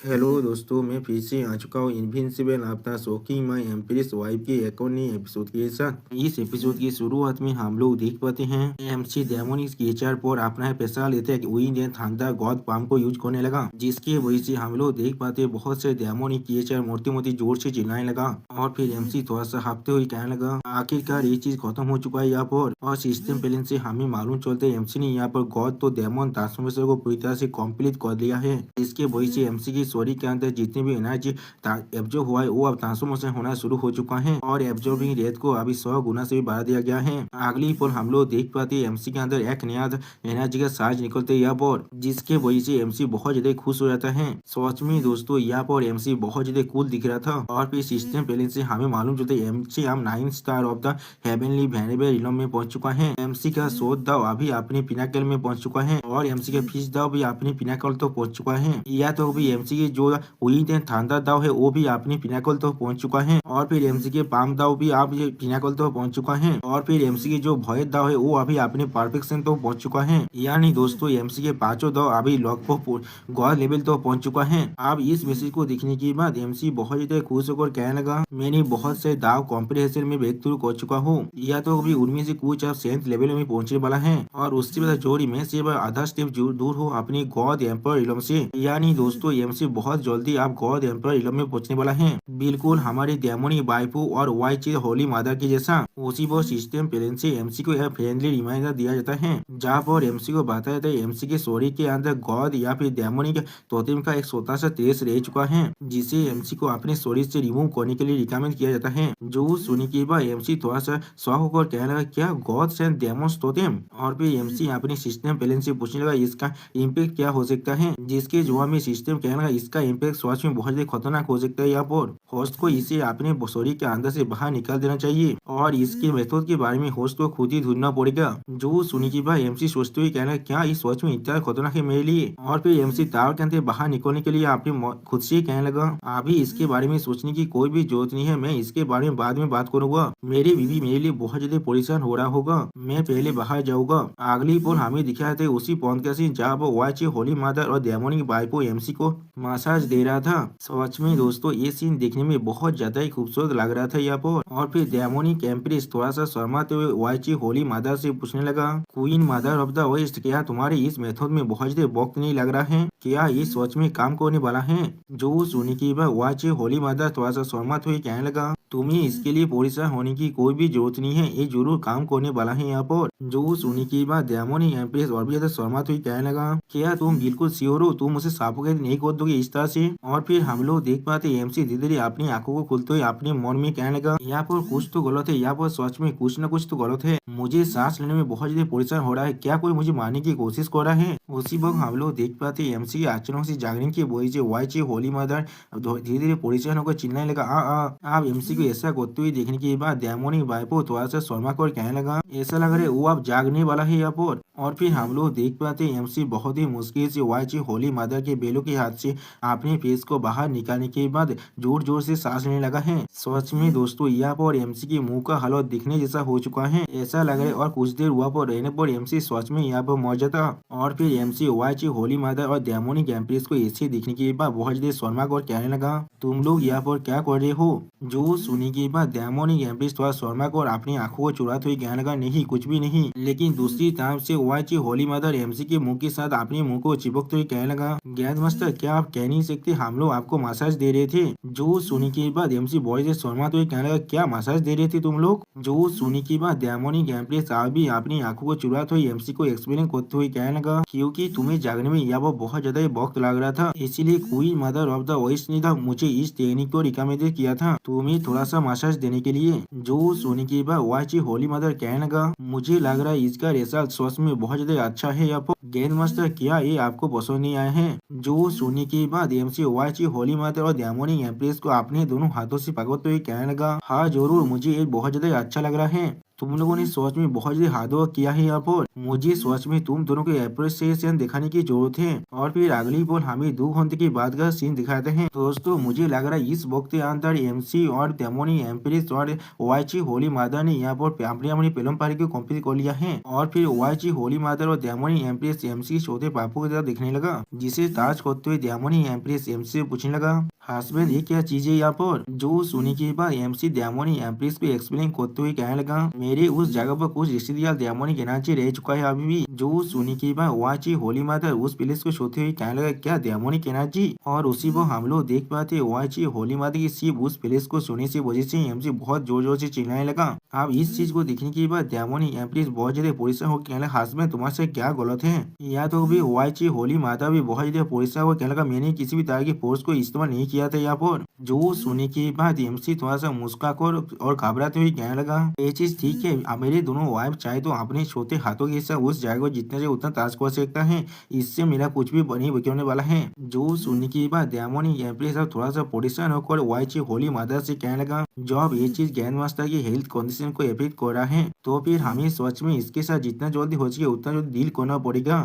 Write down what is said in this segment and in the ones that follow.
Hello दोस्तों, मैं फिर से आ चुका हूँ इनविंसिबल अपना शॉकिंग माई एम्प्रेस वाइफ के एक और नए एपिसोड के साथ। इस एपिसोड की शुरुआत में हम लोग देख पाते हैं एमसी डेमोनिक्स क्रिएचर पर अपना पैसा लेते हैं wind and thunder God palm को यूज करने लगा, जिसकी वजह से हम लोग देख पाते हैं बहुत से डेमोनिक क्रिएचर मोटी मोटी जोर से चिल्लाने लगा। और फिर एमसी थोड़ा सा हाफते हुए कहने लगा आखिरकार ये चीज खत्म हो चुका है यहाँ पर। और सिस्टम प्लेन से हमें मालूम चलता है एमसी ने यहाँ पर गॉड तो डेमन ट्रांसफॉर्मेशन को पूरी तरह से कंप्लीट कर दिया है। इसके वजह से एमसी की स्टोरी के अंदर जितनी भी एनर्जी एब्जॉर्ब हुआ है वो अब ट्रांसफॉर्मेशन होना शुरू हो चुका है और एब्जॉर्बिंग रेट को अभी 100 गुना से भी बढ़ा दिया गया है। अगली पल हम लोग देख पाते हैं एमसी के अंदर एक नया एनर्जी का चार्ज निकलते यहाँ पर, जिसके वजह से एमसी बहुत ज्यादा खुश हो जाता है। सच में दोस्तों यहाँ पर एमसी बहुत ज्यादा कूल दिख रहा था। और फिर सिस्टम प्लेन से हमें मालूम चलता है एमसी हम 9 star of the heavenly variable realm में पहुंच चुका है। एमसी का शोध दाव अभी अपने पिनाकल में पहुंच चुका है और एमसी का फिश दाव भी अपने पिनाकल तो पहुंच चुका है। या तो भी एमसी की जो विंड एंड थंडर दाव है वो भी अपने पिनाकल तो पहुंच चुका है। और फिर एमसी के पाम दाव भी आप ये पिनाकल तो पहुंच चुका है। और फिर एमसी की जो भय दाव है वो अभी अपने परफेक्शन तो पहुंच चुका है। यानी दोस्तों एमसी के पांचों दाव अभी लॉक को गॉड लेवल तो पहुंच चुका है। अब इस मैसेज को देखने के बाद एमसी बहुत ज्यादा खुश होकर कहने लगा मैंने बहुत से दाव कॉम्प्रिहेंशन में ब्रेक थ्रू कर चुका हूँ। या तो अभी उनमें से कुछ अब 7th लेवल में पहुंचने वाला है और उससे बाद जोड़ी में से आधा स्टेप दूर हो अपनी गॉड एम्पर इलम से। यानी दोस्तों एमसी बहुत जल्दी आप गॉड एम्पर इलम में पहुंचने वाला है, बिल्कुल हमारी डेमोनी बाइपू और वाई चीज होली मादर की जैसा। उसी पर सिस्टम प्लेन से एमसी को एक फ्रेंडली रिमाइंडर दिया जाता है जहाँ पर एमसी को बताया जाता है एमसी के स्टोरी के अंदर गॉड या फिर डेमोनी के तोतेम का एक छोटा सा तेज रह चुका है, जिसे एमसी को अपने स्टोरी से रिमूव करने के लिए रिकमेंड किया जाता है। जो सुनी के बाद एमसी थोड़ा सा शौक होकर कहने लगा क्या गॉड्स एंड डेमोन्स तोतेम। और फिर एमसी अपने सिस्टम प्लेन से पूछने लगा इसका इम्पैक्ट क्या हो सकता है, जिसके जवाब में सिस्टम कहने लगा इसका इम्पैक्ट सच में बहुत ज्यादा खतरनाक हो सकता है। यहाँ पर होस्ट को इसे अपने स्टोरी के अंदर से बाहर निकाल देना चाहिए और इसके मेथड के बारे में होस्ट को खुद ही ढूंढना पड़ेगा। जो सुनी की बात एमसी सोचते हुए कहना क्या इस सच में इतना खतरनाक है मेरे लिए। और फिर एमसी टावर के अंदर बाहर निकलने के लिए अपने खुद से कहने लगा अभी इसके बारे में सोचने की कोई भी जरूरत नहीं है, मैं इसके बारे में बाद में बात करूंगा। मेरी बीवी मेरे लिए बहुत ज्यादा परेशान हो रहा होगा, मैं पहले बाहर जाऊंगा। अगली पोल हमें दिखाया था उसी पॉइंट का सीन जहाँ वो वाची होली मादर और डेमोनिक बाइपो एमसी को मसाज दे रहा था। सच में दोस्तों ये सीन देखने में बहुत ज्यादा ही खूबसूरत लग रहा था यहाँ पर। और फिर डेमोनिक एम्प्रेस थोड़ा सा शर्माते हुए वाची होली मादर से पूछने लगा Queen Mother of the West क्या तुम्हारे इस मेथड में बहुत ज्यादा वक्त नहीं लग रहा है, क्या ये सच में काम करने वाला है। जो सुनी की बात वाची होली मादर थोड़ा सा शर्माते हुए कहने लगा तुम्हें इसके लिए परेशान होने की कोई भी जरूरत नहीं है, ये जरूर काम करने वाला है यहाँ पर। जो सुनी की बात डेमोनिक एम्प्रेस और भी ज्यादा शर्माते हुए कहने लगा क्या तुम बिल्कुल श्योर हो तुम उसे साफोकेट नहीं कर दोगे इस तरह से। और फिर हम लोग देख पाते एमसी धीरे धीरे अपनी आंखों को खुलते हुए अपने मन में कहने लगा यहाँ पर कुछ तो गलत है, यहाँ पर सच में कुछ न कुछ तो गलत है, मुझे सांस लेने में बहुत ज्यादा परेशान हो रहा है, क्या कोई मुझे मारने की कोशिश कर रहा है। उसी वक्त हम लोग देख पाते एमसी के अचानक से जागने की वजह से वाई होली मदर धीरे धीरे परेशान होकर चिल्लाने लगा आप एमसी को ऐसा करते हुए देखने के बाद डेमोनिक बाइपो थोड़ा सा शर्मा कर कहने लगा ऐसा लग रहा है वो आप जागने वाला है यहाँ पर। और फिर हम लोग देख पाते एमसी बहुत ही मुश्किल से वाई होली मदर के बेलों के हाथ से अपने फेस को बाहर निकालने के बाद जोर जोर से सांस लेने लगा है। सच में दोस्तों यहाँ पर एमसी के मुंह का हालत दिखने जैसा हो चुका है, ऐसा लग रहा है और कुछ देर हुआ पर रहने पर एमसी सच में यहाँ पर मर जाता। और फिर एमसी वाई होली मदर और डेमोनिक एम्प्रेस को ऐसे दिखने के बाद बहुत ज्यादा शर्मा कर कहने लगा तुम लोग यहाँ पर क्या कर रहे हो। जो सुनी के बाद डेमोनिक एम्प्रेस थोड़ा शर्मा कर अपनी आंखों को चुराते हुए कहने लगा नहीं कुछ भी नहीं। लेकिन दूसरी तरफ से वाई होली मदर एमसी के मुंह के साथ अपने मुंह को चिपकते हुए कहने लगा ज्ञान मास्टर क्या आप कह नहीं सकते हम लोग आपको मसाज दे रहे थे। जो सुनी के बाद एमसी बॉडी से शर्माते हुए कहने लगा क्या मसाज दे रहे थे तुम लोग। जो सुनी के बाद डेमोनिक एम्प्रेस भी अपनी आंखों को चुराते हुए एमसी को एक्सप्लेन करते हुए कहने लगा क्योंकि तुम्हें जागने में यह बहुत ज्यादा वक्त लग रहा था, इसीलिए Queen Mother of the West ने मुझे इस टेक्निक को रिकमेंड किया था तुम्हें थोड़ा सा मसाज देने के लिए। जो सुनी के बाद वाई होली मदर कहने लगा मुझे लग रहा है इसका रिजल्ट सच में बहुत ज्यादा अच्छा है। यहाँ पर गेंद मास्टर क्या ये आपको पसंद नहीं आया है। जो सुनने के बाद एमसी वाई होली मदर और डेमोनिक एम्प्रेस को अपने दोनों हाथों से पकड़ते हुए कहने लगा हाँ जरूर मुझे ये बहुत ज्यादा अच्छा लग रहा है। तुम लोगों ने सच में बहुत ही हार्ड वर्क किया है यहाँ पर। मुझे सच में तुम दोनों के अप्रिसिएशन दिखाने की जरूरत है। और फिर अगली बोल हमें 2 घंटे के बाद का सीन दिखाते हैं। दोस्तों मुझे लग रहा है इस वक्त के अंदर एमसी और डेमोनी एम्प्रेस और वाईची होली मादर ने यहाँ पर अपनी अपनी फिल्म पारी को कंप्लीट कर लिया है। और फिर वाईची होली मादर और डेमोनी एम्प्रेस एमसी छोटे पापू की तरह दिखने लगा, जिसे ताज करते हुए डेमोनी एम्प्रेस एमसी से पूछने लगा, हस्बैंड ये क्या चीज है यहाँ पर। जो सुनने के बाद एमसी डेमोनी एम्प्रेस पे एक्सप्लेन करते हुए कहने लगा, मेरे उस जगह पर कुछ रिश्तेदार डेमोनिक एनर्जी रह चुका है अभी भी। जो सुनने के बाद वाची होली मादर उस प्लेस को सोते हुए कहने लगा, क्या डेमोनिक एनर्जी। और उसी पर हम लोग देख पाते वाची होली मादर की सिर्फ उस प्लेस को सोने से वजह से एमसी बहुत जोर जोर से चिल्लाने लगा। अब इस चीज को देखने के बाद डेमोनिक एम्प्रेस बहुत ज्यादा परेशान होकर कहने लगा, हस्बैंड तुम्हारे से क्या गलत है। या तो भी वाची होली माता भी बहुत ज्यादा परेशान होकर कहने लगा, मैंने किसी भी तरह की फोर्स को इस्तेमाल नहीं किया था यहाँ पर। जो सुनने के बाद एमसी थोड़ा सा मुस्कुराकर और घबराते हुए कहने लगा, ये चीज ठीक है, अब मेरे दोनों वाइफ चाहे तो अपने छोटे हाथों के साथ उस जगह को जितना से उतना ताज कर सकता है, इससे मेरा कुछ भी नहीं बिगड़ने वाला है। जो सुनने के बाद डेमोनिक एम्प्रेस थोड़ा सा परेशान होकर वाईची होली मादर से कहने लगा, जब ये चीज ग्रैंड मास्टर की हेल्थ कंडीशन को इफेक्ट कर रहा है तो फिर हमें सच में इसके साथ जितना जल्दी हो सके उतना जल्दी डील करना पड़ेगा।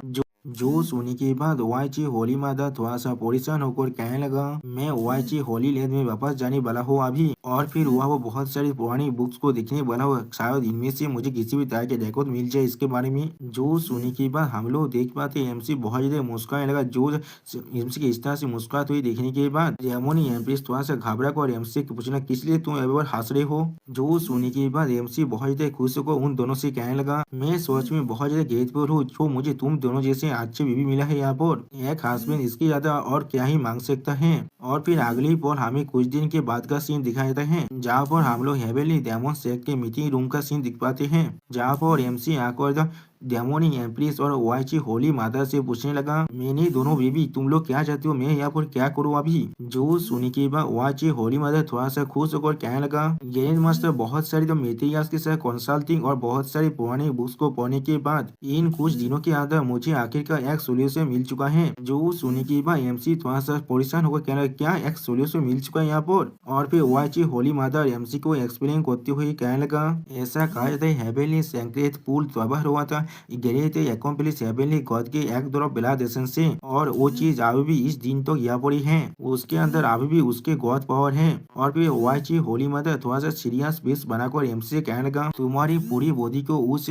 जो सुनने के बाद वाईची होली मादर थोड़ा सा परेशान होकर कहने लगा, मैं वाईची होली लैंड में वापस जाने वाला हूँ अभी, और फिर वह वो बहुत सारी पुरानी बुक्स को देखने वाला हूँ, शायद इनमें से मुझे किसी भी तरह के रिकॉर्ड मिल जाए इसके बारे में। जो सुनने के बाद हम लोग देख पाते एमसी बहुत ज्यादा मुस्कुराने लगा। जो एमसी के इस तरह से मुस्कुराते हुए देखने के बाद डेमोनी एम्प्रेस थोड़ा सा घबरा कर एमसी से पूछना, किस लिए तुम अभी हंस रहे हो। जो सुनने के बाद एमसी बहुत ज्यादा खुश होकर उन दोनों से कहने लगा, मैं सोच में बहुत ज्यादा ग्रेटफुल हूँ जो मुझे तुम दोनों जैसे अच्छी बीवी मिला है यहाँ पर। एक हस्बैंड इसकी ज्यादा और क्या ही मांग सकता है। और फिर अगली पर हमें कुछ दिन के बाद का सीन दिखाया जाता है, जहाँ पर हम लोग हेवेली डेमन सेट के मीटिंग रूम का सीन दिख पाते हैं, जहाँ पर एमसी आकर डेमोनिक एम्प्रेस और वाईची होली मादर से पूछने लगा, मैंने दोनों बेबी तुम लोग क्या चाहते हो, मैं यहाँ पर क्या करूँ अभी। जो सुनने के बाद वाईची होली मादर थोड़ा सा खुश होकर कहने लगा, ग्रैंड मास्टर बहुत सारी तो मेटेरियल्स के साथ कंसल्टिंग और बहुत सारी पुरानी बुक्स को पढ़ने के बाद इन कुछ दिनों के अंदर मुझे आखिरकार एक सोल्यूशन मिल चुका है। जो सुनने के बाद एमसी थोड़ा सा परेशान होकर कहने लगा, क्या एक सोल्यूशन मिल चुका है यहाँ पर। और फिर वाईची होली मादर एमसी को एक्सप्लेन करते हुए कहने लगा, ऐसा कहा जाता है हेवेली सेक्रेट पूल तबाह हुआ था ग्रेट अकम्प्लिश हेवेली गॉड के एक तरफ बिलादेशन से, और वो चीज अभी भी इस दिन तक यहाँ पड़ी है, उसके अंदर अभी भी उसके गॉड पावर है। और फिर वाईची होली मादर थोड़ा सा सीरियस फेस बनाकर एमसी से कहने लगा, तुम्हारी पूरी बॉडी को उस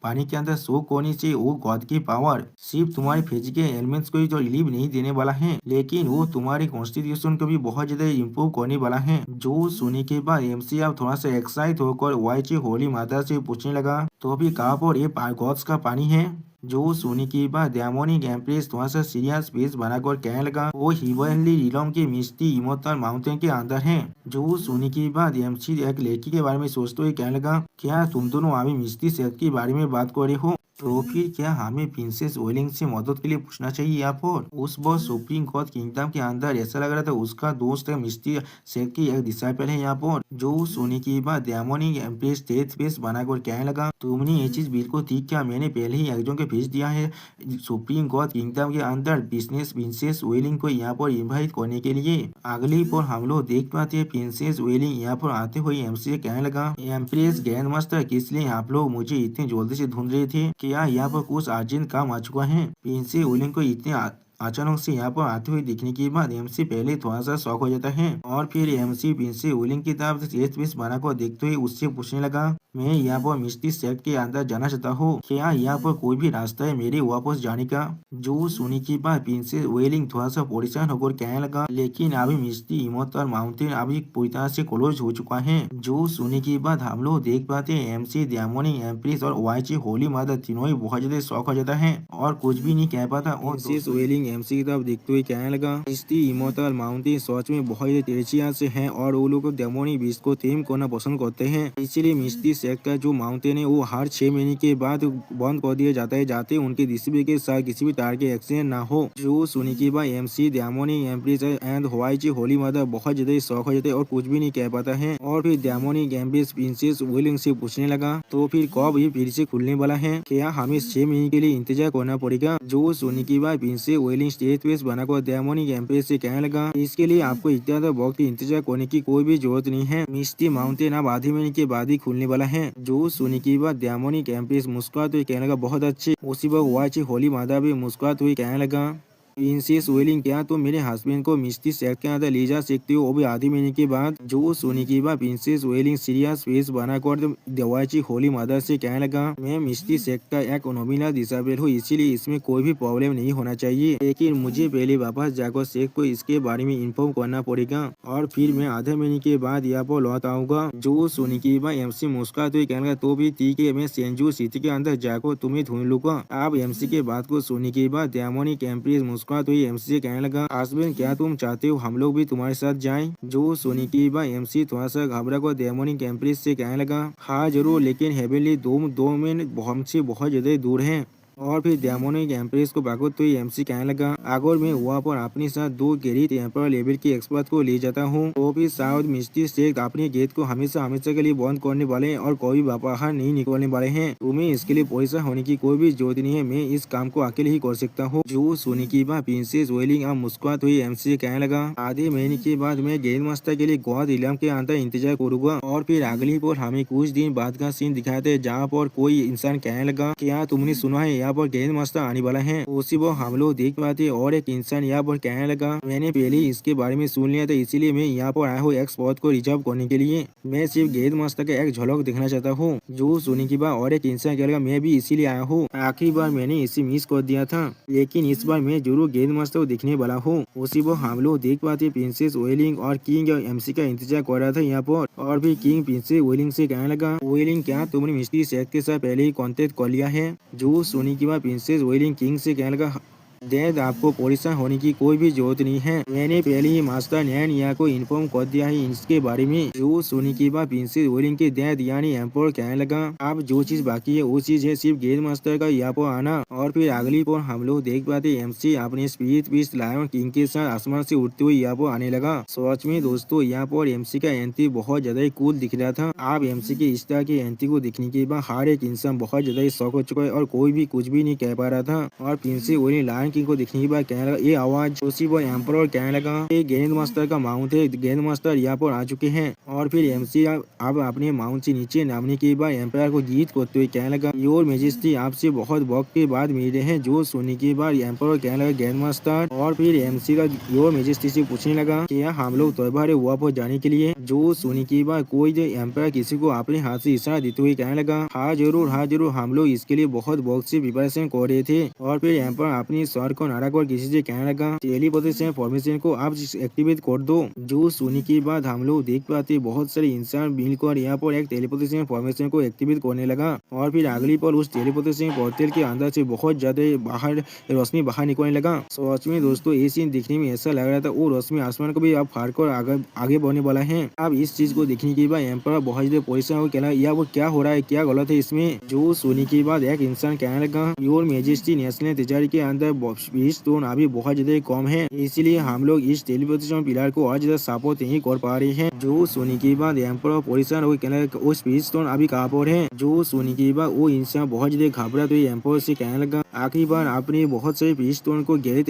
पानी के अंदर शो होने से वो गॉड की पावर सिर्फ तुम्हारे फिजिकल एलिमेंट्स को ही तो रिलीव नहीं देने वाला है, लेकिन वो तुम्हारी कॉन्स्टिट्यूशन को भी बहुत ज्यादा इम्प्रूव करने वाला है। जो सुनने के बाद एमसी अब थोड़ा सा एक्साइट होकर वाईची होली मादर से पूछने लगा, तो अभी कहाँ पर ये गॉड्स का पानी है। जो सुनने के बाद डेमोनिक एम्प्रेस थोड़ा सा सीरियस फेस बनाकर कहने लगा, वो हिवनली रिलम के मिस्टी इमोटल माउंटेन के अंदर है। जो सुनने के बाद एमसी एक लड़की के बारे में सोचते हुए कहने लगा, क्या तुम दोनों अभी मिस्टी सेट के बारे में बात कर रहे हो, तो फिर क्या हमें प्रिंसेस वेलिंग से मदद के लिए पूछना चाहिए यहाँ पर। उस बार सुप्रीम कोर्ट किंगडम के अंदर ऐसा लग रहा था उसका दोस्त मिस्टी सेट की एक डिसाइपल है यहाँ पर। जो सुनने के बाद डेमोनिक एम्प्रेस तेज फेस बनाकर कहने लगा, तुमने ये चीज बिल्कुल ठीक किया, मैंने पहले ही एक्जों के भेज दिया है सुप्रीम कोर्ट किंगडम के अंदर बिजनेस प्रिंसेस वेलिंग को यहाँ पर इन्वाइट करने के लिए। अगली पर हम लोग देख पाते हैं प्रिंसेस वेलिंग यहाँ पर आते हुए एमसी से कहने लगा, एम्प्रेस ग्रैंड मास्टर किस लिए आप लोग मुझे इतने जल्दी से ढूंढ रहे थे, क्या यहाँ पर कुछ अर्जेंट काम आ चुका है। प्रिंसेस वेलिंग को इतने अचानक से यहाँ पर आते हुए दिखने के बाद एमसी पहले थोड़ा सा शॉक हो जाता है, और फिर एमसी प्रिंसेस वेलिंग की तरफ तेज फेस बनाकर देखते हुए उससे पूछने लगा, मैं यहाँ पर मिस्टी सेट के अंदर जाना चाहता हूँ, क्या यहाँ पर कोई भी रास्ता है मेरे वापस जाने का। जो सुनने के बाद प्रिंसेस वेलिंग थोड़ा सा परेशान होकर कहने लगा, लेकिन अभी मिस्टी इमोटल माउंटेन अभी पूरी तरह से क्लोज हो चुका है। जो सुनने के बाद हम लोग देख पाते हैं एमसी डेमोनिक एम्प्रेस और वाईची होली मादर तीनों ही बहुत ज्यादा शौक हो जाता है और कुछ भी नहीं कह पाता। और प्रिंसेस वेलिंग एमसी की तरफ देखते हुए कहने लगा, मिस्टी इमोटल माउंटेन सच में बहुत ज्यादा तेजिया से है और वो लोग डेमोनिक बीस्ट को थीम करना पसंद करते हैं, इसलिए मिस्टी सेट का जो माउंटेन है वो हर 6 महीने के बाद बंद कर दिया जाता है, जाते उनके डिस्ट्रिब्यूटर के साथ किसी भी तरह के एक्सीडेंट ना हो। जो सुनने के बाद एमसी डेमोनिक एम्प्रेस एंड वाईची होली मादर बहुत ज्यादा शौक हो जाते हैं और कुछ भी नहीं कह पाता है। और फिर डेमोनिक एम्प्रेस प्रिंसेस वेलिंग से पूछने लगा, तो फिर कब ये फिर से खुलने वाला है, क्या हमें 6 महीने के लिए इंतजार करना पड़ेगा। जो सुनने के बाद प्रिंसेस वेलिंग वेलिंग स्टेज फेस बनाकर डेमोनिक एम्प्रेस से कहने लगा, इसके लिए आपको इतना वक्त इंतजार करने की कोई भी जरूरत नहीं है। मिस्टी माउंटेन अब आधे महीने के बाद ही खुलने वाला है। जो सुनने के बाद डेमोनिक एम्प्रेस मुस्कुराते हुए कहने लगा, बहुत अच्छे। उसी वक्त वाच होली मादा भी मुस्कुराते हुए कहने लगा, प्रिंसेस वेलिंग, क्या तुम मेरे हस्बैंड को मिस्टी सेट के अंदर ले जा सकते हो, वो भी आधे महीने के बाद। जो सोने के बाद प्रिंसेस वेलिंग सीरियस फेस बनाकर दवाची होली मदर से कहने लगा, मैं मिस्टी सेट का एक नॉमिनल डिसेबल हूँ, इसीलिए इसमें कोई भी प्रॉब्लम नहीं होना चाहिए, लेकिन मुझे पहले वापस जाकर शेख को इसके बारे में इन्फॉर्म करना पड़ेगा और फिर मैं आधे महीने के बाद यहाँ पर लौट आऊंगा। जो सोने के बाद एमसी मुस्कुराते हुए कहने लगा, तो भी ठीक है, मैं सेंजू सिटी के अंदर जाकर तुम्हें ढूंढ लूंगा। आप एमसी के बात को सुनने के बाद डेमोनिक एम्प्रेस मुस्कुराते हुए एमसी से कहने लगा, हस्बैंड क्या तुम चाहते हो हम लोग भी तुम्हारे साथ जाएं? जो सोने के बाद एमसी थोड़ा सा घबरा कर डेमोनिक एम्प्रेस से कहने लगा, हाँ जरूर, लेकिन हेवनली दो में हमसे बहुत ज्यादा दूर है। और फिर डेमोनिक एम्प्रेस को भागते हुए एमसी कहने लगा, अगर मैं वहाँ पर अपने साथ 2 गैरी टेम्पर लेवल के एक्सपर्ट को ले जाता हूँ तो फिर साउथ मिस्टी शेख अपने गेट को हमेशा हमेशा के लिए बंद करने वाले हैं और कोई बाहर नहीं निकलने वाले हैं। तुम्हें इसके लिए परेशान होने की कोई भी जरूरत नहीं है, मैं इस काम को अकेले ही कर सकता हूँ। जो सोने की बात प्रिंसेस वेलिंग अब मुस्कुराते हुए एमसी से कहने लगा, आधे महीने के बाद मैं गेंद मास्टर के लिए गौद इलाम के अंदर इंतजार करूंगा। और फिर अगली पर हमें कुछ दिन बाद का सीन दिखाया था जहाँ पर कोई इंसान कहने लगा, क्या तुमने सुना है यहाँ पर गेंद मास्टर आने वाला है? उसी वो हम लोग देख पाते और एक इंसान यहाँ पर कहने लगा, मैंने पहले ही इसके बारे में सुन लिया था, इसीलिए मैं यहाँ पर आया हूँ एक स्पॉट को रिजर्व करने के लिए। मैं सिर्फ गेंद मास्टर का एक झलक दिखना चाहता हूँ। जो सुनने की बात और एक इंसान कहने लगा, मैं भी इसीलिए आया हूँ, आखिरी बार मैंने इसे मिस कर दिया था, लेकिन इस बार मैं जरूर गेंद मास्टर को दिखने वाला हूँ। उसी वो हम लोग देख पाते प्रिंसेस वेलिंग और किंग और एमसी का इंतजार कर रहा था यहाँ पर। और फिर किंग प्रिंसेस वेलिंग से कहने लगा, वेलिंग क्या तुमने मिस्टी शेख के साथ पहले ही कॉन्टेक्ट कर लिया है? जो सुनने की बात प्रिंसेस वेलिंग किंग से कहने लगा, डैड आपको परेशान होने की कोई भी जरूरत नहीं है, मैंने पहले ही मास्टर नैनिया को इन्फॉर्म कर दिया है इसके बारे में। जो सुनने की बात प्रिंसेस वेलिंग के डैड यानी एम्पर कहने लगा, अब जो चीज बाकी है वो चीज है सिर्फ गेंद मास्टर का यहाँ पर आना। और फिर अगली पर हम लोग देख पाते एमसी अपने स्पीड पीस लायन किंग के साथ आसमान से उड़ते हुए यहाँ पर आने लगा। सच में दोस्तों यहाँ पर एमसी का एंट्री बहुत ज्यादा कूल दिख रहा था। आप एमसी के इस तरह की एंट्री को देखने के बाद हर एक इंसान बहुत ज्यादा शौक हो चुका है और कोई भी कुछ भी नहीं कह पा रहा था। और प्रिंसेस वेलिंग लायन किंग को देखने के बाद कहने लगा, ये आवाज उसी वो एम्पर कहने लगा, ये गेंद मास्टर का माउंट है, गेंद मास्टर यहाँ पर आ चुके हैं। और फिर एमसी अब अपने माउंट से नीचे नामने के बाद एम्पायर को जीत करते हुए कहने लगा, योर मेजेस्टी आपसे बहुत वक्त के बाद मिले हैं। जो सुनने के बाद एम्पर कहने लगा, गेंद मास्टर। और फिर एमसी का योर मेजेस्टी से पूछने लगा, क्या हम लोग तैयार है वहाँ पर जाने के लिए? जो सुनने के बाद कोई एम्पायर किसी को अपने हाथ से इशारा देते हुए कहने लगा, हाँ जरूर हम लोग इसके लिए बहुत वक्त से प्रिपरेशन कर रहे थे। और फिर एम्पायर अपनी सर को नारा कर किसी से कहने लगा, टेलीपोर्टेशन फॉर्मेशन को आप एक्टिवेट कर दो। जो सुनने के बाद हम लोग देख पाते बहुत सारे इंसान मिलकर यहाँ पर एक टेलीपोर्टेशन फॉर्मेशन को एक्टिवेट करने लगा। और फिर अगली पर उस टेलीपोर्टेशन पोर्टल के अंदर से बहुत ज्यादा बाहर रोशनी बाहर निकलने लगा। सच में दोस्तों ये सीन देखने में ऐसा लग रहा था वो रोशनी आसमान को भी अब फाड़ कर आगे बढ़ने वाला है। अब इस चीज को देखने के बाद एम्पर बहुत ज्यादा परेशान हो कहना, या वो क्या हो रहा है, क्या गलत है इसमें? जो सुनने के बाद एक इंसान कहने लगा, योर मेजेस्टी नेशनल तिजारी के अंदर स्टोन अभी बहुत ज्यादा कम है, इसलिए हम लोग इस टेलीपोर्टेशन पिलर को और ज्यादा सपोर्ट नहीं कर पा रहे हैं। जो सुनने के बाद एम्पर परेशान हो कहने लगा, वो स्पीड स्टोन अभी कहाँ पर है? जो सुनने के बाद वो इंसान बहुत ज्यादा घबरा तो एम्पर से कहने लगा, आखिरी बार आपने बहुत सारे स्पीड स्टोन को गैरित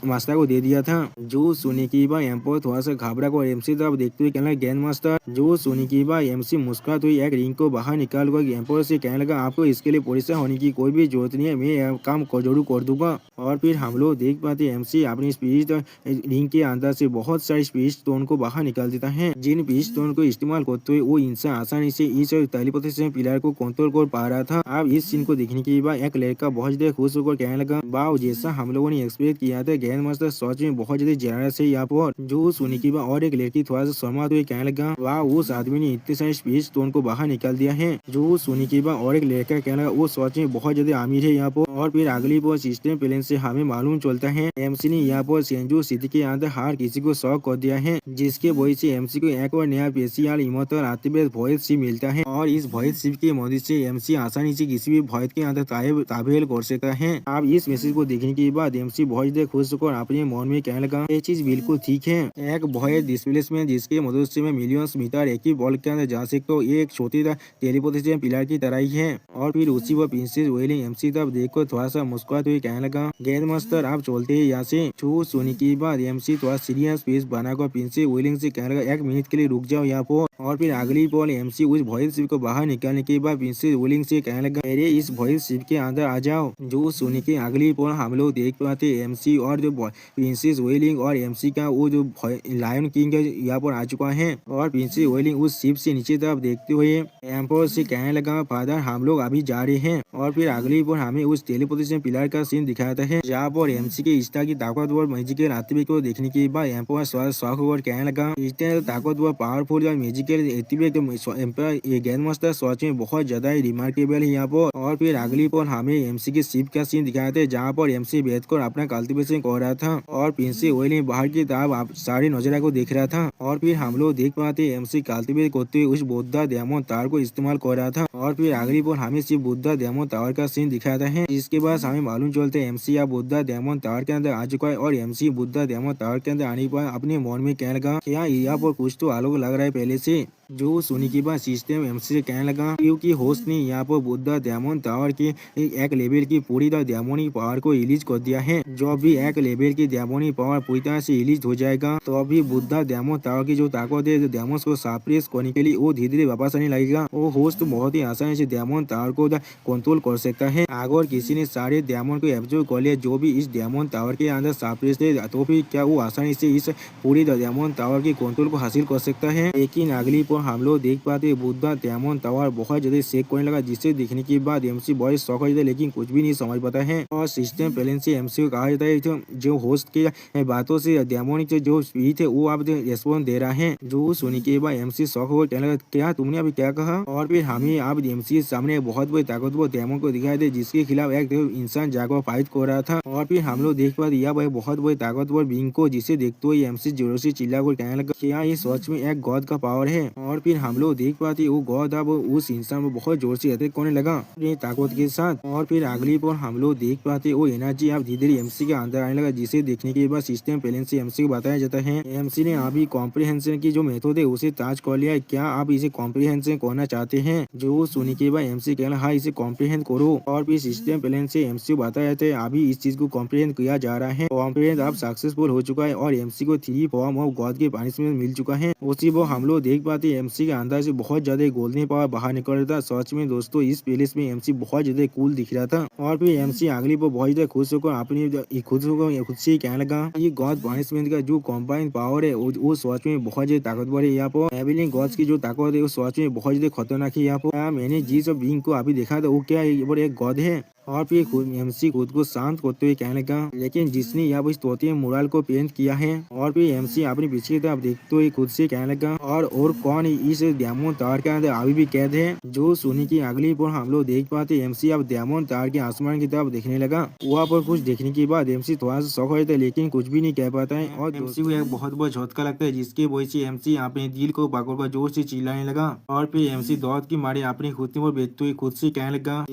मास्टर को दे दिया था। जो सुनने के बाद एम्पर थोड़ा सा घबरा कर एमसी तरफ देखते हुए कहने लगा, गेंद मास्टर। जो सुनने के बाद एमसी मुस्कुराते हुए एक रिंग को बाहर निकाल कर एम्पर से कहने लगा, आपको इसके लिए परेशान होने की कोई भी जरूरत नहीं है, मैं यह काम जरूर कर दूंगा। और फिर हम लोग देख पाते एमसी अपनी स्पीड रिंग के अंदर से बहुत सारे स्पीड स्टोन को बाहर निकाल देता है, जिन स्पीड स्टोन को इस्तेमाल करते हुए वो इंसान आसानी से इस टेलीपोर्टेशन पिलर को कंट्रोल कर पा रहा था। अब इस सीन को देखने के बाद एक लड़का बहुत ज्यादा खुश होकर कहने लगा, वाह जैसा हम लोगों ने एक्सपेक्ट किया था, गेंद मास्टर सच में बहुत ज्यादा जेनरस है यहाँ पर। जो सुनने के बाद और एक लड़की थोड़ा सा शर्माते हुए कहने लगा, वाह उस आदमी ने इतने सारे स्पीड स्टोन को बाहर निकाल दिया है। जो सुनने के बाद और एक लड़का कहने लगा, वो सच में बहुत ज्यादा अमीर है यहाँ पर। और फिर अगली पर सिस्टम प्लान से हमें मालूम चलता है एमसी ने यहाँ पर सेंजू सिटी के अंदर हर किसी को शॉक कर दिया है, जिसके वजह से एमसी को एक और नया पेशियाल इमोटल आतिबेद वॉइस शिप मिलता है। और इस वॉइस शिप की मदद से एमसी आसानी से किसी भी वॉइस के अंदर ताबेल कर सकता है। अब इस मैसेज को देखने के बाद एमसी बहुत ज्यादा खुश होकर अपने मन में कहने लगा, ये चीज बिल्कुल ठीक है, एक वॉइस डिस्प्लेसमेंट जिसके मदद से मैं मिलियंस मीटर एक ही बॉल के अंदर जा सकता हूँ, ये एक छोटी टेलीपोर्टेशन पिलर की तरह ही है। और फिर उसी वह प्रिंसेस वेलिंग एमसी तब देखकर थोड़ा सा मुस्कुराते हुए हुए कहने लगा, गेंद मास्टर आप चलते हैं यहाँ से। जो सुनने के बाद एमसी थोड़ा सीरियस फेस बनाकर प्रिंस विलियम से कहने लगा, 1 मिनट के लिए रुक जाओ यहाँ पर। और फिर अगली बॉल एमसी उस भॉइस शिप को बाहर निकालने के बाद प्रिंस विलियम से कहने लगा, मेरे इस भॉइस शिप के अंदर आ जाओ। जो सुनने के अगली बॉल हम लोग देख पाते एमसी और जो प्रिंसेस वेलिंग और एमसी का वो जो लायन किंग यहाँ पर आ चुका है। और प्रिंसेस वेलिंग उस शिप से नीचे तरफ देखते हुए एम्पर से कहने लगा, फादर हम लोग अभी जा रहे हैं। और फिर अगली बार हमें उस टेलीपोर्टेशन पिलर का सीन दिखाता है, जहाँ पर एमसी के स्टार की ताकतवर मैजिकल एक्टिविटी को देखने के बाद एम्पर शौक होकर कहने लगा, इतने ताकतवर पावरफुल और मैजिकल एक्टिविटी गेंद मास्टर सच में बहुत ज्यादा रिमार्केबल है यहाँ पर। और फिर अगली बार हमें एमसी के शिप का सीन दिखाते हैं, जहाँ पर एमसी बैठकर अपना कल्टिवेशन कर रहा था और प्रिंसेस वेलिंग बाहर की तरफ सारे नजारा को देख रहा था। और फिर हम लोग देख पाते एमसी कल्टिवेट करते हुए उस बुद्धा डायमंड टावर को इस्तेमाल कर रहा था। और फिर अगली बार हमें सिर्फ बुद्धा डायमंड टावर का सीन दिखाता है, जिसके बाद हमें मालूम चलता है एमसी या बुद्धा डायमंड टावर के अंदर आ चुका है। और एमसी बुद्धा डायमंड टावर के अंदर आने के बाद अपने मन में कहने लगा, क्या यहाँ पर कुछ तो अलग लग रहा है पहले से। जो सुनी के बाद सिस्टम एमसी से कहने लगा, क्योंकि होस्ट ने यहाँ पर बुद्धा डायमंड टावर के एक लेवल की पूरी तरह डायमंडिक पावर को रिलीज कर दिया है। जो भी एक लेवल की डायमंडिक पावर पूरी तरह से रिलीज हो जाएगा, तो अभी बुद्धा डायमंड टावर की जो ताकत है डायमंड को सप्रेस करने के लिए वो धीरे धीरे वापस आने लगेगा। वो होस्ट बहुत ही आसानी से डायमंड टावर को कंट्रोल कर सकता है। अगर किसी ने सारे डायमंड को एब्जॉर्ब कर लिया जो भी इस डायमंड टावर के अंदर सप्रेस थे, तो फिर क्या वो आसानी से इस पूरी डायमंड टावर की कंट्रोल को हासिल कर सकता है। लेकिन अगली पर हम लोग देख पाते बुद्धा डायमंड टावर बहुत ज्यादा शेक करने लगा, जिसे देखने के बाद एमसी बहुत शौक हो जाता है, लेकिन कुछ भी नहीं समझ पाता है। और सिस्टम पहले से एमसी को कहा जाता है, जो होस्ट के बातों से डायमंड जो स्पीड है वो आप रेस्पॉन्स दे रहा है। जो सुनने के बाद एमसी शौक हो कहने लगा, क्या तुमने अभी क्या कहा। और फिर हमें आप एमसी के सामने बहुत बड़ी ताकतवर डायमंड को दिखाई दे, जिसके खिलाफ एक इंसान जाकर फाइट कर रहा था। और फिर हम लोग देख पाते यह बहुत बड़ी ताकतवर बींग को, जिसे देखते हुए एमसी जोर से चिल्ला कर कहने लगा, क्या ये सच में एक गॉड का पावर है। और फिर हम लोग देख पाते वो गॉड अब उस इंसान में बहुत जोर से अटैक करने लगा अपनी ताकत के साथ। और फिर अगली बार हम लोग देख पाते वो एनर्जी अब धीरे धीरे एमसी के अंदर आने लगा, जिसे देखने के बाद सिस्टम पहले से एमसी को बताया जाता है, एमसी ने अभी कॉम्प्रिहेंशन की जो मेथड है उसे ताज कर लिया है, क्या आप इसे कॉम्प्रिहेंशन करना चाहते हैं। जो सुनने के बाद एमसी कहना, हाँ इसे कॉम्प्रिहेंड करो। और फिर सिस्टम पहले से एमसी को बताया जाता है, अभी इस चीज को कॉम्प्रिहेंड किया जा रहा है। कॉम्प्रिहेंड अब सक्सेसफुल हो चुका है और एमसी को 3 फॉर्म ऑफ गॉड के पनिशमेंट मिल चुका है। उसी वो हम लोग देख पाते एमसी के अंदर से बहुत ज्यादा गोल्डन पावर बाहर निकल रहा था। सच में दोस्तों इस पैलेस में एमसी बहुत ज्यादा कूल दिख रहा था। और फिर एमसी अगली पर बहुत ज्यादा खुश होकर अपनी खुद से कहने लगा, ये गॉड पनिशमेंट का जो कॉम्बाइंड पावर है वो सच में बहुत ज्यादा ताकतवर है। यहाँ पर एविलिंग गॉड्स की जो ताकत है वो सच में बहुत ज्यादा खतरनाक है। यहाँ पर मैंने जिस बीइंग को अभी देखा था वो क्या है, ये एक गॉड है। और फिर एमसी खुद को शांत करते हुए कहने लगा, लेकिन जिसने यहाँ इस तोते मुराल को पेंट किया है। और फिर एमसी अपनी पीछे की तरफ देखते हुए खुद से कहने लगा, और कौन इस डायमंड टावर के अंदर अभी भी कैद है। जो सुनी की अगली बार हम लोग देख पाते एमसी अब डायमंड टावर के आसमान की तरफ देखने लगा। वहाँ पर कुछ देखने के बाद एमसी थोड़ा सा शौक हो जाता है, लेकिन कुछ भी नहीं कह पाता है। और एमसी को एक बहुत बड़ा झटका लगता है, जिसके वजह से एमसी अपने दिल को पकड़कर जोर से चिल्लाने लगा। और फिर एमसी दौड़ की मारे अपनी घुटने पर बैठते हुए खुद से कहने लगा,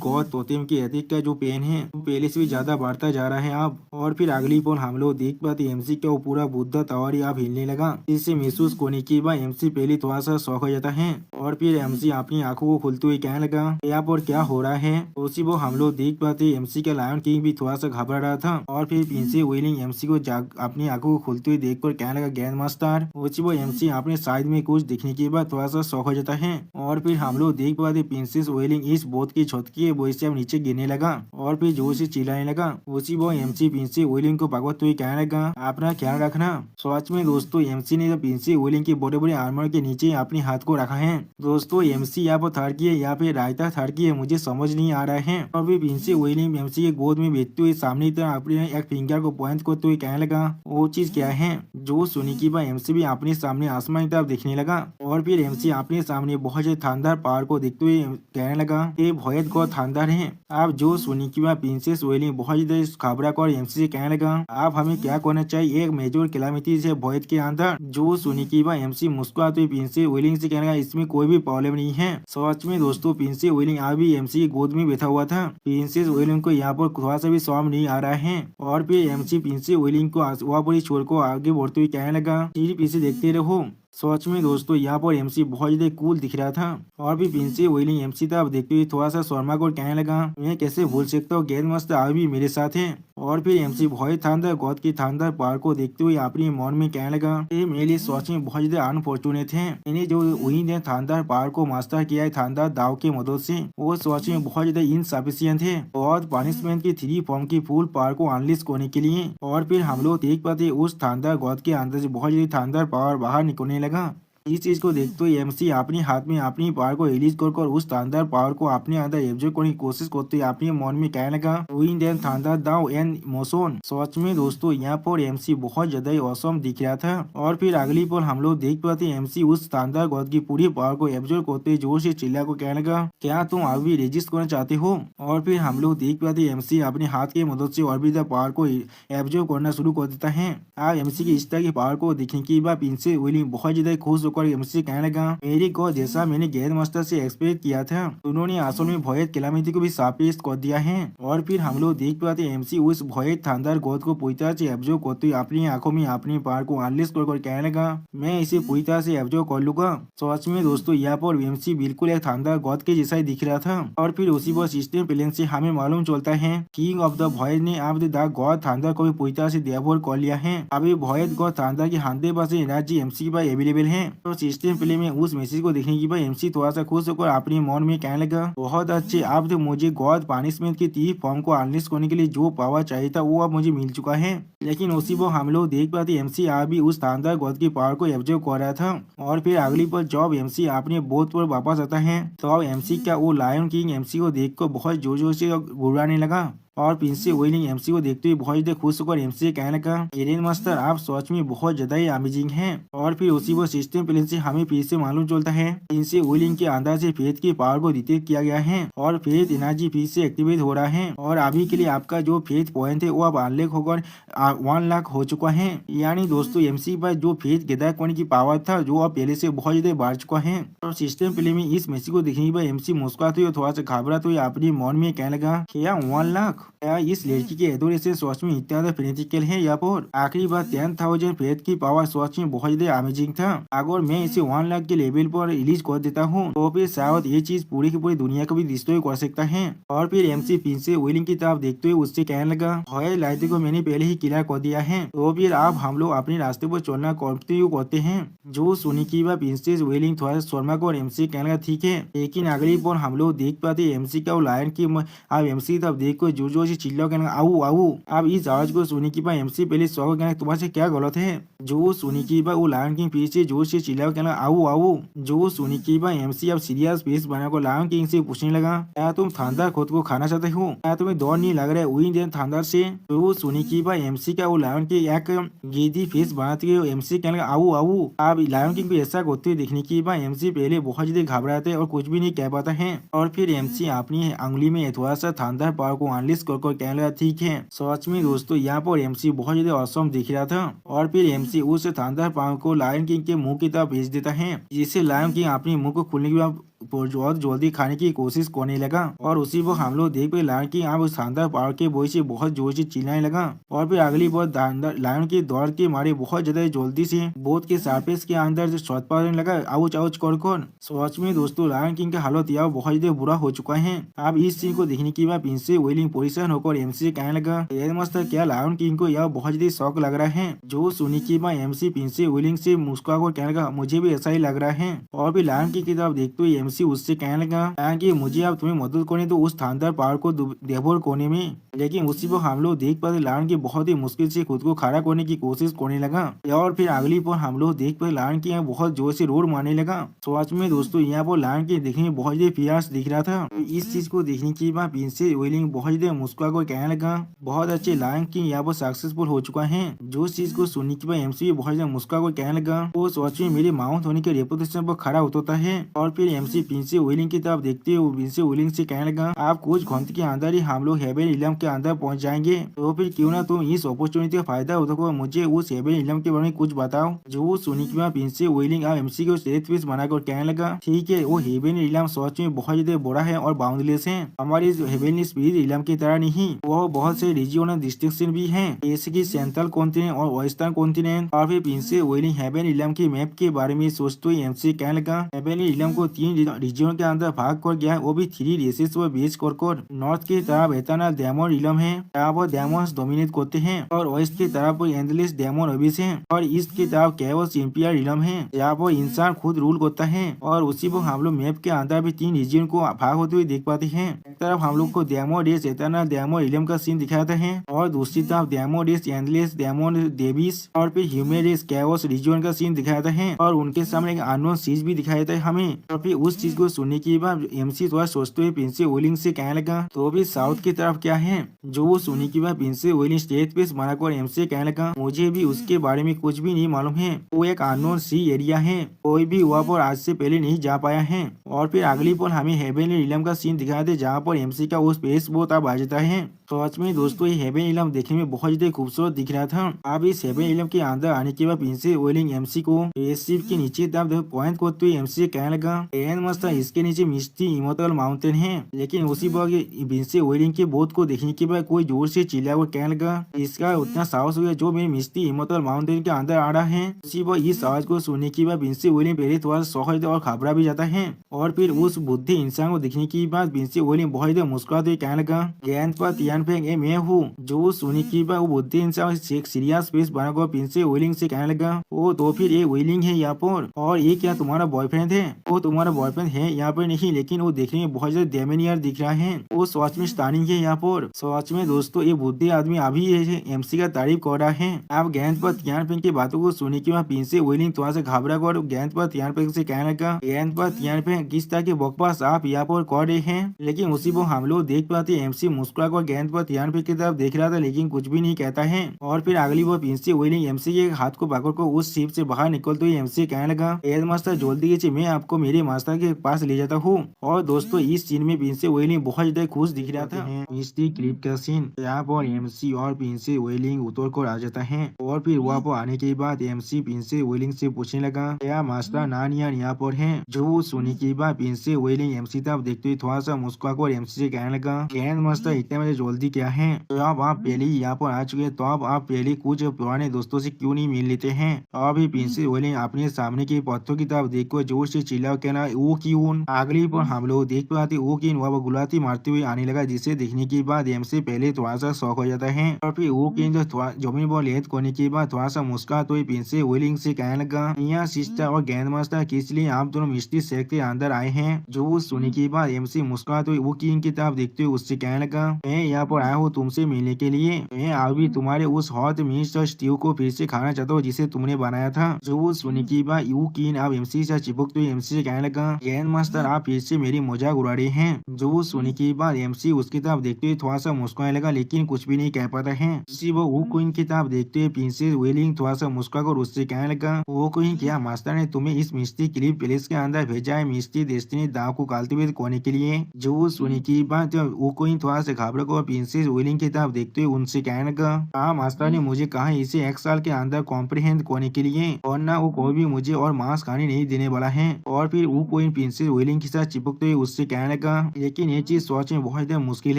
गॉड तोतेम की एथिक का जो पेन है वो पहले से भी ज्यादा बढ़ता जा रहा है अब। और फिर अगली बार हम लोग देख पाते एमसी का वो पूरा बुद्धा टावर अब हिलने लगा। इसे महसूस करने के बाद एमसी पहले थोड़ा सा शौक हो जाता है। और फिर एमसी अपनी आंखों को खोलते हुए कहने लगा, यहाँ पर क्या हो रहा है। उसी वो हम लोग देख पाते एमसी का लायन किंग भी थोड़ा सा घबरा रहा था। और फिर प्रिंसेस वेलिंग एमसी को अपनी आंखों को खोलते हुए देखकर कहने लगा, ग्रैंड मास्टर। उसी वो एमसी अपने साइड में कुछ देखने के बाद थोड़ा सा शौक हो जाता है। और फिर हम लोग देख पाते प्रिंसेस वेलिंग इस बोट की छत की वजह से अब नीचे गिरने लगा और फिर जोर से चिल्लाने लगा। उसी वो एमसी प्रिंसेस वेलिंग को पकड़ते हुए कहने लगा, अपना ख्याल रखना। सच में दोस्तों एमसी ने प्रिंसेस वेलिंग के बड़े बड़े आर्मर के नीचे अपने हाथ को रखा है। दोस्तों एमसी यहाँ पर थड़की है, यहाँ पे रायता थड़की है, मुझे समझ नहीं आ रहा है। और फिर प्रिंसेस वेलिंग एमसी के गोद में बैठते हुए सामने की तरफ अपने एक फिंगर को पॉइंट करते हुए कहने लगा, वो चीज क्या है। जो सुनी की बात एमसी भी अपने सामने आसमान की तरफ देखने लगा। और फिर एमसी अपने सामने बहुत से शानदार पहाड़ को देखते हुए कहने लगा, ये भयत गौ शानदार है। आप जो सुनी की बात प्रिंसेस वेलिंग बहुत ज्यादा घबरा कर एमसी से कहने लगा, आप हमें क्या करना चाहिए एक मेजर कैलामिटी से भयत के अंदर। जो सुनी की बात एमसी मुस्कुराते हुए प्रिंसेस वेलिंग से कहने लगा, इसमें कोई भी प्रॉब्लम नहीं है। सच में दोस्तों प्रिंसेस वेलिंग अभी एमसी की गोद में बैठा हुआ था। प्रिंसेस वेलिंग को यहाँ पर थोड़ा सा भी शर्म नहीं आ रहा है। और फिर एमसी प्रिंसेस वेलिंग को वहाँ पर छोड़ को आगे बढ़ते हुए कहने लगा, सिर्फ इसे देखते रहो। सच में दोस्तों यहाँ पर एमसी बहुत ज्यादा कूल दिख रहा था। और भी प्रिंसी वेलिंग एमसी था। अब देखते हुए थोड़ा सा शर्मा को कहने लगा, मैं कैसे भूल सकता हूँ, गेंद मस्त आज भी मेरे साथ है। और फिर एमसी भॉय थांडर गॉड की थांडर पावर को देखते हुए अपने मन में कहने लगा, ये मेरे लिए सच में बहुत ज्यादा अनफॉर्चुनेट है। मैंने जो वही ने थांडर पावर को मास्टर किया है थांडर दाव के मदद से, वो सच में बहुत ज्यादा इनसफिशियंट है और पनिशमेंट की 3 फॉर्म की फुल पावर को अनलिस्ट करने के लिए। और फिर हम लोग देख पाते उस थांडर गॉड के अंदर से बहुत ज्यादा थांडर पावर बाहर निकलने लगा। इस चीज को देखते हुए एमसी अपने हाथ में अपनी पावर को रिलीज कर उस थांडर पावर को अपने अंदर एब्जॉर्ब करने की कोशिश करते हुए अपने मन में कहने लगा, wind and thunder Dao and motion. सच में दोस्तों यहाँ पर एमसी बहुत ज्यादा ही औसम दिख रहा था। और फिर अगली पल हम लोग देख पाते एमसी उस थांडर गॉड की पूरी पावर को एब्जॉर्ब करते हुए जोर से चिल्ला को कहने लगा, क्या तुम अभी रेजिस्ट करना चाहते हो। और फिर हम लोग देख पाते एमसी अपने हाथ की मदद से और भी पावर को एब्जॉर्ब करना शुरू कर देता है। आप एमसी की इस तरह की पावर को देखने के बाद प्रिंसेस वेलिंग बहुत ज्यादा खुश होकर एमसी कहने लगा, मेरी को जैसा मैंने गेंद मास्टर से एक्सपेक्ट किया था, उन्होंने असल में भॉयत कैलामिटी को भी सापेस्ट कर दिया है। और फिर हम लोग देख पाते एमसी उस भॉयत थांडर गॉड को पूरी तरह से एब्जॉर्ब करते हुए अपनी आंखों में अपनी पावर को अनलिस्ट कर कहने लगा, मैं इसे पूरी तरह से एब्जॉर्ब कर लूंगा। सच में दोस्तों यहाँ पर एमसी बिल्कुल एक थांडर गॉड के जैसा ही दिख रहा था। और फिर उसी पर सिस्टम प्लेन से हमें मालूम चलता है किंग ऑफ द भॉयत ने अब द गॉड थांडर को भी पूरी तरह से देवभर कर लिया है। अभी भॉयत गॉड थांडर के 100% एनर्जी एमसी के पास अवेलेबल है। तो सिस्टम प्ले में उस मैसेज को देखने की भाई एमसी थोड़ा सा खुश होकर अपने मन में कहने लगा, बहुत अच्छे, अब तो मुझे गॉड पनिशमेंट की 3 फॉर्म को अनलिस्ट करने के लिए जो पावर चाहिए था वो अब मुझे मिल चुका है। लेकिन उसी वो हम लोग देख पाते एमसी आज भी उस थांडर गॉड की पावर को एब्जॉर्ब कर रहा था। और फिर अगली पर जब एमसी अपने बोट पर वापस आता है तो अब एमसी का वो लायन किंग एमसी को देखकर बहुत जोर जोर से गुर्राने लगा। और प्रिंसेस वेलिंग एमसी को देखते हुए बहुत ज्यादा खुश होकर एमसी से कहने लगा, एरेन मास्टर आप सच में बहुत ज्यादा ही अमेजिंग हैं। और फिर उसी वो सिस्टम प्लेन से हमें फिर से मालूम चलता है प्रिंसेस वेलिंग के अंदर से फेथ की पावर को डिटेक्ट किया गया है और फेथ एनर्जी फिर से एक्टिवेट हो रहा है। और अभी के लिए आपका जो फेथ पॉइंट है वो अब अनलॉक होकर 1 लाख हो चुका है। यानी दोस्तों एमसी पर जो फेथ गैदर करने की पावर था जो अब पहले से बहुत ज्यादा बढ़ चुका है। और सिस्टम प्ले में इस मैसेज को देखने के बाद एमसी मुस्कुराते हुए थोड़ा सा घबराते हुए अपने मन में कहने लगा, क्या 1 लाख, इस लड़की के एडोरेशन सच में इतना फेनेटिकल है। यहाँ पर आखिरी बार 10,000 फेथ की पावर सच में बहुत ज्यादा अमेजिंग था। अगर मैं इसे 1 लाख के लेवल पर रिलीज कर देता हूँ तो फिर शायद ये चीज पूरी की पूरी दुनिया को भी डिस्ट्रॉय कर सकता है। और फिर एमसी प्रिंसेस वेलिंग की तरफ देखते हुए उससे कहने लगा, हॉय लाइट को मैंने पहले ही क्लियर कर दिया है, तो फिर अब हम लोग अपने रास्ते पर चलना कंटिन्यू करते हैं। जो सुनी की बात प्रिंसेस वेलिंग थोड़ा शर्मा को और एमसी कहने लगा, ठीक है। लेकिन अगली पर हम लोग देख पाते एमसी का लायन की अब एमसी तब देख कर जोर जोर से चिल्ला कहने आओ आओ। अब इस आवाज को सुनी की बात एमसी पहले सौ कहना तुम्हारे क्या गलत है। जो सुनी की बात वो लायन किंग पीछे जोर से चिल्ला कहना आओ आओ। जो सुनी की बात एमसी अब सीरियस फेस बनाकर लायन किंग से पूछने लगा, क्या तुम थांडर खुद को खाना चाहते हो, क्या तुम्हें डर नहीं लग रहा है विंड एंड थांडर से। तो सुनी की बात एमसी का वो लायन की एक गेदी फेस बनाते हुए एमसी कहने लगा आओ आओ। अब लायन किंग को ऐसा करते हुए देखने की बात एमसी पहले बहुत ज्यादा घबराते और कुछ भी नहीं कह पाता है। और फिर एमसी अपनी अंगुली में थोड़ा सा थांडर पावर को अनलिस्ट कर कहने लगा, ठीक है। सच में दोस्तों यहाँ पर एमसी बहुत ज्यादा औसम दिख रहा था। और फिर एमसी उस थांडर पावर को लायन किंग के मुंह की तरफ भेज देता है, जिससे लायन किंग अपने मुंह को खोलने के बाद बहुत जल्दी खाने की कोशिश करने लगा। और उसी वक्त हम लोग देख पे लायन किंग अब शानदार पावर के बोई से बहुत जोर से चिल्लाने लगा। और फिर अगली बार लायन के दौड़ के मारे बहुत ज्यादा जल्दी से बोट के सरफेस के अंदर जो शॉट पाने लगा आउच आउच कर। सच में दोस्तों लायन किंग का हालत यह बहुत ज्यादा बुरा हो चुका है। अब इस सीन को देखने के बाद प्रिंसेस वेलिंग परेशान होकर एमसी से कहने लगा, मास्टर क्या लायन किंग को यह बहुत ज्यादा शौक लग रहा है। जो सुनी की बात एमसी प्रिंसेस वेलिंग से मुस्कुराकर कहने लगा, मुझे भी ऐसा ही लग रहा है। और फिर लायन किंग की तरफ देखते हुए एमसी उससे कहने लगा कि मुझे अब तुम्हें मदद करने तो उस थांडर पावर को देवभर करने में। लेकिन उसी पर हम लोग देख पाते लायन की बहुत ही मुश्किल से खुद को खड़ा करने की कोशिश करने लगा। और फिर अगली पर हम लोग देख पाते लायन की बहुत जोर से रोड मारने लगा। सच में दोस्तों यहाँ पर लायन की देखने में बहुत ज्यादा फियर्स दिख रहा था। इस चीज को देखने के बाद प्रिंसेस वेलिंग बहुत ज्यादा मुस्कुरा कर कहने लगा, बहुत अच्छे लायन किंग यहाँ पर सक्सेसफुल हो चुका है। जो चीज को सुनने के बाद एमसी बहुत ज्यादा मुस्कुरा कर कहने लगा, वो सच में मेरे माउंट होने के रेपुटेशन पर खड़ा उतरता है। और फिर एमसी फिर प्रिंस वेलिंग की तरफ देखते हुए प्रिंस वेलिंग से कहने लगा, आप कुछ घंटे के अंदर ही हम लोग हेवन इलम के अंदर पहुंच जाएंगे, तो फिर क्यों ना तुम इस अपॉर्चुनिटी का फायदा उठाकर मुझे उस हेवन इलम के बारे में कुछ बताओ। जो सुनी के बाद प्रिंस वेलिंग अब एमसी को स्टेट पीस बनाकर कहने लगा, ठीक है, वो हेवन इलम सच में बहुत ज्यादा बड़ा है और बाउंडलेस है। हमारे हेवन स्पिरिट इलम की तरह नहीं, वो बहुत से रीजनल डिस्ट्रिक्शन भी हैं, जैसे कि सेंट्रल कॉन्टिनेंट और वेस्टर्न कॉन्टिनेंट। और फिर प्रिंस वेलिंग हेवन इलम के मैप के बारे में सोचते हुए एमसी कहने लगा, हेवन इलम को 3 रीजन के अंदर भाग कर गया, वो भी 3 रेसेस पर बेच कर। नॉर्थ की तरफ एटर्नल डेमन इलम है, यहाँ पर डेमन्स डोमिनेट करते हैं, और वेस्ट की तरफ एंडलेस डेमन अबिस है, और ईस्ट की तरफ कैओस इंपियर इलम है, यहाँ पर इंसान खुद रूल करता है। और उसी पर हम लोग मैप के अंदर भी 3 रीजन को भाग होते हुए देख पाते हैं। एक तरफ हम लोग को डेमन रेस एटर्नल डेमन इलम का सीन दिखाता है, और दूसरी तरफ demon race endless demon devils और फिर ह्यूमन रेस कैओस रीजन का सीन दिखाता है, और उनके सामने एक अननोन चीज भी दिखाई देता है हमें। और फिर उस चीज को सुनने के बाद एमसी थोड़ा सोचते हुए प्रिंस वेलिंग से कहने लगा, तो भी साउथ की तरफ क्या है। जो वो सुनने के बाद प्रिंस वेलिंग स्टेट पे बनाकर एमसी कहने लगा, मुझे भी उसके बारे में कुछ भी नहीं मालूम है, वो एक अननोन सी एरिया है, कोई भी वहाँ पर आज से पहले नहीं जा पाया है। और फिर अगली पल हमें हेवन इलम का सीन दिखाया था, जहाँ पर एमसी का वो स्पेस बोट अब आ जाता है। तो सच में दोस्तों ये हेवन इलम देखने में बहुत ज्यादा खूबसूरत दिख रहा था। अब इस हेवन इलम के अंदर आने के बाद प्रिंस वेलिंग एमसी को स्पेसशिप के नीचे तरफ पॉइंट करते हुए एमसी कहने लगा, मस्त इसके नीचे मिस्टी इमोर्टल माउंटेन है। लेकिन उसी वक्त प्रिंस वेलिंग के बोट को देखने के बाद कोई जोर से चिल्ला कर कहने लगा, इसका उतना साहस हुआ जो मेरे मिस्टी इमोर्टल माउंटेन के अंदर आ रहा है। उसी वक्त इस आवाज को सुनने के बाद प्रिंस वेलिंग पहले थोड़ा शौक और घबरा भी जाता है, और फिर उस बुद्धि इंसान को देखने के बाद प्रिंस वेलिंग बहुत ज्यादा मुस्कुराते हुए कहने लगा, ज्ञान पर तियान फेंक मैं हूँ। जो सुनने के बाद वो बुद्धि इंसान एक सीरियस फेस बनाकर प्रिंस वेलिंग से कहने लगा, ओ तो फिर ये वेलिंग है यहाँ पर, और ये क्या तुम्हारा बॉयफ्रेंड है। वो तुम्हारा बॉयफ्रेंड है यहाँ पर नहीं, लेकिन वो देखने में बहुत ज्यादा डेमेनियर दिख रहा है, वो सच में स्टार्निंग है यहाँ पर। सच में दोस्तों ये बुद्धि आदमी अभी एमसी का तारीफ कर रहा है। आप गेंद पर तियान फेंक की बातों को सुनने के बाद प्रिंस वेलिंग थोड़ा सा घबरा कर गेंद पर तियान फेंक से कहने लगा, गेंद पर तियान फेंक किस तरह के बकवास आप यहाँ पर कर रहे हैं। लेकिन उसी वो हम लोग देख पाते एमसी मुस्कुरा कर गेंद पर तियान फेंक की तरफ देख रहा था, लेकिन कुछ भी नहीं कहता है। और फिर अगली बार प्रिंस वेलिंग एमसी के हाथ को पकड़ कर उस शिप से बाहर निकलते हुए एमसी कहने लगा, एड मास्टर जल्दी कीजिए, मैं आपको मेरे मास्टर के पास ले जाता हूँ। और दोस्तों इस सीन में प्रिंस वेलिंग बहुत ज्यादा खुश दिख रहा था। मिस्टी क्लिप का सीन, यहाँ पर एमसी और प्रिंस वेलिंग उतर कर आ जाता है, और फिर वहाँ पर आने के बाद एमसी प्रिंस वेलिंग से पूछने लगा, क्या मास्टर नानियान यहाँ पर है। जो सुनने के बाद प्रिंस वेलिंग एमसी तरफ देखते हुए थोड़ा सा मुस्कुरा कर एमसी से कहने लगा, ग्रैंड मास्टर इतने बजे जल्दी क्या है, तो अब आप पहले ही यहाँ पर आ चुके हैं, तो अब आप पहले कुछ पुराने दोस्तों से क्यों नहीं मिल लेते हैं। अभी प्रिंस वेलिंग अपने सामने के पत्थरों की तरफ देखकर जोर से चिल्ला कहना, वो क्यों। अगली पर हम लोग देख पाते वो किन वह गुलाती मारते हुए आने लगा, जिसे देखने के बाद एमसी पहले थोड़ा सा शौक हो जाता है, और फिर वो किन जो जमीन पर लेट करने के बाद थोड़ा सा मुस्कुराते हुए प्रिंस वेलिंग से कहने लगा, यहाँ सिस्टर और ग्रैंड मास्टर किस लिए आप दोनों मिस्टी सेक्ट के अंदर आए हैं। जो सुनने के बाद एमसी मुस्कुराते हुए वो किन की तरफ देखते हुए उससे कहने लगा, मैं यहाँ पर आया हूँ तुमसे मिलने के लिए, मैं अभी तुम्हारे उस हॉट मीट स्टीव को फिर से खाना चाहता हूँ जिसे तुमने बनाया था। जो सुनने के बाद यू किन अब एमसी से चिपकते हुए एमसी से कहने लगा, ग्रैंड मास्टर आप फिर से मेरी मजाक उड़ा रहे हैं। जो सुनने के बाद एमसी उसकी तरफ देखते हुए थोड़ा सा मुस्कुराने लगा, लेकिन कुछ भी नहीं कह पाता है। उसी वो क्वीन की तरफ देखते हुए प्रिंसेस वेलिंग थोड़ा सा मुस्कुरा कर उससे कहने लगा, वो क्वीन क्या मास्टर ने तुम्हें इस मिस्टी क्लिप पैलेस के अंदर भेजा है मिस्टी डेस्टिनी दाव को कालते हुए कोने के लिए। जो सुनने की बात वो क्वीन थोड़ा सा घबरा कर प्रिंसेस वेलिंग की तरफ देखते हुए उनसे कहने लगा, हाँ मास्टर ने मुझे कहा इसे 1 साल के अंदर कॉम्प्रिहेंड करने के लिए, और ना वो कोई भी मुझे और मांस खाने नहीं देने वाला है। और फिर वो क्वीन प्रिंसेस वेलिंग के साथ चिपकते हुए उससे कहने लगा, लेकिन ये चीज सोच में बहुत ज्यादा मुश्किल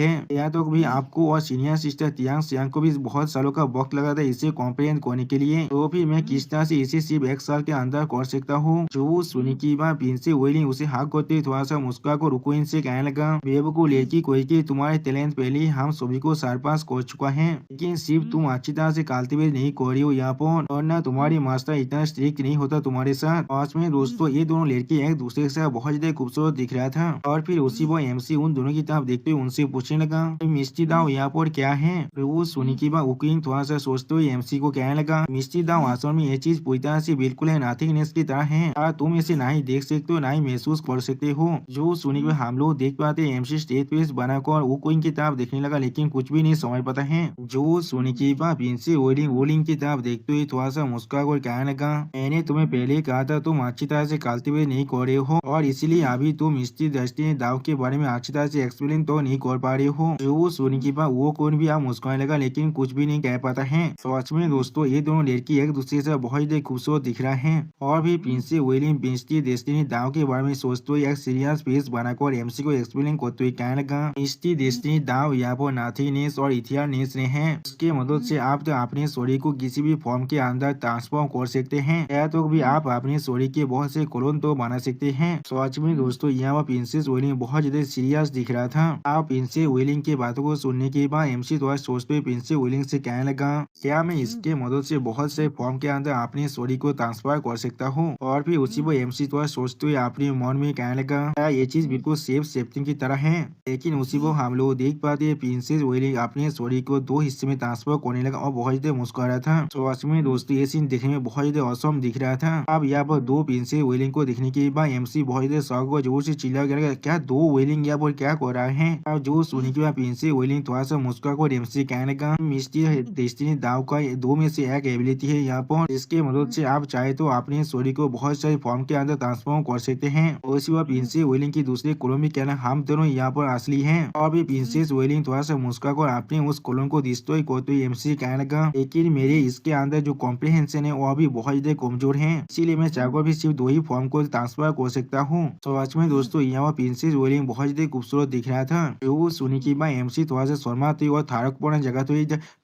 है, या तो भी आपको और सीनियर सिस्टर तियांग सियांग को भी बहुत सालों का वक्त लगा था इसे कॉम्प्रिहेंड करने के लिए, तो फिर मैं किस तरह से इसे सिर्फ 1 साल के अंदर कर सकता हूँ। जो सुनी की बात प्रिंसेस वेलिंग उसे हाथ करते थोड़ा सा मुस्कुरा कर क्वीन से कहने लगा, बेवकूफ लड़की कोई की तुम्हारे टैलेंट पहले ही हम सभी को सरपास कर चुका है, लेकिन सिर्फ तुम अच्छी तरह से कल्टीवेट नहीं कर रही हो यहाँ पर, और ना तुम्हारी मास्टर इतना स्ट्रिक्ट नहीं होता तुम्हारे साथ। आज में दोस्तों ये दोनों लड़के एक दूसरे के साथ बहुत ज्यादा खूबसूरत दिख रहा था। और फिर उसी वो एमसी उन दोनों की तरफ देखते हुए उनसे पूछने लगा, मिस्टी दाव यहाँ पर क्या है। वो सुनी की बात उकिंग थोड़ा सा सोचते हुए एमसी को कहने लगा, मिस्टी दाव असल में ये चीज पूरी तरह से बिल्कुल है नथिंगनेस की तरह है, तुम इसे ना ही देख सकते हो ना ही महसूस कर सकते हो। जो सुनी के हम लोग देख पाते एमसी स्टेज पे बनाकर वो क्वीन की तरफ देखने लगा, लगा लेकिन कुछ भी नहीं समझ पाता है। जो सोने के बाद प्रिंसी वोलिंग की तरफ देखते हुए थोड़ा सा मुस्कुरा कर कहने लगा, मैंने तुम्हें पहले ही कहा था तुम अच्छी तरह से कल्टीवेट नहीं कर रहे हो और इसीलिए अभी तुम मिस्टी डेस्टिनी दाव के बारे में अच्छी तरह से एक्सप्लेन तो नहीं कर पा रहे हो। जो सोने के बाद वो कौन भी आप मुस्कुराने लगा लेकिन कुछ भी नहीं कह पाता है। सच में दोस्तों ये दोनों लड़की एक दूसरे से बहुत ही खूबसूरत दिख रहा है और भी प्रिंसी विलियम मिस्टी डेस्टिनी दाव के बारे में सोचते हुए एक सीरियस फेस बनाकर एमसी को एक्सप्लेन करते हुए कहने लगा, मिस्टी डेस्टिनी दाव यहाँ पर नाथीनेस और इथियानेस ने है, उसके मदद से आप तो अपने शरीर को किसी भी फॉर्म के अंदर ट्रांसफॉर्म कर सकते हैं या तो भी आप अपने शरीर के बहुत से क्लोन तो बना सकते हैं। सच में दोस्तों यहाँ पर प्रिंसेस विलियम बहुत ज्यादा सीरियस दिख रहा था। आप प्रिंसेस विलियम की बातों को सुनने के बाद एमसी थोड़ा सोचते हुए प्रिंसेस विलियम से कहने लगा, क्या मैं इसके मदद से बहुत से फॉर्म के अंदर अपने शरीर को ट्रांसफर कर सकता हूँ। और फिर उसी पर एमसी थोड़ा सोचते हुए अपने मन में कहने लगा, क्या ये चीज बिल्कुल सेफ्टी की तरह है। लेकिन उसी को हम लोग देख पाते हैं प्रिंसेस विलियम अपने शरीर को दो हिस्से में ट्रांसफर करने लगा और बहुत ज्यादा मुस्कुरा था। सच में दोस्तों ये सीन देखने में बहुत ज्यादा औसम दिख रहा था। अब यहाँ पर दो प्रिंसेस विलियम को देखने के बाद एमसी बहुत ज्यादा शौक और जोर से चिल्ला कर क्या दो विलियम यहाँ पर क्या कर रहा है। अब जो सुनने के बाद प्रिंसेस विलियम थोड़ा सा मुस्कुरा कर एमसी कहने लगा, मिस्टी डेस्टिनी दाव का दो में से एक एबिलिटी है यहाँ पर, इसके मदद से आप चाहे तो अपने शरीर को बहुत सारे फॉर्म के अंदर ट्रांसफॉर्म कर सकते हैं। उसी बार प्रिंसेस विलियम की दूसरे कोलों में कहना, हम दोनों यहाँ पर असली हैं। और भी प्रिंसेस विलियम थोड़ा सा मुस्कुरा कर अपने उस कोलों को डिस्ट्रॉय करते हुए एमसी कहने लगा, लेकिन मेरे इसके अंदर जो कॉम्प्रिहेंशन है वो भी बहुत ज्यादा कमजोर है, इसीलिए मैं चाहकर भी सिर्फ दो ही फॉर्म को ट्रांसफर कर सकता हूँ। तो आज में दोस्तों यहाँ प्रिंसेस विलियम बहुत ज्यादा खूबसूरत दिख रहा था। वो सुनी की बात एमसी थोड़ा सा शर्माते और थारकपूर्ण जगह तो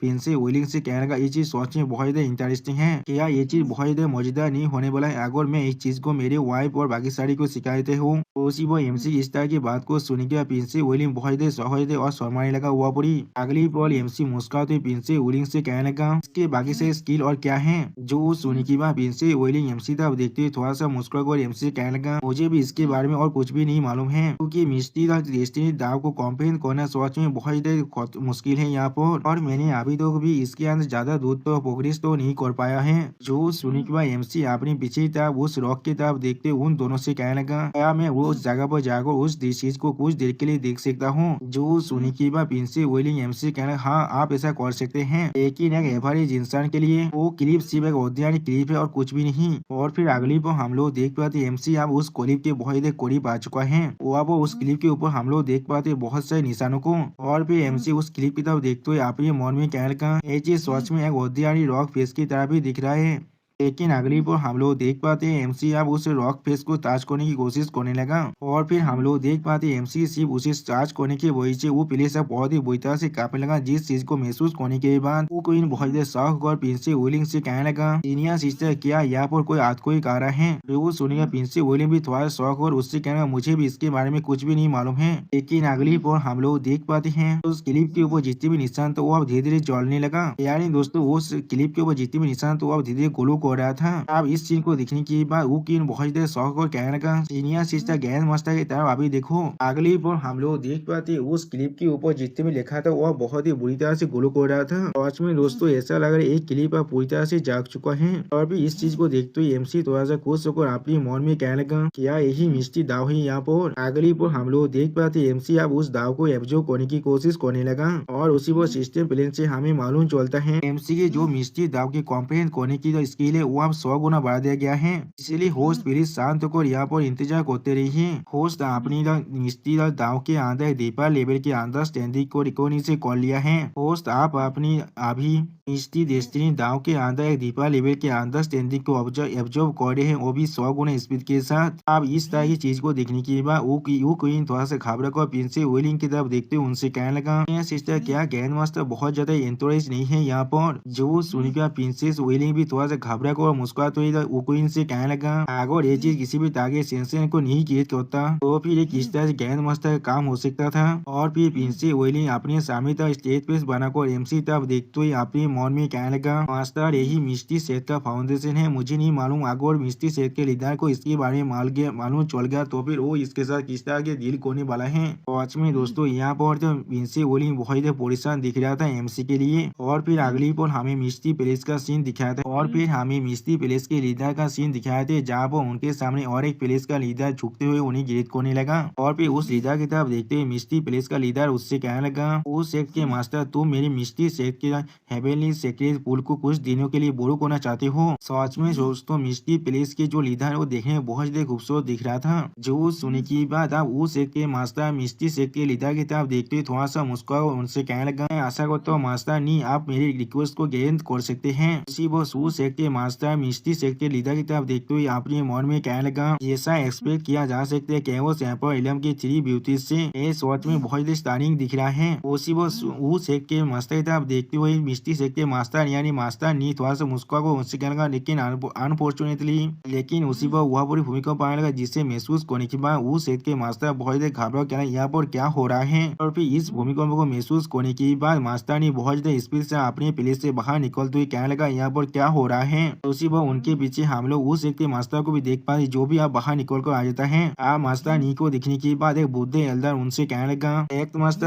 प्रिंसेस विलियम से कहने लगा, ये चीज सच में बहुत ज्यादा इंटरेस्टिंग है, क्या ये चीज बहुत ज्यादा मजेदार नहीं होने वाला है अगर मैं इस चीज को मेरे वाइफ और बाकी सारी को सिखाते हूँ। उसी वो एमसी इस तरह की बात को सुन के प्रिंसेस विलियम बहुत ज्यादा सहज और शर्माने लगा हुआ पूरी। अगली पल एमसी मुस्कुराते प्रिंसेस विलियम से कहने लगा, इसके बाकी से स्किल और क्या है। जो सुनी की बात प्रिंसेस विलियम एमसी तरफ देखते हुए थोड़ा सा मुस्कुरा कर एमसी से कहने लगा, मुझे भी इसके बारे में और कुछ भी नहीं मालूम है, क्योंकि मिस्टी डेस्टिनी दाव को कॉम्प्रिहेंड करना सच में बहुत ज्यादा मुश्किल है यहाँ पर, और मैंने अभी तक भी इसके अंदर ज्यादा दूर तो प्रोग्रेस तो नहीं कर पाया है। जो सुनी के बाद एमसी अपनी पीछे तरफ उस रॉक की तरफ देखते उन दोनों से कहने लगा, क्या मैं वो उस जगह पर जाकर उस चीज को कुछ देर के लिए देख सकता हूँ। जो सुनी के बाद प्रिंसेस विलियम एमसी कहने, हाँ आप ऐसा कर सकते हैं, लेकिन एक एवरेज इंसान के लिए वो क्लिप सिर्फ एक ऑर्डिनरी क्लिप है और कुछ भी नहीं। और फिर अगली पर हम लोग देख पाते एमसी अब उस क्लिप के बहुत ही करीब आ चुका है। वो अब उस क्लिप के ऊपर हम लोग देख पाते बहुत सारे निशानों को, और फिर एमसी उस क्लिप की तरफ देखते हुए अपने मन में कहने लगा, ये चीज सच में एक ऑर्डिनरी रॉक फेस की तरह भी दिख रहा है। लेकिन अगली बार हम लोग देख पाते हैं एमसी अब उस रॉक फेस को टच करने की कोशिश करने लगा, और फिर हम लोग देख पाते हैं एमसी सिर्फ उसे टच करने की वजह से वो प्लेस बहुत ही बुरी तरह से कांपने लगा, जिस चीज को महसूस करने के बाद वो कोई बहुत ज्यादा शौक और प्रिंसेस विलियम से कहने लगा, सीनियर सिस्टर क्या यहाँ पर कोई कोई आ रहा है। वो सुनेगा प्रिंसेस विलियम भी थोड़ा शौक और उससे कहने लगा, मुझे भी इसके बारे में कुछ भी नहीं मालूम है। लेकिन अगली बार हम लोग देख पाते हैं उस क्लिप के ऊपर जितने भी निशान तो वो अब धीरे धीरे जलने लगा। यानी दोस्तों उस क्लिप के ऊपर जितने भी निशान तो वो अब धीरे धीरे ग्लो कर रहा था। अब इस सीन को देखने के बाद वो किन बहुत ज्यादा शौक और कहने लगा, सीनियर सिस्टर गैंग मास्टर की तरफ अभी देखो। अगली बार हम लोग देख पाते उस क्लिप के ऊपर जितने भी लिखा था वो बहुत ही बुरी तरह से ग्लो कर रहा था। आज में दोस्तों ऐसा लग रहा है एक क्लिप अब पूरी तरह से जाग चुका है, और भी इस चीज को देखते हुए एमसी थोड़ा सा खुश होकर अपनी मन में कहने लगा, क्या यही मिस्टी दाव है यहाँ पर। अगली बार हम लोग देख पाते एमसी अब उस दाव को एब्जॉर्ब करने की कोशिश करने लगा, और उसी वो सिस्टम प्लेन से हमें मालूम चलता है एमसी की जो मिस्टी दाव की कॉम्प्रिहेंड करने की जो स्किल है वो अब 100 गुना बढ़ा दिया गया है। इसलिए होस्ट प्लीज शांत होकर यहाँ पर इंतजार करते रहिए। होस्ट अपनी मिस्टी दाव के अंदर दीपा लेवल के अंदर स्टैंडिंग को रिकॉर्डिंग से कर लिया है। होस्ट आप अपनी अभी मिस्टी डेस्टिनी दाव के अंदर एक दीपा लेवल के अंदर स्टैंडिंग को एब्जॉर्ब कर रहे हैं, वो भी 100 गुना स्पीड के साथ। अब इस तरह की चीज को देखने के बाद वो क्वीन थोड़ा सा घबरा कर प्रिंसेस विलियम की तरफ देखते हुए उनसे कहने लगा, सिस्टर क्या ग्रैंड मास्टर बहुत ज्यादा एंटरेज नहीं है यहाँ पर। जो सुनिका प्रिंसेस विलियम भी थोड़ा सा घबरा कर मुस्कुराते हुए क्वीन से कहने लगा, अगर ये चीज किसी भी तरह के सेंसेशन को नहीं क्रिएट करता तो फिर ये किस तरह से ग्रैंड मास्टर का काम हो सकता था। और फिर प्रिंसेस विलियम अपने सामने तरफ स्टेज पे बनाकर एमसी तरफ देखते हुए अपने मन में कहने लगा, मास्टर यही मिस्टी सेट का फाउंडेशन है, मुझे नहीं मालूम अगर मिस्टी सेट के लीडर को इसके बारे में मालूम चल गया तो फिर वो इसके साथ किस तरह के डील करने वाला है। आज में दोस्तों यहाँ पर तो प्रिंसेस विलियम बहुत परेशान दिख रहा था एमसी के लिए। और फिर अगली पर हमें मिस्टी पैलेस का सीन दिखाया था, और फिर हमें हमें मिस्टी पैलेस के लीडर का सीन दिखाए थे, जहाँ पर उनके सामने और एक पैलेस का लीडर झुकते हुए उन्हें ग्रीट करने लगा। और फिर उस लीडर की तरफ देखते हुए मिस्टी पैलेस का लीडर उससे कहने लगा, उस सेक्ट के मास्टर, तुम मेरी मिस्टी सेक्ट के हेवनली सेक्रेट पूल को कुछ दिनों के लिए बोरो करना चाहते हो। सच में दोस्तों मिस्टी पैलेस के जो लीडर है वो देखने में बहुत ही खूबसूरत दिख रहा था। जो सुनने की बात आप उस सेक्ट के मास्टर मिस्टी सेक्ट के लीडर की तरफ देखते हुए थोड़ा सा मुस्कुरा उनसे कहने लगा, मैं आशा करता हूँ मास्टर नहीं आप मेरी रिक्वेस्ट को ग्रहण कर सकते हैं। उसी वो सू सेक्ट के मास्टर मिस्टी सेक्ट के लीडर की तरफ देखते हुए अपने मन में कहने लगा, ऐसा एक्सपेक्ट किया जा सकता है कैवस एम्पर इलम की 3 ब्यूटी से ये शॉट में बहुत ही स्टार्निंग दिख रहा है। उसी वो उस सेक्ट के मास्टर की तरफ देखते हुए मिस्टी सेक्ट के मास्टर यानी मास्टर नी थोड़ा सा मुस्कुरा को उनसे कहने लगा, लेकिन लेकिन उसी पर वह पूरी भूमिका पाने लगा, जिससे महसूस करने के बाद उस सेक्ट के मास्टर बहुत ही घबरा कहना यहाँ पर क्या हो रहा है। और फिर इस भूमिका को महसूस करने के बाद मास्टर ने बहुत ही स्पीड से अपने प्लेस से बाहर निकलते हुए कहने लगा, यहाँ पर क्या हो रहा है। उसी पर उनके पीछे हम लोग उस सेक्ट के मास्टर को भी देख पाए, जो भी आप बाहर निकल कर आ जाता है। आप मास्टर नी को देखने के बाद एक बुद्ध एल्डर उनसे कहने लगा,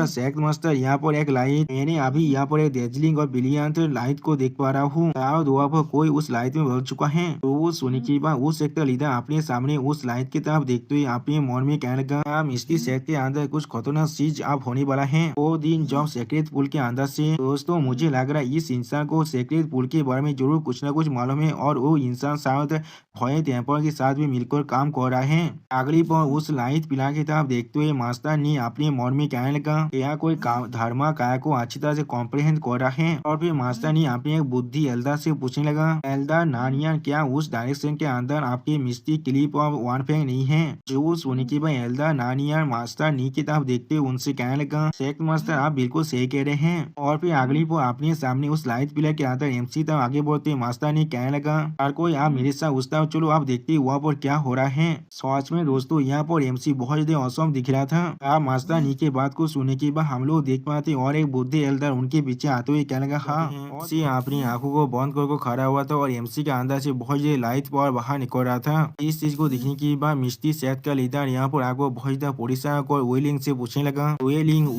सेक्ट मास्टर यहाँ पर एक लाइट, मैंने अभी यहाँ पर एक डेजलिंग और ब्रिलियंट लाइट को देख पा रहा हूँ, दुआ पर कोई उस लाइट में बदल चुका है। तो वो सुनने के बाद उस सेक्ट का लीडर अपने सामने उस लाइट की तरफ देखते हुए अपने मन में कहने लगा, मिस्टी सेक्ट के अंदर कुछ खतरनाक चीज आप होने वाला है। वो दिन जब सेक्रेट पूल के अंदर से दोस्तों मुझे लग रहा है इस इंसान को सेक्रेट पूल के बारे में जरूर कुछ न कुछ मालूम है और वो इंसान शायद भय टेम्पर के साथ भी मिलकर काम कर रहा है। अगली पर उस लाइट पिला की तरफ देखते हुए मास्टर ने अपने मन में कहने लगा, यह कोई धर्मा काय को अच्छी तरह से कॉम्प्रिहेंड कर रहा है। और फिर मास्टर ने अपने एक बुद्धि एल्डर से पूछने लगा, एल्डर नानियन क्या उस डायरेक्शन के अंदर आपकी मिस्टी क्लिप और वन फेंग नहीं है। जो सुनने के बाद एल्डर नानियन मास्टर नी की तरफ देखते हुए उनसे कहने लगा, सेक्ट मास्टर आप बिल्कुल सही कह रहे हैं। और फिर अगली पर अपने सामने उस लाइट पिलर के अंदर एमसी तक आगे बढ़ते मास्टर ने कहने लगा, हर कोई आप मेरे साथ उस तरफ चलो, आप देखते वहाँ पर क्या हो रहा है। सच में दोस्तों यहाँ पर एमसी बहुत ही औसम दिख रहा था। आप मास्टर नी के बात को सुनने के बाद हम लोग देख पाते और एक बुद्धि एल्डर उनके पीछे आते हुए कहने लगा, हाँ एमसी अपनी आंखों को बंद कर खड़ा हुआ था और एमसी के अंदर से बहुत ही लाइट पावर बाहर निकल रहा था। इस चीज को देखने के बाद मिस्टी सेक्ट का लीडर यहाँ पर आकर बहुत ज्यादा परेशान और वेलिंग से पूछने लगा, वेलिंग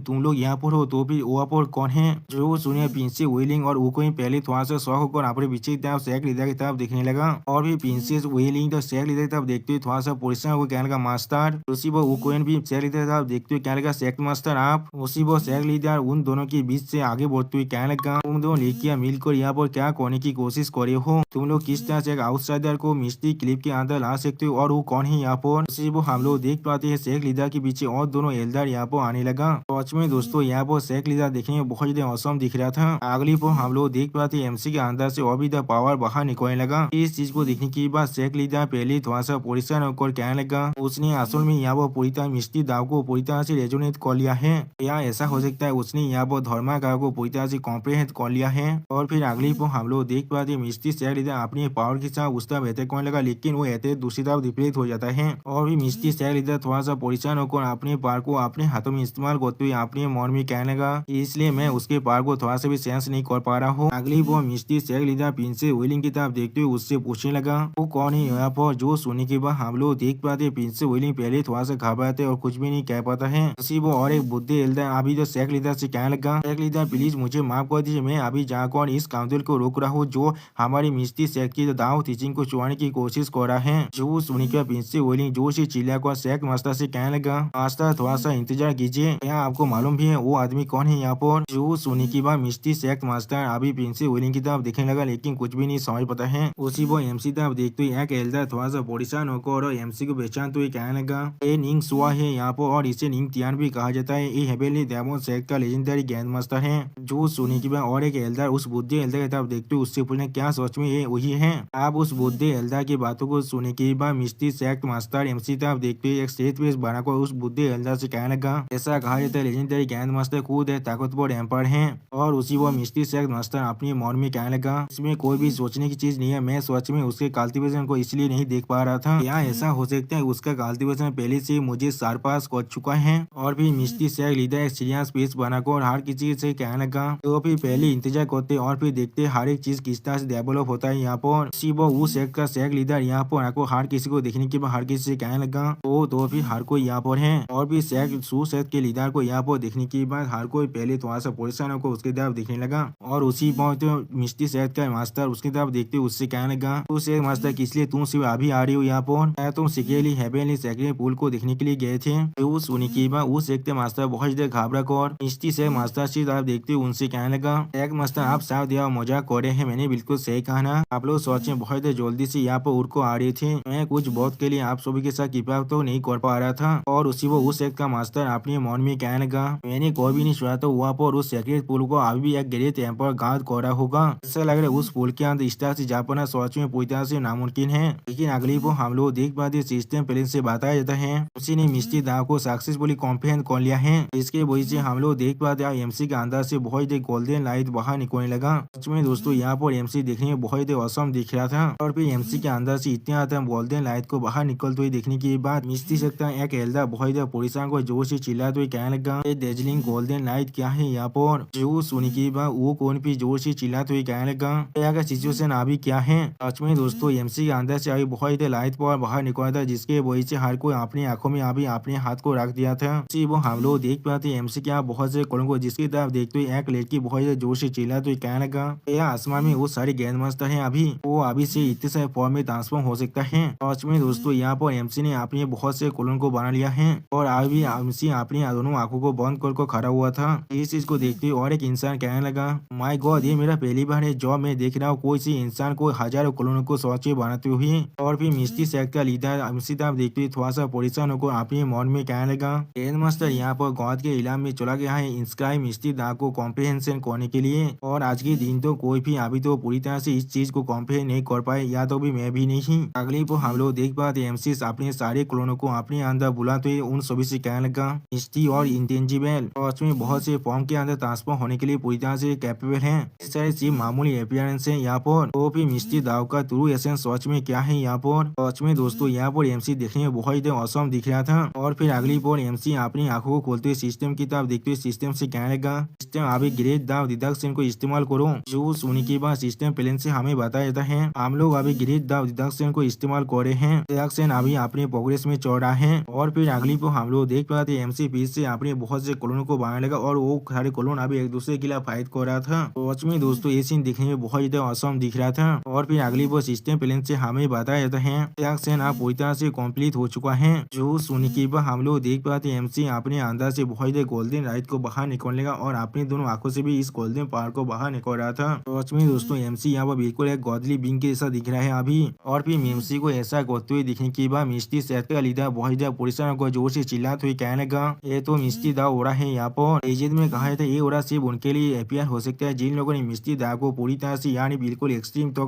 तुम लोग यहाँ पर हो तो फिर वहाँ पर कौन है। जो सुनिए प्रिंसेस वेलिंग और वो पहले थोड़ा सा शौक होकर अपने पीछे की तरफ सेक्ट लीडर की तरफ देखने लगा। और भी प्रिंसेस वेलिंग तो सेक्ट लीडर की तरफ देखते हुए थोड़ा सा परेशान होकर कहने लगा, मास्टर। उसी वो कोइन भी सेक्ट लीडर की तरफ देखते हुए कहने लगा, सेक्ट मास्टर आप। उसी वो सेक्ट लीडर उन दोनों के बीच से आगे बढ़ते हुए कहने लगा, तुम दोनों लड़कियां मिलकर यहाँ पर क्या करने की कोशिश करे हो। तुम लोग किस तरह से एक आउटसाइडर को मिस्टी क्लिप के अंदर ला सकते हो और वो कौन है यहाँ पर। उसी वो हम लोग देख पाते हैं सेक्ट लीडर के पीछे और दोनों एल्डर यहाँ पर आने लगा। सच में दोस्तों यहाँ पर सेक्ट लीडर देखने में बहुत ज्यादा औसम दिख रहा था। अगली पर हम लोग देख पाते एमसी के अंदर से और भी द पावर बाहर निकलने लगा। इस चीज को देखने के बाद सेक्ट लीडर पहले थोड़ा सा परेशान होकर कहने लगा, उसने असल में यहाँ पर पूरी तरह मिस्टी दाव को पूरी तरह से रेजोनेट कर लिया है। या ऐसा हो सकता है उसने यहाँ पर धर्मा का को पूरी तरह से कॉम्प्रिहेंड कर लिया है। और फिर अगली पर हम लोग देख पाते मिस्टी सेक्ट लीडर अपने पावर के साथ उस तरफ अटैक करने लगा, लेकिन वो अटैक दूसरी तरफ रिप्लेस हो जाता है। और भी मिस्टी सेक्ट लीडर थोड़ा सा परेशान होकर अपने पावर को अपने हाथों में इस्तेमाल करते हुए अपने मन में कहने लगा, इसलिए मैं उसके पावर को थोड़ा सा भी सेंस नहीं कर पा रहा हूँ। अगली वो मिस्टी सेक्ट लीडर प्रिंसेस वेलिंग की तरफ देखते हुए उससे पूछने लगा, वो कौन है यहाँ पर। जो सुनने के बाद हम लोग देख पाते प्रिंसेस वेलिंग पहले थोड़ा सा घबराते और कुछ भी नहीं कह पाता है। उसी वो और एक बुद्धि एल्डर अभी तो सेक्ट लीडर से कहने लगा, सेक्ट लीडर प्लीज मुझे माफ कर दीजिए, मैं अभी जाकर इस काउंसिल को रोक रहा हूँ जो हमारी मिस्टी सेक्ट की दाव टीचिंग को चुराने की कोशिश कर रहा है। जो सुनने के बाद प्रिंसेस वेलिंग जोर से चिल्ला कर सेक्ट मास्टर से कहने लगा, मास्टर थोड़ा सा इंतजार कीजिए, क्या आपको मालूम भी है वो आदमी कौन है यहाँ पर। जो सुनने के बाद मिस्टी सेक्ट मास्टर अभी प्रिंसेस वेलिंग की तरफ देखने लगा, लेकिन कुछ भी नहीं समझ पाता है। उसी वो एमसी तरफ देखते हुए एक एल्डर थोड़ा सा परेशान होकर और एमसी को पहचानते हुए कहने लगा, ये निंग सुआ है यहाँ पर और इसे निंग तियान भी कहा जाता है। ये हेवेनली डेमन सेक्ट का लेजेंडरी ग्रैंड मास्टर है। जो सुनने के बाद और एक एल्डर उस बुद्धि एल्डर की तरफ देखते हुए उससे पूछने, क्या सच में ये वही है। आप उस बुद्धि एल्डर की बातों को सुनने के बाद मिस्टी सेक्ट मास्टर एमसी तरफ देखते हुए एक स्टेज पेस बनाकर उस बुद्धि एल्डर से कहने लगा, ऐसा कहा जाता है लेजेंडरी ग्रैंड मास्टर खुद है ताकतवर एम्पायर है। और उसी वो मिस्टी सेक्ट मास्टर अपने मन में कहने लगा, इसमें कोई भी सोचने की चीज नहीं है, मैं सच में उसके कल्टीवेशन को इसलिए नहीं देख पा रहा था। या ऐसा हो सकता है उसका कल्टीवेशन पहले से मुझे सरपास कर चुका है। और फिर मिस्टी सेक्ट लीडर एक सीरियस पेस बनाकर हर किसी से कहने लगा, तो फिर पहले इंतजार करते और फिर देखते हर एक चीज किस तरह से डेवलप होता है यहाँ पर। वो सेक्ट का सेक्ट लीडर यहाँ पर आकर हर किसी को देखने के बाद हर किसी से कहने लगा, तो फिर हर कोई यहाँ पर है। और फिर सेक्ट के लीडर को यहाँ पर देखने के बाद हर कोई पहले थोड़ा सा परेशान होकर उसके तरफ देखने लगा। और उसी पर तो मिस्टी सेक्ट का मास्टर मास्टर उसकी तरफ देखते उससे कहने लगा, तो शेख मास्टर किस लिए तुम सिर्फ अभी आ रही हो यहाँ पर? क्या तुम सीक्रेटली हेवनली सेक्रेट पूल को देखने के लिए गए थे? वो सुनी की बात उस शेख मास्टर बहुत ज्यादा घबरा कर मिस्टी शेख मास्टर की तरफ देखते उनसे कहने लगा, शेख मास्टर आप साफ दिया मजाक कर रहे हैं, मैंने बिल्कुल सही कहा ना? आप लोग सोचे बहुत जल्दी से यहाँ पर उड़ को आ रहे थे, मैं कुछ बहुत के लिए आप सभी के साथ कृपा तो नहीं कर पा रहा था। और उसी वो उस शेख का मास्टर अपने मन में कहने लगा, मैंने कोई भी नहीं सुना तो वहाँ पर उस सेक्रेट पुल को अभी भी एक ग्रेट टेम्पर गार्ड कर रहा होगा। ऐसा लग रहा है उस पुल के अंदर इस तरह से जा पाना सोच में पूरी तरह से नामुमकिन है। लेकिन अगली वो हम लोग देख पाते सिस्टम प्लेन से बताया जाता है उसी ने मिस्टी दाव को सक्सेसफुली कॉम्प्रिहेंड कर लिया है। इसके वजह से हम लोग देख पाते एमसी के अंदर से बहुत ही गोल्डन लाइट बाहर निकलने लगा। सच में दोस्तों यहाँ पर एमसी देखने में बहुत ही औसम दिख रहा था और फिर एमसी के अंदर से इतने ज्यादा गोल्डन लाइट को बाहर निकलते हुए देखने के बाद मिस्टी सकता एक एल्डर बहुत ज्यादा परेशान को जोर से चिल्लाते हुए कहने लगा, डेजलिंग गोल्डन लाइट क्या है यहाँ पर? जो सुनी के बाद वो कौन भी जोर से चिल्लाते हुए कहने लगा, यहाँ का सिचुएशन अभी क्या है? सच में दोस्तों एमसी के अंदर से अभी बहुत लाइट पर बाहर निकला था जिसके वजह से हर कोई अपनी आंखों में अभी अपने हाथ को रख दिया था। वो हम लोग देख पाते एमसी के बहुत से कड़ों को जिसकी तरफ देखते हुए एक लड़की बहुत जोर से चिल्लाते हुए कहने लगा, यह आसमान में वो सारे ग्रैंड मास्टर है अभी वो अभी से इतने सारे फॉर्म में ट्रांसफॉर्म हो सकता है। सच में दोस्तों यहाँ पर एमसी ने अपने बहुत से कॉलोन को बना लिया है और अभी एमसी अपनी दोनों आंखों को बंद कर खड़ा हुआ था। इस चीज को देखते हुए और एक इंसान कहने लगा, माय गॉड ये मेरा पहली बार है जॉब में देख रहा हूँ कोई सी इंसान को हजारों कॉलोन को सोच बनाते हुए। और फिर मिस्टी सेक्ट का लीडर एमसी तरफ देखते हुए थोड़ा सा परेशान होकर अपने मन में कहने लगा, ग्रैंड मास्टर यहाँ पर गॉड के इलाम में चला गया है इंस्क्राइब मिस्टी दा को कॉम्प्रिहेंशन करने के लिए और आज के दिन तो कोई भी अभी तो पूरी तरह से इस चीज को कॉम्प्रिहेंड नहीं कर पाए या तो भी मैं भी नहीं। अगली पर हम लोग देख पाते एमसी अपने सारे क्लोनों को अपने अंदर बुलाते हुए उन सभी से कहने लगा, मिस्टी और इंटेंजिबल और उसमें बहुत से फॉर्म के अंदर ट्रांसफॉर्म होने के लिए पूरी तरह से कैपेबल है। इस तरह से मामूली अपीयरेंस है यहाँ पर तो भी मिस्टी दाव का ट्रू एसेंस सच में क्या है यहाँ पर? सच में दोस्तों यहाँ पर एमसी देखने में बहुत ही औसम दिख रहा था। और फिर अगली पर एमसी अपनी आंखों को खोलते हुए सिस्टम की तरफ देखते हुए सिस्टम से कहने लगा, सिस्टम अभी ग्रेट दाव डिडक्शन को इस्तेमाल करो। जो सुनने के बाद सिस्टम प्लेन से हमें बताया जाता है हम लोग अभी ग्रेट दाव डिडक्शन को इस्तेमाल कर रहे हैं। डिडक्शन अभी अपने प्रोग्रेस में चल रहा है। और फिर अगली पर हम लोग देख पाते एमसी फिर से अपने बहुत से कॉलोन को बनाने लगा और वो सारे कॉलोन अभी एक दूसरे के खिलाफ फाइट कर रहा था। सच में दोस्तों ये सीन दिखने में बहुत ज्यादा औसम दिख रहा था। और फिर अगली बार सिस्टम प्लेन से हमें बताया जाता है डिडक्शन अब पूरी तरह से कंप्लीट हो चुका है। जो सुनने के बाद हम लोग देख पाते एमसी अपने अंदर से बहुत ज्यादा गोल्डन लाइट को बाहर निकलने लगा और अपनी दोनों आंखों से भी इस गोल्डन पावर को बाहर निकल रहा था। सच में दोस्तों एमसी यहाँ पर बिल्कुल एक गॉडली बींग के जैसा दिख रहा है अभी। और फिर एमसी को ऐसा करते हुए दिखने के बाद मिस्टी सेट का लीडर बहुत ज्यादा परेशान को जोर से चिल्लाते हुए कहने लगा, ये तो मिस्टी दा ओरा है यहाँ पर एजेंट में कहा था ये ओरा सिर्फ उनके लिए अपियर हो सकता है जिन लोगों ने मिस्टी दा को पूरी तरह से यानी बिल्कुल एक्सट्रीम तो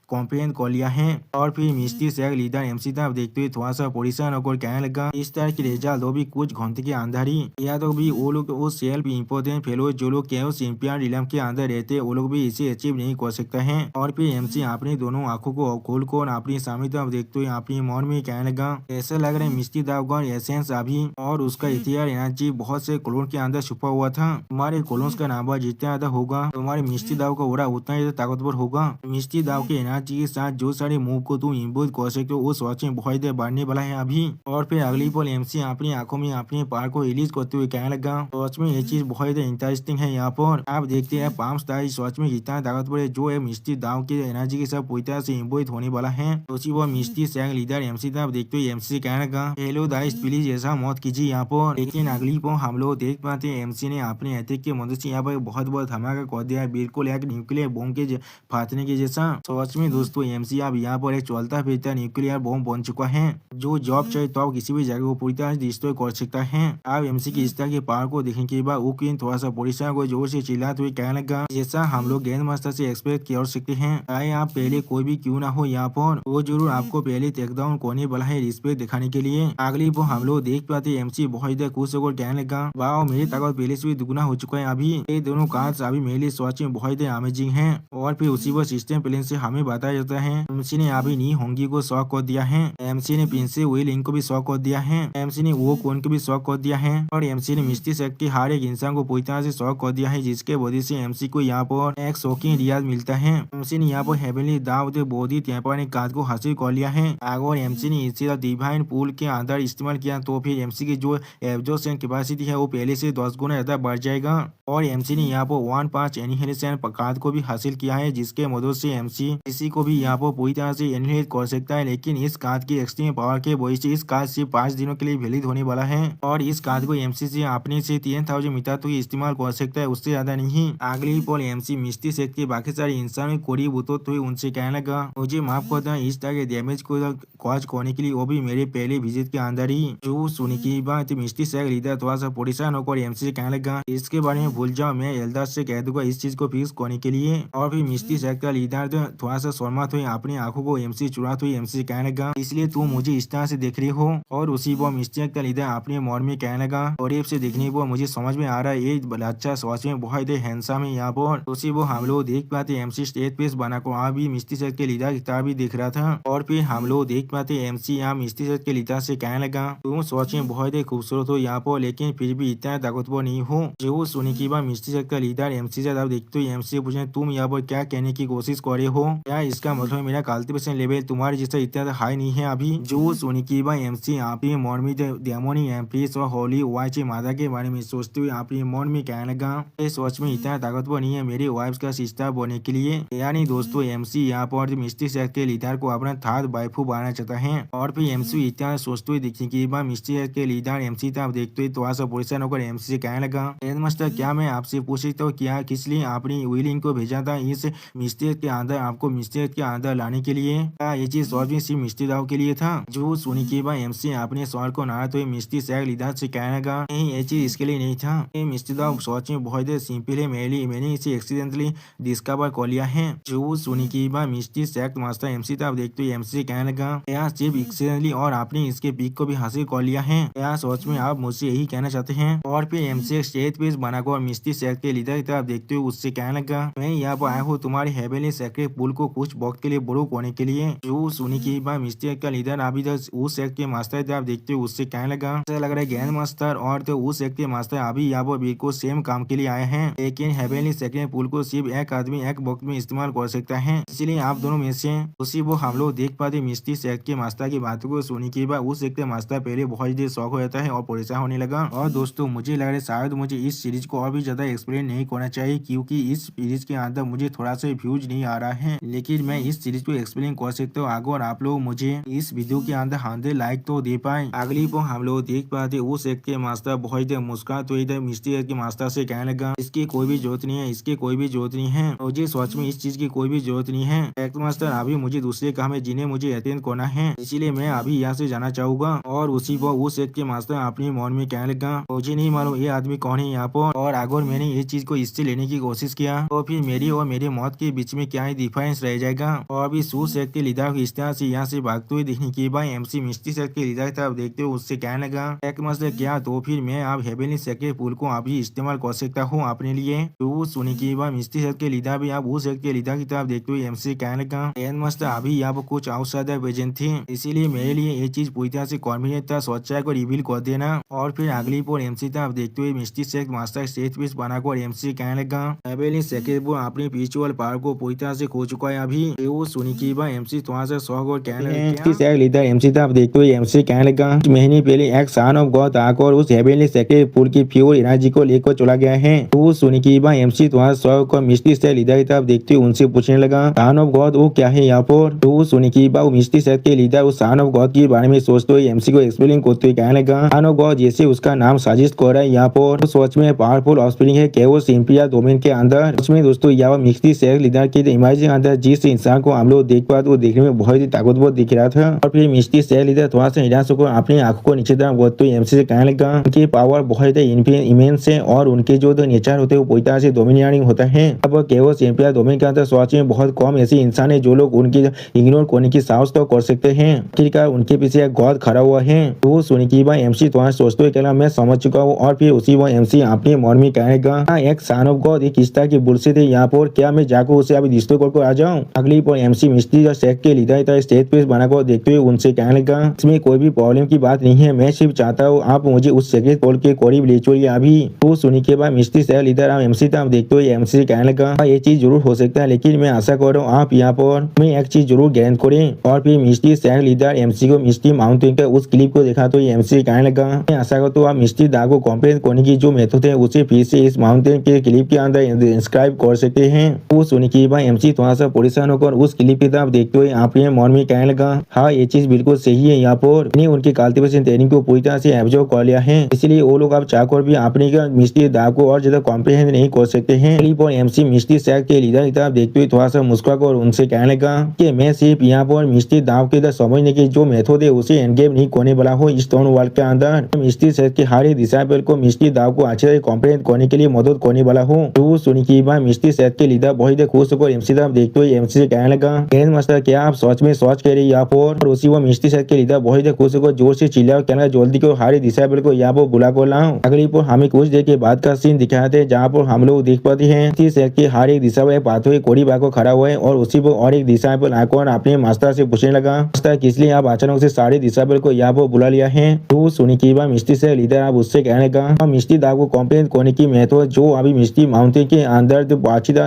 कॉम्प्रिहेंड कर लिया है। और फिर मिस्टी सेट लीडर एमसी तरफ देखते हुए थोड़ा सा परेशान होकर कहने लगा, इस तरह की रिजल्ट भी कुछ घंटे के अंदर ही या तो भी वो लोग वो सेल्फ इम्पोर्टेंट फेलो जो लोग केवल इम्पियर रिलम के अंदर रहते वो लोग भी इसे अचीव नहीं कर सकते हैं। और फिर एमसी अपनी दोनों आंखों को खोल कर अपनी सामने तरफ देखते हुए अपनी मन में कहने लगा, ऐसा लग रहा है मिस्टी दावगन एसेंस अभी और उसका इतिहास एनर्जी बहुत से क्लोन के अंदर छुपा हुआ था। तुम्हारे क्लोन्स का नंबर जितना ज्यादा होगा तुम्हारे मिस्टी दाव का ओरा उतना ही ताकतवर होगा। मिस्टी दाव के एनर्जी के साथ जो सारे मूव को तुम इम्पोज कर सकते हो वो सच में बहुत देर बढ़ने वाला है अभी। और फिर अगली पल एमसी अपनी आंखों में अपने पार को रिलीज करते हुए कहने लगा, सच में ये चीज बहुत इंटरेस्टिंग है यहाँ पर आप देखते हैं पाम स्टार सच में इतना ताकतवर है जो है मिस्टी दाव की एनर्जी के साथ पूरी तरह से इम्पोज होने वाला है। तो वो मिस्टी सैंग लीडर एमसी तरफ देखते हुए एमसी कहने लगा, हेलो दाइस प्लीज ऐसा मत कीजिए यहाँ पर। लेकिन अगली पर हम लोग देख पाते हैं एमसी ने अपने अटैक की मदद से यहाँ पर बहुत बड़ा धमाका कर दिया है बिल्कुल एक न्यूक्लियर बम के फाटने के जैसा। सच में दोस्तों एमसी अब यहाँ पर एक चलता फिरता न्यूक्लियर बम बन चुका है जो जॉब चाहे तो आप किसी भी जगह को पूरी तरह से डिस्ट्रॉय कर सकता है। अब एमसी की इस तरह के पावर को देखने के बाद वो क्वीन थोड़ा सा परेशान को जोर से चिल्लाते हुए कहने लगा, जैसा हम लोग ग्रैंड मास्टर से एक्सपेक्ट कर सकते हैं चाहे आप पहले कोई भी क्यों ना हो यहाँ पर वो जरूर आपको पहले टेकडाउन करने वाला है रिस्पेक्ट दिखाने के लिए। अगली पर हम लोग देख पाते एमसी बहुत ज्यादा खुश होकर कहने लगा, वाह मेरी ताकत पहले से भी दुगुना हो चुका है अभी ये दोनों कार्ड्स अभी मेरे लिए सच में बहुत ज्यादा अमेजिंग है। और फिर उसी पर सिस्टम प्लेन से हमें बताया जाता है एमसी ने अभी नी होंगी को शॉक कर दिया है, एमसी ने प्रिंसेस विलिंग को भी शॉक कर दिया है, एमसी ने वो कौन को भी शॉक कर दिया है और एमसी ने मिस्टी सेक्ट के हर एक इंसान को पूरी तरह से शॉक कर दिया है जिसके वजह से एमसी को यहाँ पर एक शॉकिंग रियाज मिलता है। एमसी ने यहाँ पर हेवनली दाव बोधी टेम्पर ने कार्ड को हासिल कर लिया है। अगर एमसी ने इसी डिवाइन पूल के अंदर इस्तेमाल किया तो फिर एमसी की जो एब्जॉर्प्शन कैपेसिटी है वो पहले से 10 गुना ज्यादा बढ़ जाएगा। और एमसी ने यहाँ पर 1/5 एनिहिलेशन कार्ड को भी हासिल किया है जिस जिसके मदद से एमसी किसी को भी यहाँ पर पूरी तरह से एनिहिलेट कर सकता है। लेकिन इस कार्ड की एक्सट्रीम पावर के वजह से इस कार्ड सिर्फ 5 दिनों के लिए वैलिड होने वाला है और इस कार्ड को एमसी से अपने से 3000 मीटर तक इस्तेमाल कर सकता है, उससे ज्यादा नहीं। अगली पल एमसी मिस्टी सेट के बाकी सारे इंसान करीब उतर हुए उनसे कहने लगा मुझे माफ कर दें इस तरह के डैमेज को कॉज करने के लिए, वो भी मेरे पहले विजिट के अंदर ही। जो सुनी की बात मिस्टी सेट लीडर थोड़ा सा परेशान होकर एमसी से कहने लगा इसके बारे में भूल जाओ, मैं एल्डर से कह दूंगा इस चीज को फिक्स करने के लिए। और फिर मिस्टी सेट का लीडर थोड़ा सा शर्माते हुए अपनी आंखों को एमसी चुराते हुए एमसी से कहने लगा इसलिए तुम मुझे इस तरह से देख रही हो। और उसी वो मिस्टी सेट का लीडर अपने मन में कहने लगा करीब से देखने पर मुझे समझ में आ रहा है ये बच्चा सच में बहुत ही हैंडसम है। यहाँ पर उसी वो हम लोग देख पाते एमसी स्टेज पे बनाकर वहाँ भी मिस्टी सेट के लीडर की तरह भी देख रहा था। और फिर हम लोग देख पाते एमसी यहाँ मिस्टी सेट के लीडर से कहने लगा तुम सच में बहुत ही खूबसूरत हो यहाँ पर, लेकिन फिर भी इतना ताकतवर नहीं हो। जो सुनी की बात मिस्टी सेट का लीडर एमसी से अब देखते हो एमसी से पूछे तुम यहाँ पर क्या कहने की कोशिश कर रहे हो, क्या इसका मतलब मेरा कल्टीवेशन लेवल तुम्हारे जैसा इतना हाई नहीं है अभी। जो सुनी की बात एमसी आपके मन में डेमोनी एम्प्रेस और होली वाइफ माता के बारे में सोचते हुए आपके मन में कहने लगा सोच में इतना ताकतवर नहीं है मेरी वाइफ का सिस्टर बनने के लिए। यानी दोस्तों एमसी यहाँ पर मिस्टी सेट के लीडर को अपना थर्ड वाइफू बनाना चाहता है। और फिर एमसी इतना सोचते हुए देखने की बात मिस्टी सेट के लीडर एमसी था देखते हुए थोड़ा सा परेशान होकर एमसी से कहने लगा हेडमास्टर क्या मैं आपसे पूछ सकता हूँ क्या किस लिए आपने विलिंग को भेजा था इस मिस्टी के अंदर आपको मिस्टी के अंदर लाने के लिए, क्या ये चीज सच में सिर्फ मिस्टी दाव के लिए था। जो सुनी की बात एमसी अपने सवाल को नाराज हुए मिस्टी सेट लीडर से कहने लगा नहीं ये चीज इसके लिए नहीं था, मिस्टी दाव सच में बहुत सिंपल है, मैंने इसे एक्सीडेंटली डिस्कवर कर लिया है। जो सुनी की बात मिस्टी सेट मास्टर एमसी था देखते हुए एमसी से कहने लगा यह सिर्फ एक्सीडेंटली और आपने इसके पिक को भी हासिल कर लिया है, क्या सोच में आप मुझसे यही कहना चाहते हैं। और फिर एमसी स्टेज पेज बनाकर मिस्टी सेट के लीडर की तरफ देखते हुए उससे कहने लगा मैं यहाँ पर आया हूँ तुम्हारे हेवनली सेक्रेट पुल को कुछ वक्त के लिए बड़ो करने के लिए। जो सुनी की बात मिस्टी सेट का लीडर अभी तक उस सेट के मास्टर की तरफ देखते हुए उससे कहने लगा ऐसा लग रहा है ग्रैंड मास्टर और तो उस सेट के मास्टर अभी यहाँ पर बिल्कुल सेम काम के लिए आए हैं, लेकिन हेवनली सेक्रेट पुल को सिर्फ एक आदमी एक वक्त में इस्तेमाल कर सकता है, इसलिए आप दोनों में से उसी वो हम लोग देख पाते मिस्टी सेट के मास्टर की बातों को सुनी की बात उस सेट के मास्टर पहले बहुत ही शौक हो जाता है और परेशान होने लगा। और दोस्तों मुझे लग रहा है शायद मुझे इस सीरीज को और भी ज्यादा एक्सप्लेन नहीं करना चाहिए क्योंकि इस सीरीज के अंदर मुझे थोड़ा सा व्यूज नहीं आ रहा है, लेकिन मैं इस सीरीज को एक्सप्लेन कर सकता हूँ अगर आप लोग मुझे इस वीडियो के अंदर 100 लाइक तो दे पाए। अगली पर हम लोग देख पाते उस सेट के मास्टर बहुत मुस्कुरा तो इधर मिस्टी सेट के मास्टर से कहने लगा इसकी कोई भी जरूरत नहीं है, इसकी कोई भी जरूरत नहीं है, मुझे सच में इस चीज की कोई भी जरूरत नहीं है। एक्ट मास्टर अभी मुझे दूसरे काम है जिन्हें मुझे अटेंड करना है, इसीलिए मैं अभी यहाँ से जाना चाहूंगा। और उसी पर उस सेट के मास्टर अपने मन में कहने लगा मुझे नहीं मालूम ये आदमी कौन है यहाँ पर, और अगर मैंने ये चीज को इससे लेने की कोशिश किया तो फिर मेरी और मेरे मौत के बीच में क्या ही डिफरेंस रह जाएगा। और अभी सू सेट के लीडर को इस तरह से यहाँ से भागते हुए देखने के बाद एमसी मिस्टी सेट के लीडर की तरफ देखते हुए उससे कहने लगा एक मास्टर क्या तो फिर मैं आप हेवनली सेक्रेट पुल को अभी इस्तेमाल कर सकता हूँ अपने लिए। तो सुनी की बात मिस्टी सेट के लीडर भी आप उस सेट के लीडर की तरफ देखते हुए एमसी कहने लगा एन मास्टर अभी यहाँ पर कुछ आउटसाइडर प्रेजेंट थे, इसीलिए मेरे लिए ये चीज पूरी तरह से कॉन्फिडेंट था, सच्चाई को रिवील कर देना। और फिर अगली पर एमसी तरफ देखते हुए मिस्टी सेट मास्टर स्टेज पीस बनाकर एमसी कहने लगा हेवनली सेक्रेट पुल अपनी स्पिरिचुअल पावर को पूरी तरह से खो चुका है अभी। वो सुनी की बात एमसी थोड़ा सा शौक और कहने लीडर एमसी तरफ देखते हुए एमसी कहने लगा महीने पहले एक सन ऑफ गॉड आकर उस हेवनली सेक्रेट पुल की प्योर एनर्जी को लेकर चला गया है। तो सुनी की बात एमसी थोड़ा शौक और मिस्टी सेट लीडर की तरफ देखते हुए उनसे पूछने लगा सन ऑफ गॉड वो क्या है यहाँ पर। तो सुनी की बात मिस्टी सेट के लीडर उस सन ऑफ गॉड के बारे में सोचते हुए एमसी को एक्सप्लेन करते हुए कहने लगा सन ऑफ गॉड जैसे उसका नाम साजिश कर रहा है यहाँ पर सोच में पावरफुल ऑफस्प्रिंग है केवल इम्पिया डोमेन के अंदर। उसमें दोस्तों यहाँ मिस्टी सेट लीडर के इमेज के अंदर जिस इंसान को हम लोग देख पाते वो देखने में बहुत ही ताकतवर दिख रहा था। और फिर मिस्टी सेट लीडर थोड़ा सा निराश होकर अपनी आंखों को नीचे तरफ करते हुए एमसी से कहने लगा उनकी पावर बहुत ही इमेंस है और उनके जो नेचर होते हैं वो पूरी तरह से डोमिनियरिंग होता है। अब केवल एम्पिया डोमेन के अंदर सोच में बहुत कम ऐसे इंसान है जो लोग उनकी इग्नोर करने की साहस तो कर सकते हैं, आखिरकार उनके पीछे एक गॉड खड़ा हुआ है। तो सुनी की बात एमसी थोड़ा सोचते हुए कहना मैं समझ चुका हूँ। और फिर उसी वो एमसी अपने मन में कहेगा एक सन ऑफ गॉड एक इस तरह की बुलशिट है यहाँ पर, क्या मैं जाकर उसे अभी डिस्ट्रॉय करके आ जाऊँ। अगली पर एमसी मिस्टी जो सेट के लीडर स्टेज पे बनाकर देखते हुए उनसे कहने लगा इसमें कोई भी प्रॉब्लम की बात नहीं है, मैं सिर्फ चाहता हूँ आप मुझे उस सेक्रेट पोल के करीब ले चलिए अभी। तो सुनी के बाद मिस्टी सेट लीडर आप एमसी तक देखते हुए एमसी से कहने लगा ये चीज जरूर हो सकता है, लेकिन मैं आशा कर रहा हूँ आप यहाँ पर मैं एक चीज जरूर गारंटी करें। और फिर मिस्टी सेट लीडर एमसी को मिस्टी माउंटेन का उस क्लिप को देखा तो एमसी कहने लगा मैं आशा करता हूँ आप मिस्टी दाग को कंप्लेन करने की जो मेथड है उसे फिर से इस माउंटेन के क्लिप के अंदर इंस्क्राइब कर सकते हैं। तो सुनी की बात एमसी थोड़ा सा परेशान होकर उस क्लिप की तरफ देखते हुए अपने मन में कहने लगा, हाँ ये चीज बिल्कुल सही है, यहाँ पर उनकी कल्टीवेशन ट्रेनिंग को पूरी तरह से एब्जॉर्ब कर लिया है, इसलिए वो लोग अब चाहकर भी अपने मिस्ट्री दाव को और ज्यादा कॉम्प्रिहेंड नहीं कर सकते हैं। क्लिप और एमसी मिस्ट्री सेक्ट के लीडर की तरफ देखते हुए थोड़ा सा मुस्कुराकर उनसे कहने लगा कि मैं सिर्फ यहाँ पर मिस्ट्री दाव के अंदर समझने की जो मेथड है उसे एंगेज नहीं करने वाला हूँ। इस टोन वर्ल्ड के अंदर मिस्ट्री सेक्ट के हर एक डिसाइपल को मिस्ट्री दाव को अच्छे से कॉम्प्रिहेंड करने के लिए मदद करने वाला हूँ। तो सुनी की बात मिस्ट्री सेक्ट के लीडर बहुत ही खुश होकर एमसी तरफ देखते हुए एमसी से कहने लगा, ग्रैंड मास्टर क्या आप सच में सोच कह रही यहाँ पर? और उसी वो मिस्ट्री सेक्ट के लीडर बहुत ही खुश होकर जोर से चिल्ला और कहने लगा, जल्दी को हर एक डिसाइपल को यहाँ पर बुला कर लाओ। अगली पर हमें कुछ देर के बाद का सीन दिखाया थे जहाँ पर हम लोग देख पाते हैं मिस्ट्री सेक्ट के हर एक डिसाइपल पाथवे कोड़ी बाग को खड़ा हुआ है और उसी पर और एक डिसाइपल आकर अपने मास्टर से पूछने लगा, मास्टर किस लिए आप अचानक से सारे डिसाइपल को यहाँ पर बुला लिया है? तो सुनी की बात मिस्ट्री सेक्ट लीडर आप उससे कहने लगा, मिस्ट्री दाव को कॉम्प्लेन करने की मेथड जो अभी मिस्ट्री माउंटेन के अंदर जो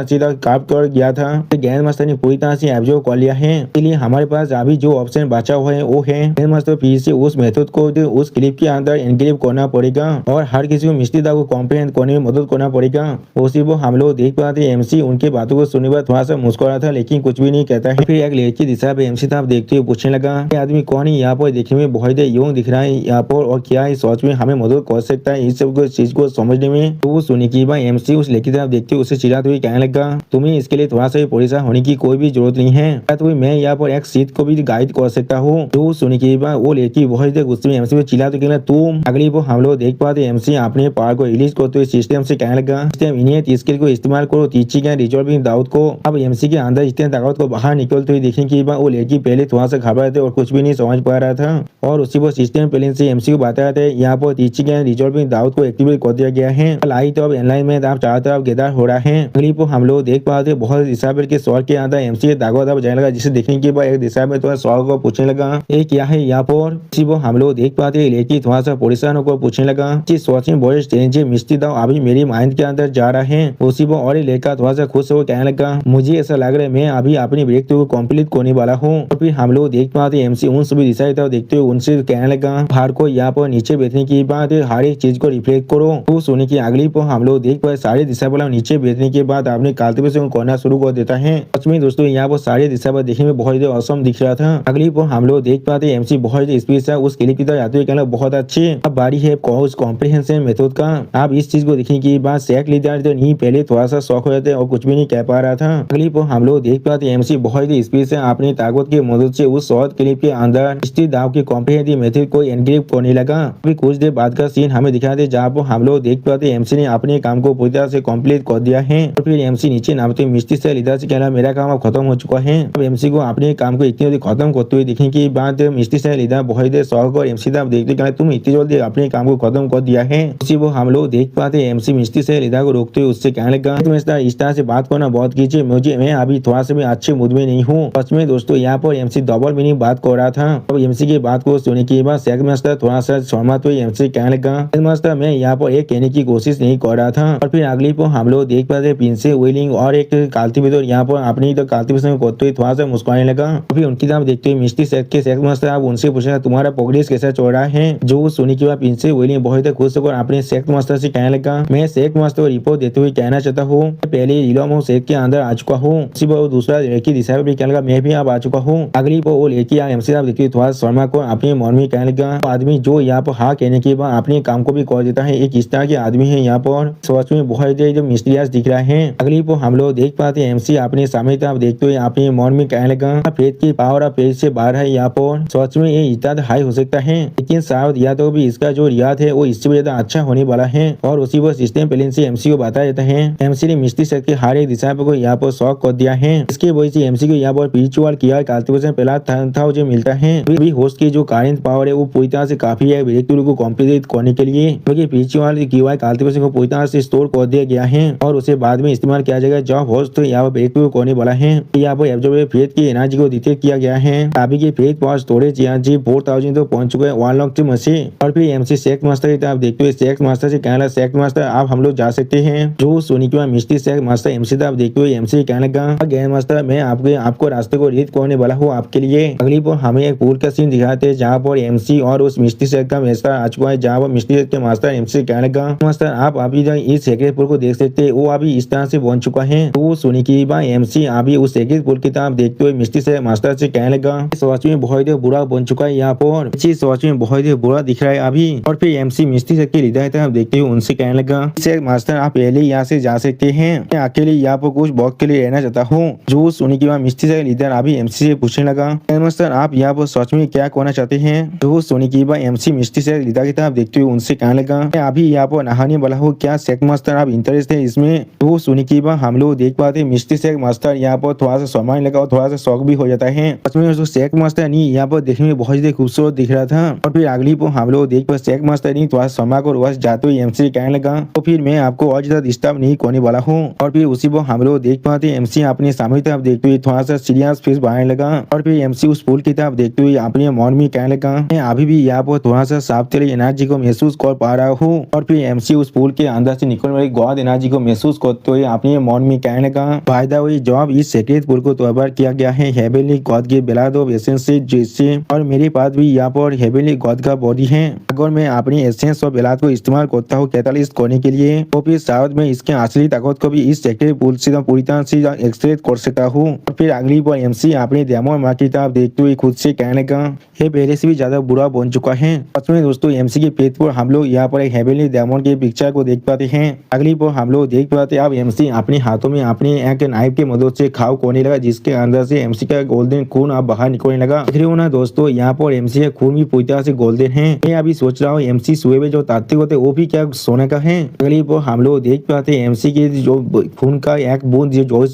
सीधा काप कर गया था, ग्रैंड मास्टर ने पूरी तरह से एब्जॉर्ब कर लिया है, इसलिए हमारे पास अभी जो ऑप्शन बचा हुआ है वो है ग्रैंड मास्टर फिर से उस मेथड को उस क्लिप के अंदर एनक्रिप्ट करना पड़ेगा और हर किसी को मिस्ट्री दाव को कॉम्प्रेहेंड करने में मदद करना पड़ेगा। उसी वो हम लोग देख पाते एमसी उनके बातों को सुनने बाद थोड़ा सा मुस्कुरा था लेकिन कुछ भी नहीं कहता है। फिर एक लड़की दिशा पे एमसी तरफ देखते हुए पूछने लगा, ये आदमी कौन है? यहाँ पर देखने में बहुत यूं दिख रहा है यहाँ पर और क्या है सोच में हमें मदद कर सकता है इस सब चीज को समझने में? तो सुनी की बात एमसी उस लड़की तरफ देखते हुए उसे चिल्लाते हुए कहने लगा, तुम्हें इसके लिए थोड़ा सा भी परेशान होने की कोई भी जरूरत नहीं है, क्या तुम्हें मैं यहाँ पर एक सीट को भी गाइड कर सकता हूँ? तो सुनी की बात वो लड़की बहुत गुस्से में एमसी पे चिल्लाते कहना, तुम अगली वो हम लोग देख पाते एमसी अपने पावर को रिलीज करते हुए सिस्टम से कहने लगा, सिस्टम इन्हें स्किल को इस्तेमाल करो टीचिंग एंड रिजॉल्विंग दाऊद को। अब एमसी के अंदर इतने ताकत को बाहर निकलते हुए देखने की बात वो लड़की पहले थोड़ा सा घबरा थे और कुछ भी नहीं समझ पा रहा था और उसी वो सिस्टम प्लेन से एमसी को बताया था यहाँ पर टीचिंग एंड रिजॉल्विंग दाऊद को एक्टिवेट कर दिया गया है। लाई तो अब एलाइनमेंट आप चारों तरफ गेदार हो रहा है। अगली वो हम लोग देख पाते बहुत डिसाइबल के सवाल के अंदर एमसी के दागो दाब जाने लगा, जिसे देखने के बाद एक डिसाइबल थोड़ा सवाल को पूछने लगा, ये क्या है यहाँ पर? इसी वो हम लोग देख पाते लड़की थोड़ा सा परेशान होकर पूछने लगा, सोचिंग बड़े स्ट्रेंज मिस्ट्री दाव अभी मेरी माइंड के अंदर जा रहा है। उसी वो और लड़का थोड़ा सा खुश होकर कहने लगा, मुझे ऐसा लग रहा है मैं अभी अपनी ब्रेक थ्रू को कंप्लीट करने वाला हूँ। और फिर हम लोग देख पाते एमसी उन सभी डिसाइड देखते हुए उनसे कहने लगा, बाहर को यहाँ पर नीचे बैठने की बात हर एक चीज को रिफ्लेक्ट करो। तो सोने की अगली पर हम लोग देख पाए सारे डिसाइबल नीचे बैठने के बाद अपने कल्टीवेशन करना शुरू कर देता है। सच में दोस्तों यहाँ पर सारे डिसाइबल देखने में बहुत औसम दिख रहा था। अगली पर हम लोग देख पाते एमसी बहुत स्पीड से उस क्लिप की तरफ आते हुए कहना, बहुत अच्छे अब बारी है कॉम्प्रिहेंशन मेथड का। आप इस चीज को देखने की बात सेक लीडर तो नहीं पहले थोड़ा सा शौक हो जाते और कुछ भी नहीं कह पा रहा था। अगली पर हम लोग देख पाते एमसी बहुत स्पीड से अपनी ताकत की मदद से उस शॉर्ट क्लिप के अंदर मिस्ट्री दाव की कॉम्प्रिहेंसिव मेथड को एनक्रिप्ट करने लगा। अभी कुछ देर बाद का सीन हमें दिखाते जहाँ पर हम लोग देख पाते एमसी ने अपने काम को पूरी तरह से कंप्लीट कर दिया है और फिर एमसी नीचे नामते मिस्ट्री से लीडर से कहना, मेरा काम अब खत्म हो चुका है। अब एमसी को अपने काम को इतनी जल्दी खत्म करते हुए देखने की बात मिस्ट्री से लीडर बहुत देर शौक और एमसी तब देखते कहना, तुम इतनी जल्दी अपने काम को खत्म कर दिया है। उसी वो हम लोग देख पाते एमसी मिस्ट्री से लीडर को रोकते हुए उससे कहने लगा, तुम इस तरह से बात करना बहुत कीजिए, मुझे मैं अभी थोड़ा सा भी अच्छे मूड में नहीं हूँ। सच में दोस्तों यहाँ पर एमसी डबल मीनिंग बात कर रहा था। अब एमसी की बात को सुनने के बाद सेक मास्टर थोड़ा सा सहमत हुए एमसी कहने लगा, मास्टर मैं यहाँ पर एक कहने की कोशिश नहीं कर रहा था। और फिर अगली पर हम लोग देख पाते पिंसे व्हीलिंग और एक कल्टीवेटर यहाँ पर अपनी तो कल्टीवेशन करते हुए थोड़ा सा मुस्कुराने लगा। फिर उनकी तरफ देखते हुए मिस्ट्री सेक्ट के सेक मास्टर आप उनसे पूछा, तुम्हारा प्रोग्रेस कैसा चल रहा है? जो सुनी के बाद पिंसे व्हीलिंग बहुत खुश होकर अपने सेक्ट मास्टर से कहने लगा, मैं सेक्ट मास्टर को रिपोर्ट देते हुए कहना चाहता हूँ पहले रिलोम सेक्ट के अंदर आ चुका हूँ। उसी पर दूसरा लड़की दिशा भी कहने लगा, मैं भी अब आ चुका हूँ। अगली पर वो लड़की एमसी साहब देखते थोड़ा शर्मा को अपने मन में कहने लगा, आदमी जो यहाँ पर हाँ कहने के बाद अपने काम को भी कर देता है, एक इस तरह के आदमी है यहाँ पर सोच में बहुत मिस्टीरियस दिख रहा है। अगली पर हम लोग देख पाते हैं एमसी अपने सामने तरफ देखते हुए अपने मन में कहने लगा, फेथ की पावर और पेज से बाहर है यहाँ पर सोच में ये इतना हाई हो सकता है, लेकिन शायद या तो भी इसका जो रियाद है वो इससे भी ज्यादा अच्छा होने वाला है। और उसी वो सिस्टम प्लेन से एमसी को बताया जाता है। एमसी ने मिस्ट्री सेक्ट के हर एक दिशा को यहाँ पर शॉक कर दिया है। इसके वजह से एमसी को यहाँ पर स्पिरिचुअल किया कल्टीवेशन पहला था जो मिलता है। भी होस्ट की जो करेंट पावर है वो पूरी तरह से काफी है ब्रेक थ्रू को कंप्लीट करने के लिए, क्योंकि स्पिरिचुअल किया कल्टीवेशन को पूरी तरह से स्टोर कर दिया गया है और उसे बाद में इस्तेमाल किया जाएगा जब होस्ट यहाँ पर ब्रेक थ्रू करने वाला है। यहाँ पर एब्जॉर्ब फेथ की एनर्जी को डिटेक्ट किया गया है। अभी की फेथ पावर स्टोरेज एनर्जी 4000 तो पहुंच चुके हैं 1 लाख मशीन। और फिर एमसी सेक्ट मास्टर की तरफ देखते हुए सेक्ट मास्टर से कहना, सेक्ट मास्टर आप हम लोग जा सकते हैं। जो सुनी के बाद मिस्ट्री सेक्ट मास्टर एमसी तरफ देखते हुए एमसी कहने लगा, ग्रैंड मास्टर मैं आपको रास्ते को रीड करने वाला हूँ आपके लिए। अगली पर हमें एक पूल का सीन दिखाते हैं जहाँ पर एमसी और उस मिस्ट्री सेक्ट का मास्टर आ चुका है, जहाँ पर मिस्ट्री सेक्ट के मास्टर एमसी कहने लगा, मास्टर आप अभी इस सेक्रेट पूल को देख सकते हैं, वो अभी इस तरह से बन चुका है। तो जो सुनी की बात एमसी अभी उस सेकंड पुल किताब देखते हुए मिस्टी से मास्टर से कहने लगा सच में बहुत ही बुरा बन चुका है यहाँ पर, सच में बहुत ही बुरा दिख रहा है अभी। और फिर एमसी मिस्टी से हिदायत देखते हुए उनसे कहने लगा मास्टर आप पहले यहाँ से जा सकते हैं, मैं अकेले यहाँ पर कुछ वक्त के लिए रहना चाहता हूँ। जो सुनी की बात मिस्टी से लीडर अभी एमसी से पूछने लगा मास्टर आप यहाँ पर सच में क्या करना चाहते हैं। जो सुनी की बात एमसी मिस्टी से लीडर किताब देखते हुए उनसे कहने लगा मैं अभी यहाँ पर नहाने वाला हूँ, क्या शेख मास्टर आप इंटरेस्ट है इसमें। तो सुनी की बात हम लोग देख पाते मिस्टी शेख मास्टर यहाँ पर थोड़ा सा सामान लगा और थोड़ा सा शौक भी हो जाता है। सच में जो शेख मास्टर नहीं यहाँ पर देखने में बहुत ही खूबसूरत दिख रहा था। और फिर अगली पर हम लोग देख पर शेख मास्टर नहीं थोड़ा समा को बस जाते हुए एमसी कहने लगा तो फिर मैं आपको और ज्यादा डिस्टर्ब नहीं करने वाला हूँ। और फिर उसी पर हम लोग देख पाते एमसी अपने सामने तरफ देखते हुए थोड़ा सा सीरियस फेस बनाने लगा। और फिर एमसी उस पुल की तरफ देखते हुए अपने मन में कहने लगा मैं अभी भी यहाँ पर थोड़ा सा साफ तेरी एनर्जी को महसूस कर पा रहा हूँ। और फिर एमसी उस पुल के अंदर से निकलने वाली गॉड एनर्जी को महसूस करते हुए अपने मन में कहने लगा फायदा हुई जब इस सेक्रेट पुल को तैयार किया गया है हेवनली गॉड के ब्लड ऑफ एसेंस से जैसे, और मेरे पास भी यहाँ पर हेवनली गॉड का बॉडी है। अगर मैं अपनी एसेंस और ब्लड को इस्तेमाल करता हूँ कैटालिस्ट करने के लिए तो फिर शायद मैं इसके असली ताकत को भी इस सेक्रेट पुल से पूरी तरह से एक्सट्रैक्ट कर सकता हूँ। और फिर अगली बार एमसी अपने डेमन माँ की तरफ देखते हुए खुद से कहने लगा ये पहले से भी ज्यादा बुरा बन चुका है। सच में दोस्तों एमसी के पेट पर हम लोग यहाँ पर एक हेवनली डेमन के पिक्चर को देख पाते हैं। अगली बार हम लोग देख पाते अब एमसी अपने हाथों में अपने एक नाइफ की मदद से खाव करने लगा जिसके अंदर से एमसी का गोल्डन खून अब बाहर निकलने लगा। ना दोस्तों यहाँ पर एमसी का खून भी पूरी तरह से गोल्डन है। मैं अभी सोच रहा हूँ एमसी सुबह में जो तात्विक होते वो भी क्या सोने का है। अगली बार हम लोग देख पाते एमसी के जो खून का एक बूंद जो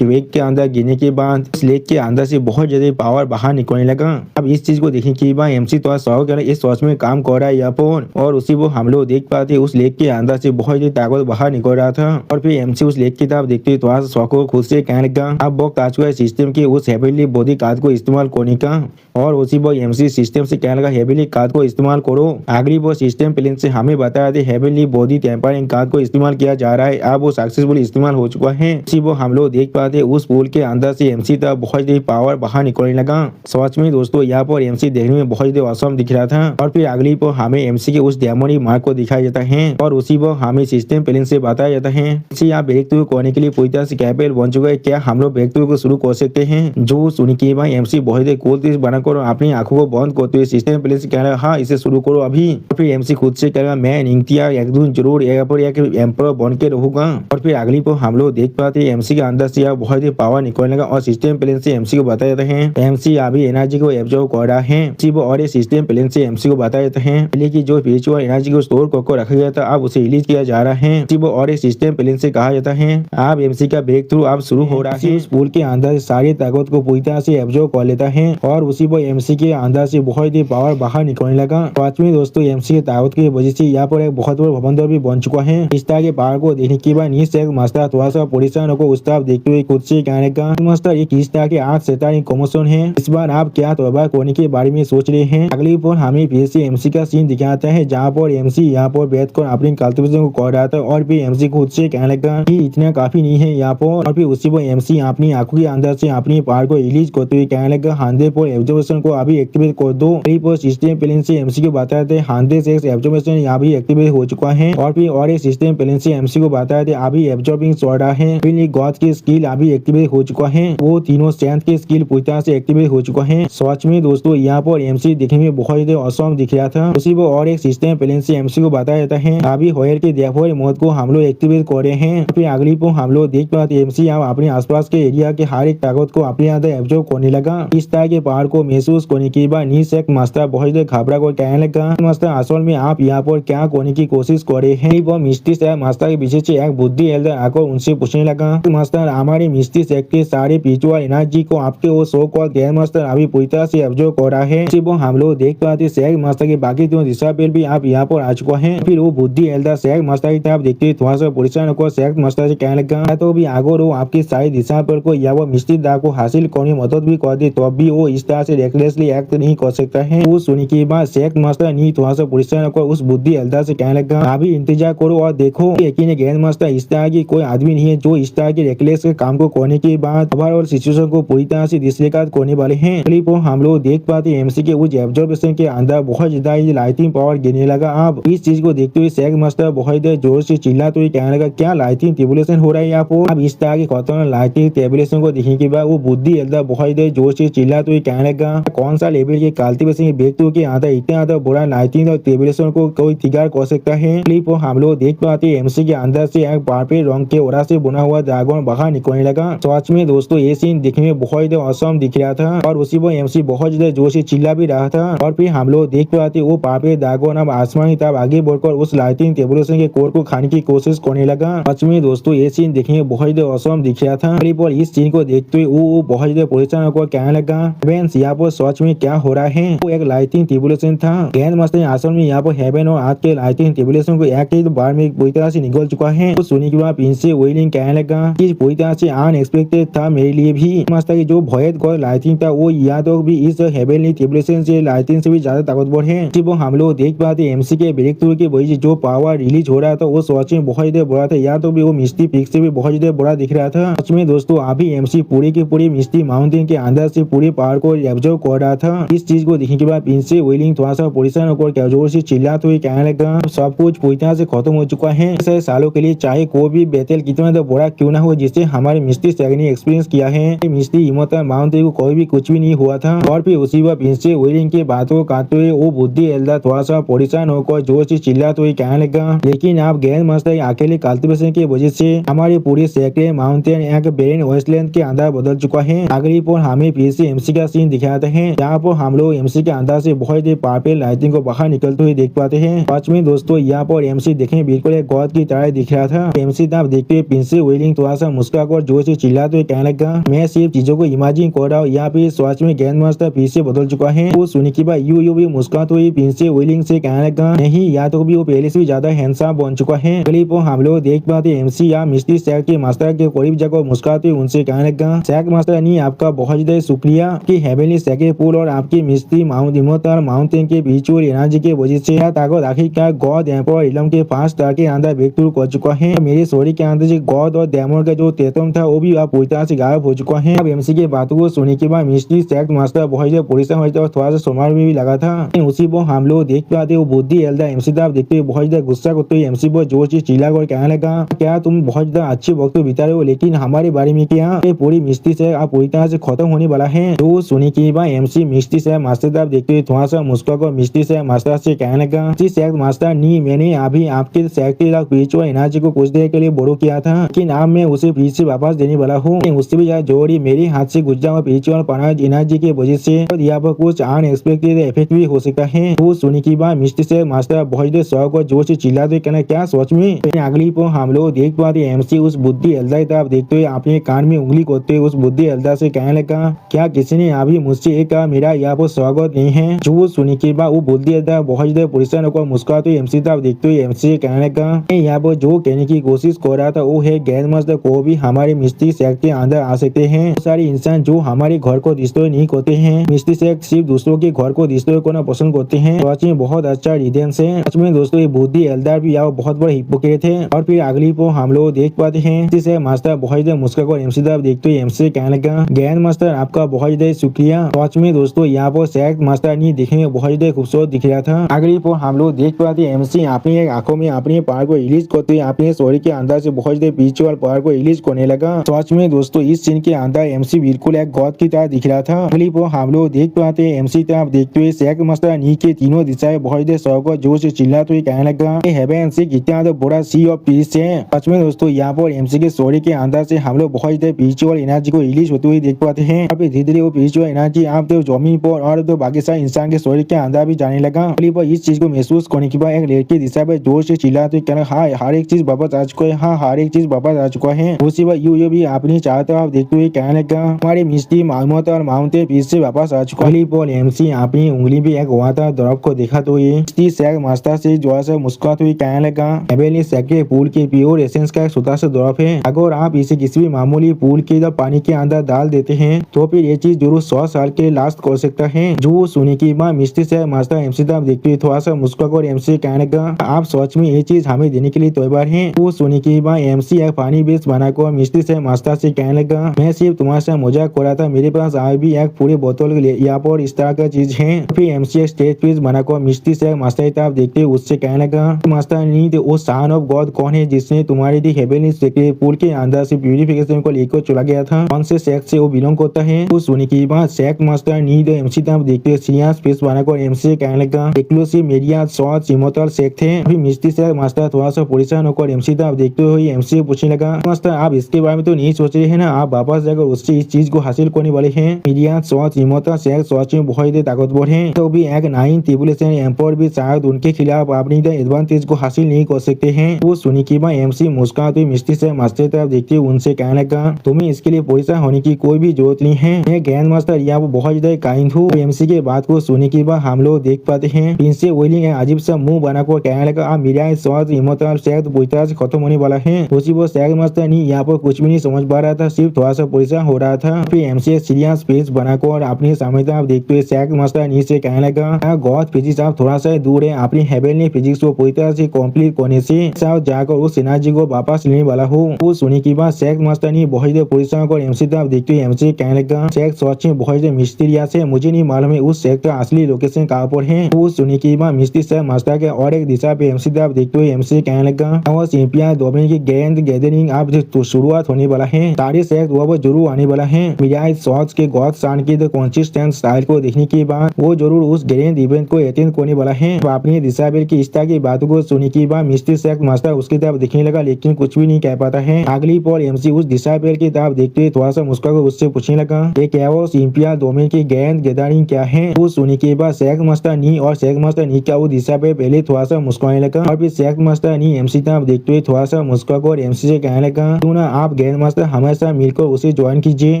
लेक के अंदर गिरने के बाद इस लेक के अंदर से बहुत ज्यादा पावर बाहर निकलने लगा। अब इस चीज को देखने के बाद एमसी थोड़ा शौक कर इस सोच में काम कर रहा है यहाँ पर। और उसी को हम लोग देख पाते उस लेक के अंदर से बहुत ज्यादा ताकत बाहर निकल रहा था। और फिर एमसी उस लेक की तरफ देखते थोड़ा सा शौक को खुद से कहने लगा अब वक्त आ चुका है सिस्टम के उस हेवनली बॉडी कार्ड को इस्तेमाल करने का। और उसी पर एमसी सिस्टम से कहने लगा हेवनली कार्ड को इस्तेमाल करो। अगली वो सिस्टम प्लेन से हमें बताया था हेवनली बॉडी टेम्परिंग कार्ड को इस्तेमाल किया जा रहा है। अब वो सक्सेसफुल इस्तेमाल हो चुका है। इसी वो हम लोग देख पाते उस पुल के अंदर से एमसी तक बहुत ज्यादा पावर बाहर निकलने लगा। सच में दोस्तों यहाँ पर एमसी देखने में बहुत ज्यादा औसम दिख रहा था। और फिर अगली पर हमें एमसी के उस डेमोनी मार्क को दिखाया जाता है और उसी पर हमें सिस्टम प्लेन से बताया जाता है यहाँ ब्रेक थ्रू करने के लिए पूरी तरह से कैपेबल बन चुका है। क्या हम लोग ब्रेक थ्रू को शुरू कर सकते हैं। जो सुनी के भाई एमसी बहुत ही कूल चीज बनाकर अपनी आंखों को बंद करते हुए सिस्टम प्लेन से कह रहा हाँ इसे शुरू करो अभी। फिर एमसी खुद से कह रहा मैं निंगतिया एक दिन जरूर यहाँ पर एक एम्पर बन के रहूंगा। और फिर अगली पर हम लोग देख पाते एमसी के अंदर से बहुत ही पावर निकलने लगा और सिस्टम प्लेन से एमसी को बताया जाता है एमसी अभी एनर्जी को एब्जॉर्ब कर रहा है। और सिस्टम प्लेन से एमसी को बताया जाता है पहले की जो स्पिरिचुअल एनर्जी को स्टोर करके रखा गया था अब उसे रिलीज किया जा रहा है। और सिस्टम प्लेन से कहा जाता है अब एमसी का ब्रेक थ्रू अब शुरू हो रहा है। उस पुल के अंदर सारी ताकत को पूरी तरह से एब्जॉर्ब कर लेता है और उसी पर एमसी के अंदर से बहुत ही पावर बाहर निकलने लगा। पांचवी दोस्तों एमसी की ताकत की वजह से यहाँ पर एक बहुत बड़ा भवंडर भी बन चुका है। इस तरह के पावर को देखने के बाद नीचे मास्टर थोड़ा सा परेशान को उस तरफ देखते हुए खुद से कहने का मास्टर ये किस तरह के आज शैतानी कमोशन है इस बार आप क्या तौबा करने के बारे में सोच रहे हैं। अगली पर हमें फिर से एमसी का सीन दिखाता है जहाँ पर एमसी यहाँ पर बैठकर अपनी कल्टिवेशन को कर रहा था और फिर एमसी खुद से कहने लगा कि इतना काफी नहीं है यहाँ पर। और फिर उसी पर एमसी अपनी आंखों के अंदर से अपनी पावर को रिलीज करते हुए कहने लगा 100 एब्जॉर्प्शन को अभी एक्टिवेट कर दो। पर सिस्टम प्लेन से एमसी को बताया था 100 एब्जॉर्प्शन यहाँ भी एक्टिवेट हो चुका है। और फिर और एक सिस्टम प्लेन से एमसी को बताया था अभी एब्जॉर्बिंग चल रहा है। फिर गॉड की स्किल अभी एक्टिवेट हो चुका है वो तीनों स्ट्रेंथ के स्किल पूरी तरह से एक्टिवेट हो चुका है। सच में दोस्तों यहाँ पर एमसी देखने में बहुत ज्यादा औसम दिख रहा था। उसी पर और एक सिस्टम प्लेन से एमसी को बताया जाता है अभी होयर के देखो मौत को हम लोग एक्टिवेट कर रहे हैं। फिर अगली पर हम लोग देख पाते एमसी अब अपने आसपास के एरिया के हर एक ताकत को अपने अंदर एब्जॉर्ब करने लगा। इस तरह के पावर को महसूस करने के बाद नीस एक मास्टर बहुत घबरा कर कहने लगा मास्टर असल में आप यहाँ पर क्या करने की कोशिश कर रहे हैं। वो मिस्टी से मास्टर के पीछे से एक बुद्धि एल्डर आकर उनसे पूछने लगा मास्टर हमारे मिस्टी से के सारे स्पिरिचुअल एनर्जी को आपके वो सो कॉल ग्रैंड मास्टर अभी पूरी तरह से एब्जॉर्ब कर रहा है। वो हम लोग देख पाते शेख मास्टर के बाकी तीनों डिसेबल भी आप यहाँ पर आ चुका है। फिर वो बुद्धि एल्डर शेख मास्टर की तरफ देखते थोड़ा सा परेशान होकर शेख मास्टर से कहने लगा तो भी आगे वो आपकी सारी डिसेबल को या वो मिस्टी दा को हासिल करने में मदद भी कर दे तो भी वो इस तरह से रेकलेसली एक्ट नहीं कर सकता है। वो सुनी के बाद शेख मास्टर नहीं थोड़ा सा परेशान होकर उस बुद्धि एल्डर से कहने लगा अभी इंतजार करो और देखो यकीन ग्रैंड मास्टर इस तरह की कोई आदमी नहीं है जो इस तरह के रेकलेस के काम को करने के बाद और सिचुएशन को पूरी तरह से डिसरिगार्ड करने वाले हैं। हम लोग देख पाते एमसी के उस एब्जॉर्प्शन के अंदर बहुत ज्यादा लाइटिंग पावर गिरने लगा। अब इस चीज को देखते हुए शेख मास्टर बहुत जोर से चिल्ला तो कहने लगा क्या लाइटिंग ट्रिबुलेशन हो रहा है यहाँ पर अब इस तरह की खतरनाक लाइटिंग टेबलेशन को देखने के बाद वो बुद्धि एल्डर बहुत ही जोर से चिल्लाते हुए कहने लगा, कौन सा लेवल के कल्टीवेशन व्यक्ति के आता इतना ज्यादा बुरा लाइटिंग और टेबलेशन को कोई तिगार कर सकता है। क्लिप को हम लोग देख पाते एमसी के अंदर से एक बारपे रंग के ओरा से बुना हुआ ड्रैगन बाहर निकलने लगा। सच में दोस्तों ये सीन दिखने में बहुत ही औसम दिख रहा था और उसी पर एमसी बहुत ज्यादा जोर से चिल्ला भी रहा था। और फिर हम लोग देख पाते वो बारपे ड्रैगन अब आसमानी तरफ आगे बढ़कर उस लाइटिंग टेबलेशन के कोर को खाने की कोशिश करने लगा। सच में दोस्तों ये सीन देखने में बहुत ही औसम दिख रहा था। क्लिप और इस सीन को देखते हुए वो बहुत ज्यादा परेशान होकर कहने लगा, हेवेंस यहाँ पर सच में क्या हो रहा है। वो एक लाइटिंग टेबलेशन था। ग्रैंड मास्टर आश्रम में यहाँ पर हेवन और आज के लाइटिंग टेबलेशन को एक ही बार में पूरी तरह से निकल चुका है। तो सुनने के बाद प्रिंसेस वेलिंग कहने लगा कि पूरी तरह से अनएक्सपेक्टेड था मेरे लिए भी। मास्टर की जो भयंकर लाइटिंग था वो या तो भी इस हेवनली टेबलेशन से लाइटिंग से भी ज्यादा ताकतवर है। वो हम लोग देख पाते एमसी के ब्रेक थ्रू के वजह से जो पावर रिलीज हो रहा था वो सच में बहुत ज्यादा बड़ा था, या तो भी वो मिस्टी पीक से भी बहुत ज्यादा बड़ा दिख रहा था। सच में दोस्तों अभी एमसी पूरी की पूरी मिस्टी माउंटेन के अंदर से पूरी पावर को एब्जॉर्ब कर रहा था। इस चीज को देखने के बाद प्रिंसेस वेलिंग थोड़ा सा परेशान होकर जोर से चिल्लाते हुए कहने लगा, सब कुछ पूरी तरह से खत्म हो चुका है। ऐसे सालों के लिए चाहे कोई भी बैटल कितना तो बड़ा क्यों ना हो जिससे हमारे मिस्टी सैग ने एक्सपीरियंस किया है, मिस्टी इमोर्टल माउंटेन को कोई भी कुछ भी नहीं हुआ था। और फिर उसी वक्त प्रिंसेस वेलिंग की बातों को काटते हुए वो बुद्धि एल्डर थोड़ा सा परेशान होकर जोर से चिल्लाते हुए कहने लगा, लेकिन आप ग्रैंड मास्टर अकेले कल्टीवेशन की वजह से हमारे पूरे सेक्रेट माउंटेन एक बेरन वेस्टलैंड के अंदर बदल चुका है। अगली पर हमें फिर से एमसी का सीन दिखाते हैं जहाँ पर हम लोग एमसी के अंदर से बहुत ही पार्पल लाइटिंग को बाहर निकलते हुए देख पाते हैं। सच में दोस्तों यहाँ पर एमसी देखने बिल्कुल एक गॉड की तरह दिख रहा था। एमसी तब देखते हुए प्रिंसेस वेलिंग थोड़ा सा मुस्कुराकर जोर से चिल्लाते हुए कहने लगा, मैं सिर्फ चीजों को इमेजिन कर रहा हूँ, यहाँ पे सच में ग्रैंड मास्टर फिर से बदल चुका है। वो सुनी की बात यू भी मुस्कुराते हुए प्रिंसेस वेलिंग से कहने लगा, नहीं या तो भी वो पहले से भी ज्यादा हैंडसम बन चुका है। क्लिप हम लोग देख पाते एमसी या मिस्टी सैग के मास्टर के करीब जाकर मुस्कुराते हुए उनसे कहने लगा, सैग मास्टर नहीं आपका बहुत ज्यादा शुक्रिया कि हेवनली सैग पुल और आपकी मिस्टी माउंटेन के विजुअल एनर्जी के वजह से ताकत आखिरकार गॉड एम्पर इलम के 5 स्टार के अंदर ब्रेक थ्रू कर चुका है। मेरे स्टोरी के अंदर से गॉड और डेमन का जो तेतम था वो भी आप पूरी तरह से गायब हो चुका है। अब एमसी के बातों को सुनने के बाद मिस्टी सैग मास्टर बहुत ज्यादा परेशान हुआ था और थोड़ा सा सोमार में भी लगा था। उसी पर हम लोग देख पाते वो बुद्धि एल्डर एमसी तब देखते हुए बहुत ज्यादा गुस्सा करते हुए एमसी पर जोर से चिल्ला कर कहने लगा, क्या तुम बहुत ज्यादा अच्छे वक्त बिता रहे हो लेकिन हमारे बारे में क्या, ये पूरी मिस्टी से आप पूरी तरह से खत्म होने वाला है। तो सुनी की बात एमसी मिस्टी से मास्टर तब देखते हुए थोड़ा सा मुस्कुराकर मिस्टी से मास्टर से कहने लगा, सैग मास्टर नहीं मैंने अभी आपके स्पिरिचुअल एनर्जी को कुछ देर के लिए बोरो किया था, लेकिन अब मैं उसे फिर से वापस देने वाला हूँ। उससे भी ज्यादा जोड़ी मेरे हाथ से गुजरा हुआ स्पिरिचुअल एनर्जी की वजह से यहाँ पर कुछ अनएक्सपेक्टेड इफेक्ट भी हो सकता है। तो सुनी की बात मिस्टी से मास्टर बहुत शौक और जोर से चिल्लाते कहना, क्या सोच में। अगली पर हम लोग देख पाते एमसी उस बुद्धि एल्डर तरफ देखते हुए अपने कान में उंगली करते हुए उस बुद्धि एल्डर से कहने लगा, क्या किसी ने अभी मुझसे एक मेरा यहाँ पर स्वागत नहीं है। जो सुनी के बाद वो बुद्धि एल्डर बहुत ज्यादा परेशान होकर मुस्कुराते एमसी तरफ देखते हुए एमसी से कहने लगा, यहाँ पर जो कहने की कोशिश कर रहा था वो है ग्रैंड मास्टर को भी हमारे मिस्टी सैग के अंदर आ सकते हैं। सारे इंसान जो हमारे घर को डिस्ट्रॉय नहीं करते हैं, मिस्टी सैग सिर्फ दूसरों के घर को डिस्ट्रॉय करना पसंद करते हैं। सच में बहुत अच्छा रीजन है। सच में दोस्तों ये बुद्धि एल्डर भी यहाँ बहुत बड़ा हिपोक्रेट है। और फिर अगली को हम लोग देख पाते हैं से मास्टर बहुत ज्यादा मुस्कुराकर एमसी तरफ देखते हुए एमसी से कहने लगा, ग्रैंड मास्टर आपका बहुत ज्यादा शुक्रिया। सच में दोस्तों यहाँ पर सैग मास्टर नहीं दिखने में बहुत ज्यादा खूबसूरत दिख रहा था। अगली पर हम लोग देख पाते एमसी अपनी आंखों में अपने पावर को रिलीज करते हुए अपने स्टोरी के अंदर से बहुत ज्यादा स्पिरिचुअल पावर को रिलीज करने लगा। सच में दोस्तों इस सीन के अंदर एमसी बिल्कुल एक गॉड की तरह दिख रहा था। अगली पर हम लोग देख पाते एमसी तरफ देखते हुए सैग मास्टर नी के तीनों दिशाएं बहुत ज्यादा शौक और जोर से चिल्लाते हुए कहने लगा, हेवन से कितना तो बड़ा सी ऑफ पीस है। सच में दोस्तों यहाँ पर एमसी के स्टोरी के अंदर से हम लोग बहुत ज्यादा स्पिरिचुअल एनर्जी को रिलीज होते हुए देख पाते हैं। और धीरे धीरे वो स्पिरिचुअल एनर्जी आप तो जमीन पर और तो बाकी सारे इंसान के स्टोरी के अंदर भी जाने लगा। अगली पर इस चीज को महसूस करने के बाद एक लड़की दिशा पर जोर से चिल्लाते हुए कहना, हाँ हर एक चीज वापस आ चुका है, हाँ हर एक चीज वापस आ चुका है। उसी बार यू भी अपनी चाहता आप देखते हुए कहने लगा, हमारी मिस्टी मालूमत और माउंटेन फिर से वापस आ चुका है। पर एमसी अपनी उंगली भी एक हुआ था द्रव को देखा तो ये सैग मास्टर से जोर से मुस्कुराते हुए कहने लगा, हेवनली सैग के पूल के प्योर एसेंस का एक छोटा सा द्रव है। अगर आप इसे किसी भी मामूली पूल के पानी के अंदर डाल देते हैं तो फिर ये चीज जरूर 100 साल के लास्ट कर सकता है। जो सुनी की बात मिस्टी सैग मास्टर एमसी तरफ देखते हुए थोड़ा सा मुस्कुराकर एमसी कहने लगा, आप सच में ये चीज हमें देने के लिए तैयार हैं। वो सुनी की बात एमसी एक पानी बेस बनाकर मिस्टी सैग मास्टर से कहने लगा, मैं सिर्फ तुम्हारे साथ मजाक कर रहा था, मेरे पास आज भी एक पूरी बोतल यहाँ पर इस तरह का चीज है। फिर एमसी स्टेज पीस बनाकर मिस्टी सैग मास्टर तरफ देखते हुए उससे कहने लगा, मास्टर नहीं तो वो सन ऑफ गॉड कौन है जिसने तुम्हारी दी हेवनली देखते हुए पूल के अंदर से प्यूरिफिकेशन को लेकर चला गया था। कौन से सेक्ट से वो बिलोंग करता है वो सुनने के बाद सेक्ट मास्टर नीड एमसी तब देखते हुए सीरियस फेस बनाकर एमसी से कहने लगा एक्सक्लूसिव मीडिया शॉर्ट सिमोटल सेक्ट है। अभी मिस्टी से मास्टर थोड़ा सा परेशान होकर एमसी तब देखते हुए एमसी से पूछने लगा मास्टर आप इसके बारे में तो नहीं सोच रहे हैं ना, आप वापस जाकर उससे इस चीज को हासिल करने वाले हैं। मीडिया शॉर्ट सिमोटल सेक्ट सच में बहुत ही ताकतवर है, तो भी एक 9 ट्रिबुलेशन एम्पायर भी शायद उनके खिलाफ अपनी एडवांटेज को हासिल नहीं कर सकते हैं। वो सुनी की बात एमसी मुस्कुराते मिस्टी से मास्टर तरफ देखते हुए उनसे कहने लगा तुम्हें इसके लिए परेशान होने की कोई भी जरूरत नहीं है, मैं ग्रैंड मास्टर या वो बहुत ज्यादा काइंड हूँ। एमसी के बात को सुनने के बाद हम लोग देख पाते हैं प्रिंसेस वेलिंग अजीब सा मुंह बनाकर कहने लगा आप मीडिया शॉर्ट इमोटल सेक्ट पूरी तरह से खत्म होने वाला है। उसी वो सेक्ट मास्टर नहीं यहाँ पर कुछ भी नहीं समझ पा रहा था, सिर्फ थोड़ा सा परेशान हो रहा था। फिर एमसी सीरियस फेस बनाकर अपनी सामने तरफ देखते हुए सेक्ट मास्टर नीचे कहने लगा गॉड फिजिक्स आप थोड़ा सा दूर है, अपनी हेवनली फिजिक्स को पूरी तरह से कंप्लीट करने से जाकर उस एनर्जी को वापस लेने वाला हो। वो सुनी की बात सेक्ट मास्टर ने बहुत परेशान कर एमसी तरफ देखते हुए एमसी कहने लगा सेक्ट सच में बहुत मिस्टीरियस है, मुझे नहीं मालूम है उस सेक्ट का असली लोकेशन कहाँ पर है। वो सुनी की बात मिस्टी से मास्टर के और एक दिशा पे एमसी तरफ देखते हुए एमसी कहने लगा चैंपियन दोनों की ग्रैंड गैदरिंग अब तो शुरुआत होने वाला है, सारे सेक्ट वो जरूर आने वाला है। मिजाज शॉर्ट्स के गॉड सान की कॉन्सिस्टेंट स्टाइल को देखने के बाद वो जरूर उस ग्रैंड इवेंट को अटेंड करने वाला है। तो अपनी दिशाबेल की इस तरह की बातों को सुनने के बाद मिस्टी सेक्ट मास्टर उसकी तरफ देखने लगा लेकिन कुछ भी नहीं कह पाता है। अगली पल एमसी उस दिशाबेल की तरफ देखते हुए थोड़ा सा मुस्कुरा कर उससे पूछने लगा ये क्या वो चैंपियन दोनों की ग्रैंड गैदरिंग क्या है। वो सुनने के बाद सेक्ट मास्टर नी और सेक्ट मास्टर नी का वो दिशाबेल पहले थोड़ा सा मुस्कुराने लगा और फिर सेक्ट मास्टर नी एमसी तरफ देखते हुए थोड़ा सा मुस्कुरा कर एमसी से कहने लगा क्यों ना आप ग्रैंड मास्टर हमेशा मिलकर उसे ज्वाइन कीजिए।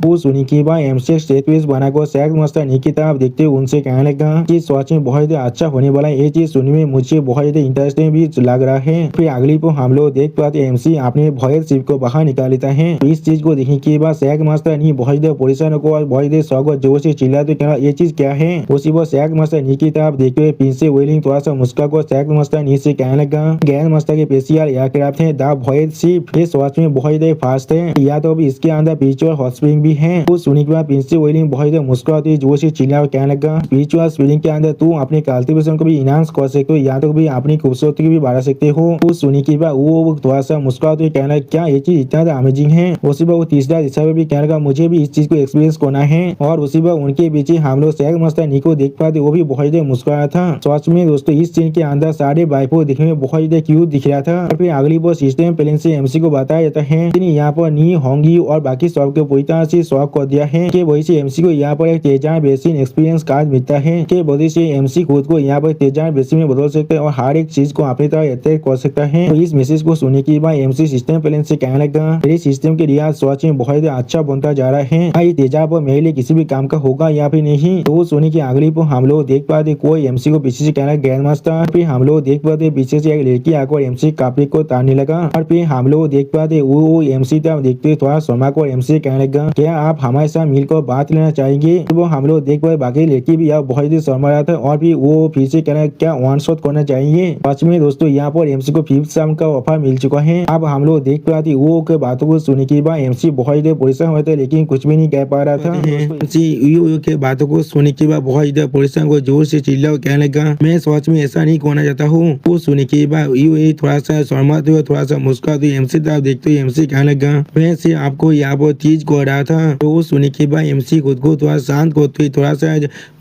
वो सुनी के बाद एमसी स्टेटवेस बनाकर सेक्ट मास्टर नी की तरफ देखते हुए उनसे कहने लगा कि सच में बहुत अच्छा होने वाला है, ये चीज सुनने में मुझे बहुत ज्यादा इंटरेस्टिंग भी लग रहा है। फिर अगली को हम लोग देख पाते एमसी अपने भॉयल शिप को बाहर निकाल लेता है। तो इस चीज को देखने के बाद सेक्ट मास्टर नी बहुत ज्यादा परेशान होकर बहुत ज्यादा शौक और जोर से चिल्लाते कहना ये चीज क्या है। उसी वो सेक्ट मास्टर नी की तरफ देखते हुए प्रिंसेस वेलिंग थोड़ा सा मुस्कुराकर सेक्ट मास्टर नी से कहने लगा ग्रैंड मास्टर के स्पेशल एयरक्राफ्ट है द भॉयल शिप, ये सच में बहुत ज्यादा फास्ट है, या तो अभी इसके अंदर स्पिरिचुअल हॉट स्प्रिंग भी है। वो सुनने के बाद प्रिंसेस वेलिंग बहुत ज्यादा मुस्कुराती जोर से चिल्ला कहने लगा स्पिरिचुअल स्प्रिंग के अंदर तू अपने कल्टीवेशन को भी इनहांस कर सकते हो या तो भी अपनी खूबसूरती को भी बढ़ा सकते हो। वो सुनी के बाद वो थोड़ा सा मुस्कुराते हुए कहना क्या ये चीज इतना अमेजिंग है। उसी बार वो तीसरा दिशा में भी कहने लगा मुझे भी इस चीज को एक्सपीरियंस करना है। और उसी बार उनके बीच हम लोग सेक्ट मास्टर नी को देख पाते वो भी बहुत ज्यादा मुस्कुराया था। सच में दोस्तों इस सीन के अंदर सारे वाइफो दिखने में बहुत ज्यादा क्यूट दिख रहा था। और फिर अगली बार सिस्टम प्लेन से एमसी को बताया जाता है कि यहाँ पर नी होंगी और बाकी सबको पूरी तरह से शॉक कर दिया है कि वही से एमसी को यहाँ पर एक तेजान बेसिन एक्सपीरियंस कार्ड मिलता है कि वजह से एमसी खुद को यहाँ पर तेजान बेसिन में बदल सकता है और हर एक चीज को अपनी तरह अटैक कर सकता है। तो इस मैसेज को सुनने के बाद एमसी सिस्टम प्लेन से कहने लगा मेरे सिस्टम के रियाज सच में बहुत अच्छा बनता जा रहा है, ये तेजाब मेरे लिए किसी भी काम का होगा या फिर नहीं। तो सोने की अगली पर हम लोग देख पाते कोई एमसी को पीछे से कहना ग्रैंड मास्टर, फिर हम लोग देख पाते पीछे से एक लड़की आकर एमसी कपड़े को तारने लगा और फिर हम लोग देख पाते वो एमसी तब देखते थोड़ा शर्मा को एमसी कहने लगा क्या आप हमारे साथ मिलकर बात लेना चाहेंगे। तो वो हम लोग देख पाते बाकी लड़की भी यहाँ बहुत ही शर्मा रहा था और फिर वो फिर से कहना क्या वन शॉट करना चाहिए। सच में दोस्तों यहाँ पर एमसी को 5th राउंड का ऑफर मिल चुका है। अब हम लोग देख पाते वो के बातों को सुनने के बाद एमसी बहुत ही परेशान हुआ था लेकिन कुछ भी नहीं कह पा रहा था। एमसी के बातों को सुनने के बाद बहुत ज्यादा परेशान को जोर से चिल्ला कहने लगा मैं सच में ऐसा नहीं करना चाहता हूँ। वो सुनने के बाद थोड़ा सा शर्माते हुए थोड़ा सा मुस्कुराते एमसी तरफ देखते हुए एमसी कहने लगा वैसे आपको यहाँ पर चीज कर रहा था। तो वो सुनने के बाद एमसी खुद को थोड़ा शांत करते हुए थोड़ा सा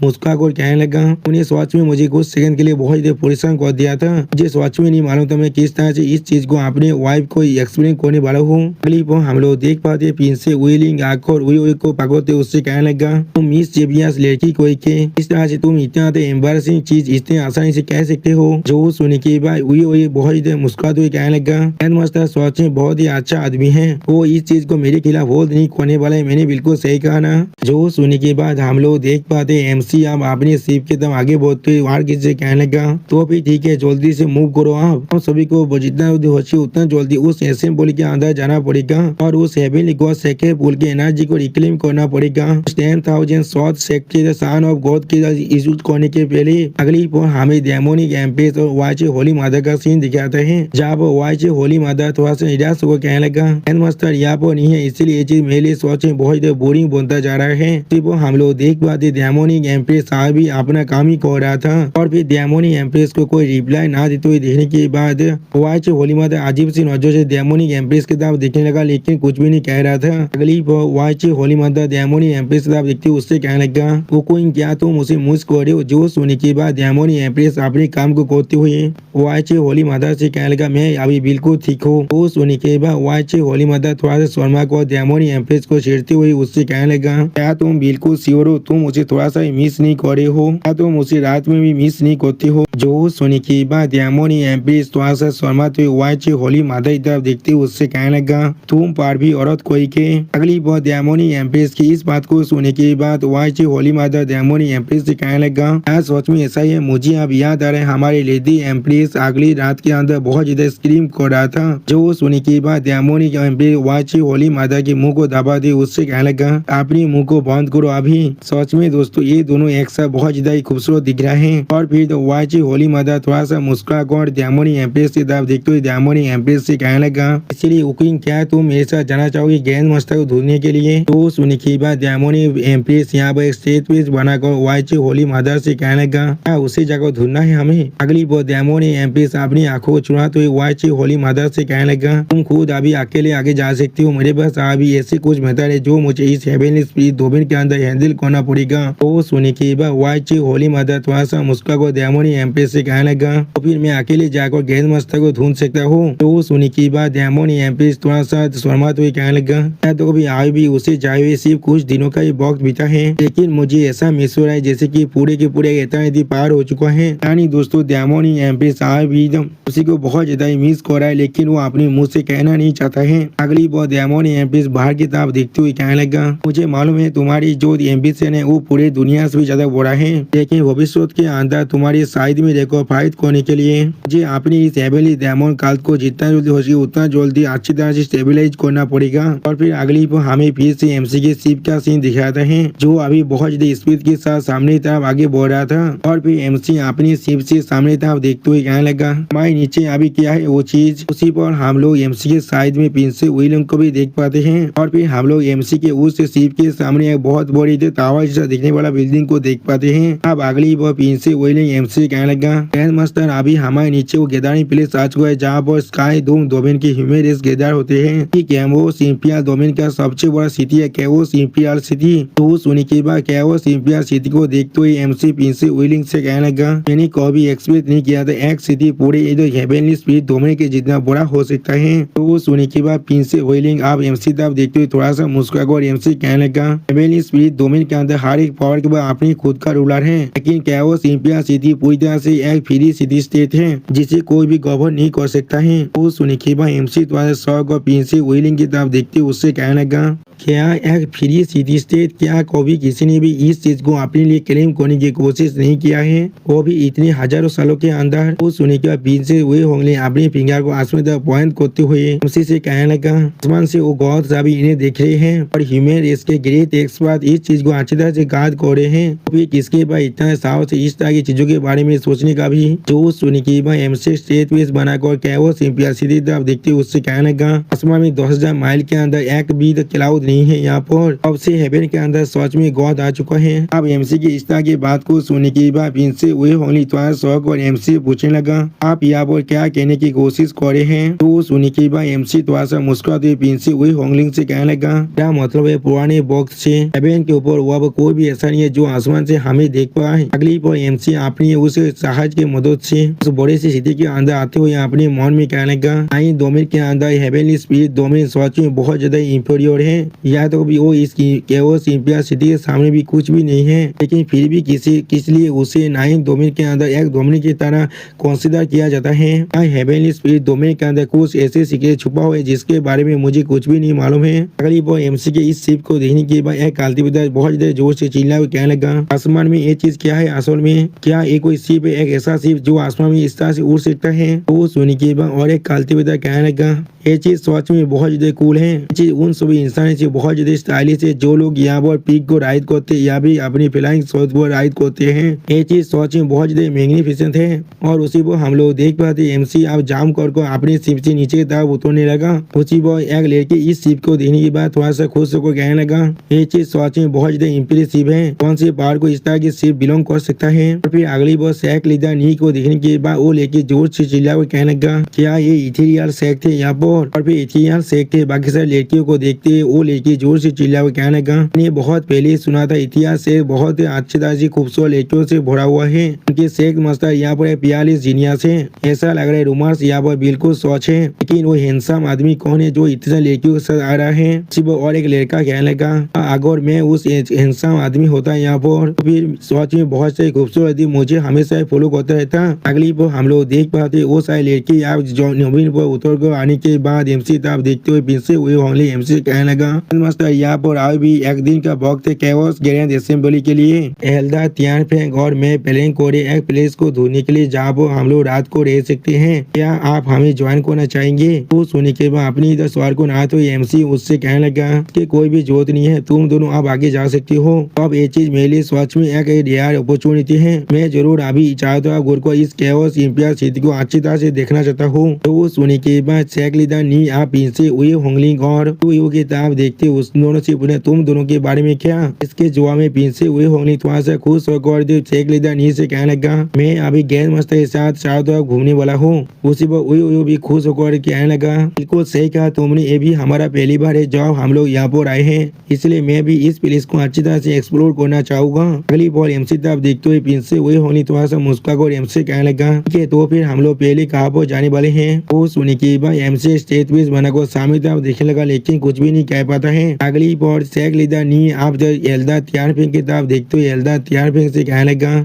मुस्कुरा कर कहने लगा उन्हें सच में मुझे कुछ सेकंड के लिए बहुत ज्यादा परेशान कर दिया था, मुझे सच में नहीं मालूम था मैं किस तरह से इस चीज को अपने वाइफ को एक्सप्लेन करने वाला हूँ। अगली पर हम लोग देख पाते प्रिंसेस वेलिंग आकर वही को पकड़ते उससे कहने लगा तुम मिस जेबियस लड़की को इस तरह से तुम इतना एम्बैरेसिंग चीज इतने आसानी से कह सकते हो। जो सुनने के बाद वही बहुत ही मुस्कुराते हुए कहने लगा ग्रैंड मास्टर सच में बहुत ही अच्छा आदमी है, वो इस चीज को मेरे खिलाफ होल्ड नहीं करने वाला है, मैंने बिल्कुल सही कहा ना। जो सुनने के बाद हम लोग देख पाते एमसी अब अपने शिप के दम आगे बढ़ते हुए किसी से कहने लगा तो भी ठीक है जल्दी से मूव करो, आप हम सभी को जितना उतना जल्दी उस असेंबली के अंदर जाना पड़ेगा और उस हेवनली गॉड सेक्रेट पूल की एनर्जी को रिक्लेम करना पड़ेगा। 10,000 shot secret son of god के यूज करने के पहले अगली पर हमें डेमोनिक एम्प्रेस और वाइच होली माता का सीन दिखाते हैं जब वाइच होली माता थोड़ा सा निराश होकर कहने लगा ग्रैंड मास्टर यहाँ पर नहीं है इसलिए ये चीज मेरे लिए सोच में बहुत बोरिंग बनता जा रहा है। सिर्फ हम लोग देख पाते डेमोनिक एम्प्रेस साहब भी अपना काम ही कर रहा था और फिर डेमोनिक एम्प्रेस को कोई रिप्लाई ना देते हुए देखने के बाद वाइच होली माता अजीब सी नजर से डेमोनिक डेमोनिक एम्प्रेस की तरफ देखने लगा लेकिन कुछ भी नहीं कह रहा था। अगली वाइची होली मदर डेमोनिक एम्प्रेस की तरफ देखते उससे कहने लगा, वो कोई क्या तुम उसे मुझ कर रहे हो? जो सुनने के बाद डेमोनिक एम्प्रेस अपने काम को करते हुए वाइची होली मदर से कहने लगा, मैं अभी बिल्कुल ठीक हूँ। वो सुनने के बाद वाइची होली मदर थोड़ा सा शर्मा को डेमोनिक एम्प्रेस को छेड़ते हुए उससे कहने लगा, क्या तुम बिल्कुल श्योर हो? तुम मुझे थोड़ा सा मिस नहीं कर रहे हो? क्या तुम उसे रात में भी मिस नहीं करते हो? जो सुनने के बाद डेमोनिक एम्प्रेस थोड़ा सा शर्माते हुए वाइची होली मदर की तरफ देखते उससे कहने लगा, तुम पर भी औरत कोई के? अगली बार डेमोनिक एम्प्रेस की इस बात को सुनने के बाद वाइची होली मदर डेमोनिक एम्प्रेस से कहने लगा, क्या सच में ऐसा ही है? मुझे अब याद आ रहा है हमारी लेडी एम्प्रेस अगली रात के अंदर बहुत ज्यादा स्क्रीम कर रहा था। जो सुनने के बाद डेमोनिक एम्प्रेस वाइची होली मदर के मुंह को दबा दे उससे कहने लगा, अपने मुंह को बंद करो अभी। सच में दोस्तों ये दोनों एक साथ बहुत ज्यादा खूबसूरत दिख रहे हैं। और फिर तो वाइची होली मदर थोड़ा सा मुस्कुरा कर डेमोनिक एम्प्रेस की तरफ देखते हुए डेमोनिक एम्प्रेस से कहने लगा, इसलिए कुकिंग क्या तुम मेरे साथ जाना चाहोगी ग्रैंड मास्टर को ढूंढने के लिए? तो सुनने के बाद डेमोनिक एम्प्रेस यहाँ पर एक स्टेज पीस बनाकर वाइची होली मदर से कहने लगा, क्या उसी जगह ढूंढना है हमें? अगली बार डेमोनिक एम्प्रेस अपनी आंखों को चुराते हुए वाइची होली मदर से कहने लगा, तुम खुद अभी अकेले आगे जा सकती हो, मेरे पास अभी ऐसे कुछ मेथड है जो मुझे इस हेवनली स्पिरिट डोमेन के अंदर हैंडल करना पड़ेगा। तो सुनने के बाद वाइची होली मदर थोड़ा सा मुस्कुरा को डेमोनिक एम्प्रेस से कहने लगा, तो फिर मैं अकेले जाकर ग्रैंड मास्टर को ढूंढ सकता हूँ? तो सुनने के बाद डेमोनिक एम्प्रेस थोड़ा सा शर्माते हुए कहने लगा, क्या तो अभी आए भी उसे जाए हुए सिर्फ कुछ दिनों का ही वक्त बीता है, लेकिन मुझे ऐसा महसूस हो रहा है जैसे कि पूरे के पूरे इतना पार हो चुका है। यानी दोस्तों डेमोनिक एम्प्रेस आए भी उसी को बहुत ज्यादा मिस कर रहा है लेकिन वो अपने मुंह से कहना नहीं चाहता है। अगली बार डेमोनिक एम्प्रेस बाहर की तरफ देखते हुए कहने लगा, मुझे मालूम है तुम्हारी जो एम्बिशन है वो पूरे दुनिया से भी ज्यादा बड़ा है, लेकिन भविष्य के अंदर तुम्हारी साइड में देखो फाइट करने के लिए मुझे अपनी इस हेवनली डेमन काल्ट को जितना जल्दी हो सके उतना जल्दी अच्छी तरह से स्टेबलाइज करना पड़ेगा। और फिर अगली बार हमें फिर से एमसी के शिप का सीन दिखाते हैं जो अभी बहुत ज्यादा स्पीड के साथ सामने की तरफ आगे बढ़ रहा था। और फिर एमसी अपनी शिप से सामने की तरफ देखते हुए कहने लगा, हमारे नीचे अभी क्या है वो चीज? उसी पर हम लोग एमसी के साइड में प्रिंस विलियम को भी देख पाते हैं। और फिर हम लोग एमसी के उस शिप के सामने एक बहुत बड़ी टावर जैसा दिखने वाला बिल्डिंग को देख पाते हैं। अब अगली बार प्रिंस विलियम एमसी कहने लगा, ग्रैंड मास्टर अभी हमारे नीचे वो गैदरिंग प्लेस आ चुका है जहाँ पर स्काई डोम डोमेन के ह्यूमन रेस गैदर होते हैं कि कैवोस इंपिरियल डोमेन का सबसे बड़ा सिटी है कैवोस इंपिरियल सिटी। तो सुनने के बाद कैवोस इंपिरियल सिटी को देखते हुए एमसी प्रिंस विलियम से कहने लगा, मैंने कभी एक्सपेक्ट नहीं किया था एक सिटी पूरे हेवनली स्पिरिट डोमेन के जितना बड़ा हो सकता है। तो सुनने के बाद प्रिंस विलियम आप एमसी तरफ देखते हुए थोड़ा सा मुस्कुराकर एमसी कहने लगा, हेवनली स्पिरिट डोमेन के अंदर हर एक पावर के बाद अपनी खुद का रूलर है, लेकिन कैवोस इंपिरियल सिटी पूरी तरह से एक फ्री सिटी स्टेट है जिसे कोई भी गवर्न नहीं कर सकता है। तो सुनने के बाद एमसी द्वारा शौक और प्रिंस विलियम की तरफ देखते उससे कहने लगा, क्या एक फ्री सिटी स्टेट? क्या कभी किसी ने भी इस चीज को अपने लिए क्लेम करने की कोशिश नहीं किया है, वो भी इतने हजारों सालों के अंदर? वो सुनने के बाद प्रिंस विलियम अपने फिंगर को आसमान तक पॉइंट करते हुए एमसी से कहने लगा, आसमान से वो गॉड्स अभी इन्हें देख रहे हैं और ह्यूमन रेस के ग्रेट एक्सपर्ट इस चीज को अच्छी तरह से गार्ड कर रहे हैं। फिर किसके पास इतना साहस है इस तरह की चीजों के बारे में सोचने का भी? जो सुनने के बाद एमसी स्टेट पीस बनाकर कैवोस इंपिरियल सिटी तरफ देखते उससे कहने लगा, आसमान में 10,000 माइल के अंदर एक भी क्लाउड नहीं है यहाँ पर, अब से हेवन के अंदर सच में गॉड आ चुका है। अब एमसी की इस तरह की बात को सुनने के बाद प्रिंस विलियम थोड़ा शौक और एमसी पूछने लगा, आप यहाँ पर क्या कहने की कोशिश कर रहे हैं? तो सुनने के बाद एमसी थोड़ा सा मुस्कुराते हुए प्रिंस विलियम से कहने लगा, क्या मतलब है पुराने बॉक्स से हेवन के ऊपर वो अब कोई भी ऐसा नहीं है जो आसमान से हमें देख पाए। अगली बार एमसी अपनी उस जहाज की मदद से उस बड़े से सिटी के अंदर आते हुए अपने मन में कहने लगा, आई डोमेन के अंदर हेवनली स्पिरिट डोमेन सच में बहुत ज्यादा इंफीरियर है, या तो भी वो इस कैवोस इंपिरियल सिटी के सामने भी कुछ भी नहीं है, लेकिन फिर भी किस लिए उसे नाइन डोमेन के अंदर एक डोमेन की तरह कंसीडर किया जाता है। हेवनली स्पिरिट डोमेन के अंदर कुछ ऐसे सीक्रेट छुपा हुआ है जिसके बारे में मुझे कुछ भी नहीं मालूम है। अगली बार एमसी के इस शिप को देखने के बाद एक कल्टिवेटर बहुत ज्यादा जोर से चिल्ला कहने लगा, आसमान में ये चीज क्या है? असल में क्या ये कोई शिप है, एक ऐसा शिप जो आसमान में इस तरह से उड़ सकता है? तो सुनने के बाद और एक कल्टिवेटर कहने लगा, ये चीज सच में बहुत ज्यादा कूल है, ये चीज उन सभी इंसान से बहुत ज्यादा स्टाइलिश है जो लोग यहाँ पर पीक को राइड करते या भी अपनी फ्लाइंग शॉट को राइड करते हैं। ये चीज सच में बहुत ज्यादा मैग्निफिसेंट है। और उसी पर हम लोग देख पाते एमसी आप जाम कर अपनी शिप से नीचे की तरफ उतरने लगा। उसी पर एक लड़की इस शिप को देखने के बाद थोड़ा सा खुश होकर कहने लगा, ये चीज सच में बहुत ज्यादा इम्प्रेसिव है, कौन से पावर को इस तरह की शिप बिलोंग कर सकता है। और फिर अगली बार सैक लीडर नी को देखने के बाद वो लेके जोर से चिल्ला कर कहने लगा, क्या ये इथेरियल सैक थे यहाँ पर। और फिर इतिहास शेख थे बाकी सारी लड़कियों को देखते वो लड़की जोर से चिल्ला कर कहने लगा, मैंने बहुत पहले सुना था इतिहास शेख बहुत अच्छी तरह से खूबसूरत लड़कियों से भरा हुआ है। उनके शेख मस्तर यहाँ पर 42 जीनियस है। ऐसा लग रहा है रूमर्स यहाँ पर बिल्कुल सच है, लेकिन वो हैंडसम आदमी कौन है जो इतने लड़कियों के साथ आ रहा है। सिर्फ और एक लड़का कहने लगा, अगर मैं उस हैंडसम आदमी होता यहाँ पर तो फिर सच में बहुत से खूबसूरत आदमी मुझे हमेशा फॉलो करता रहता। अगली पर हम लोग देख पाते वो सारी लड़की आप जमीन पर उतर कर आने के बाद एमसी आप देखते हुए पीछे हुए होंगे। एमसी कहने लगा, मस्तर यहाँ पर आज भी एक दिन का वक्त है कैओस ग्रैंड असेंबली के लिए। एल्दा त्यान फेंक और मैं प्लान करे एक प्लेस को ढूंढने के लिए जहाँ पर हम लोग रात को रह सकते हैं। क्या आप हमें ज्वाइन करना चाहेंगे? तो सुनने के बाद अपनी इधर सवाल को ना तो एमसी उससे कहने लगा कि कोई भी जरूरत नहीं है, तुम दोनों आप आगे जा सकते हो। अब ये चीज मेरे लिए सच में एक रेयर अपॉर्चुनिटी है। मैं जरूर अभी चाहता हूँ गुरु को इस कैओस इंपियर सिटी को अच्छी तरह से देखना चाहता हूँ। तो वो सुनने के बाद शेख लीडर नी आप इनसे हुए होंगलिंग और किताब देखते उस दोनों से पूछे तुम दोनों के बारे में क्या। इसके जवाब में पीछे हुए होंगलिंग थोड़ा सा खुश होकर शेख लीडर नी से कहने लगा, मैं अभी गैर मस्त के साथ चारों घूमने वाला हूँ। उसी पर वो भी खुश होकर कहने लगा, बिल्कुल सही कहा तुमने, ये भी हमारा पहली बार है जब हम लोग यहाँ पर आए हैं, इसलिए मैं भी इस प्लेस को अच्छी तरह से एक्सप्लोर करना चाहूंगा। अगली बार एमसी तब देखते हुए पीछे हुए होनी थोड़ा सा मुस्कुराकर एमसी कहने लगा कि तो फिर हम लोग पहले कहाँ पर जाने वाले हैं। वो सुनी की बात एमसी स्टेज पीस बनाकर सामने तब देखने लगा लेकिन कुछ भी नहीं कह पाता है। अगली बार शेख लीडर नी आप जब एल्दा त्यार फेंक की तरफ देखते हुए एल्दा त्यार फेंक से कहने लगा,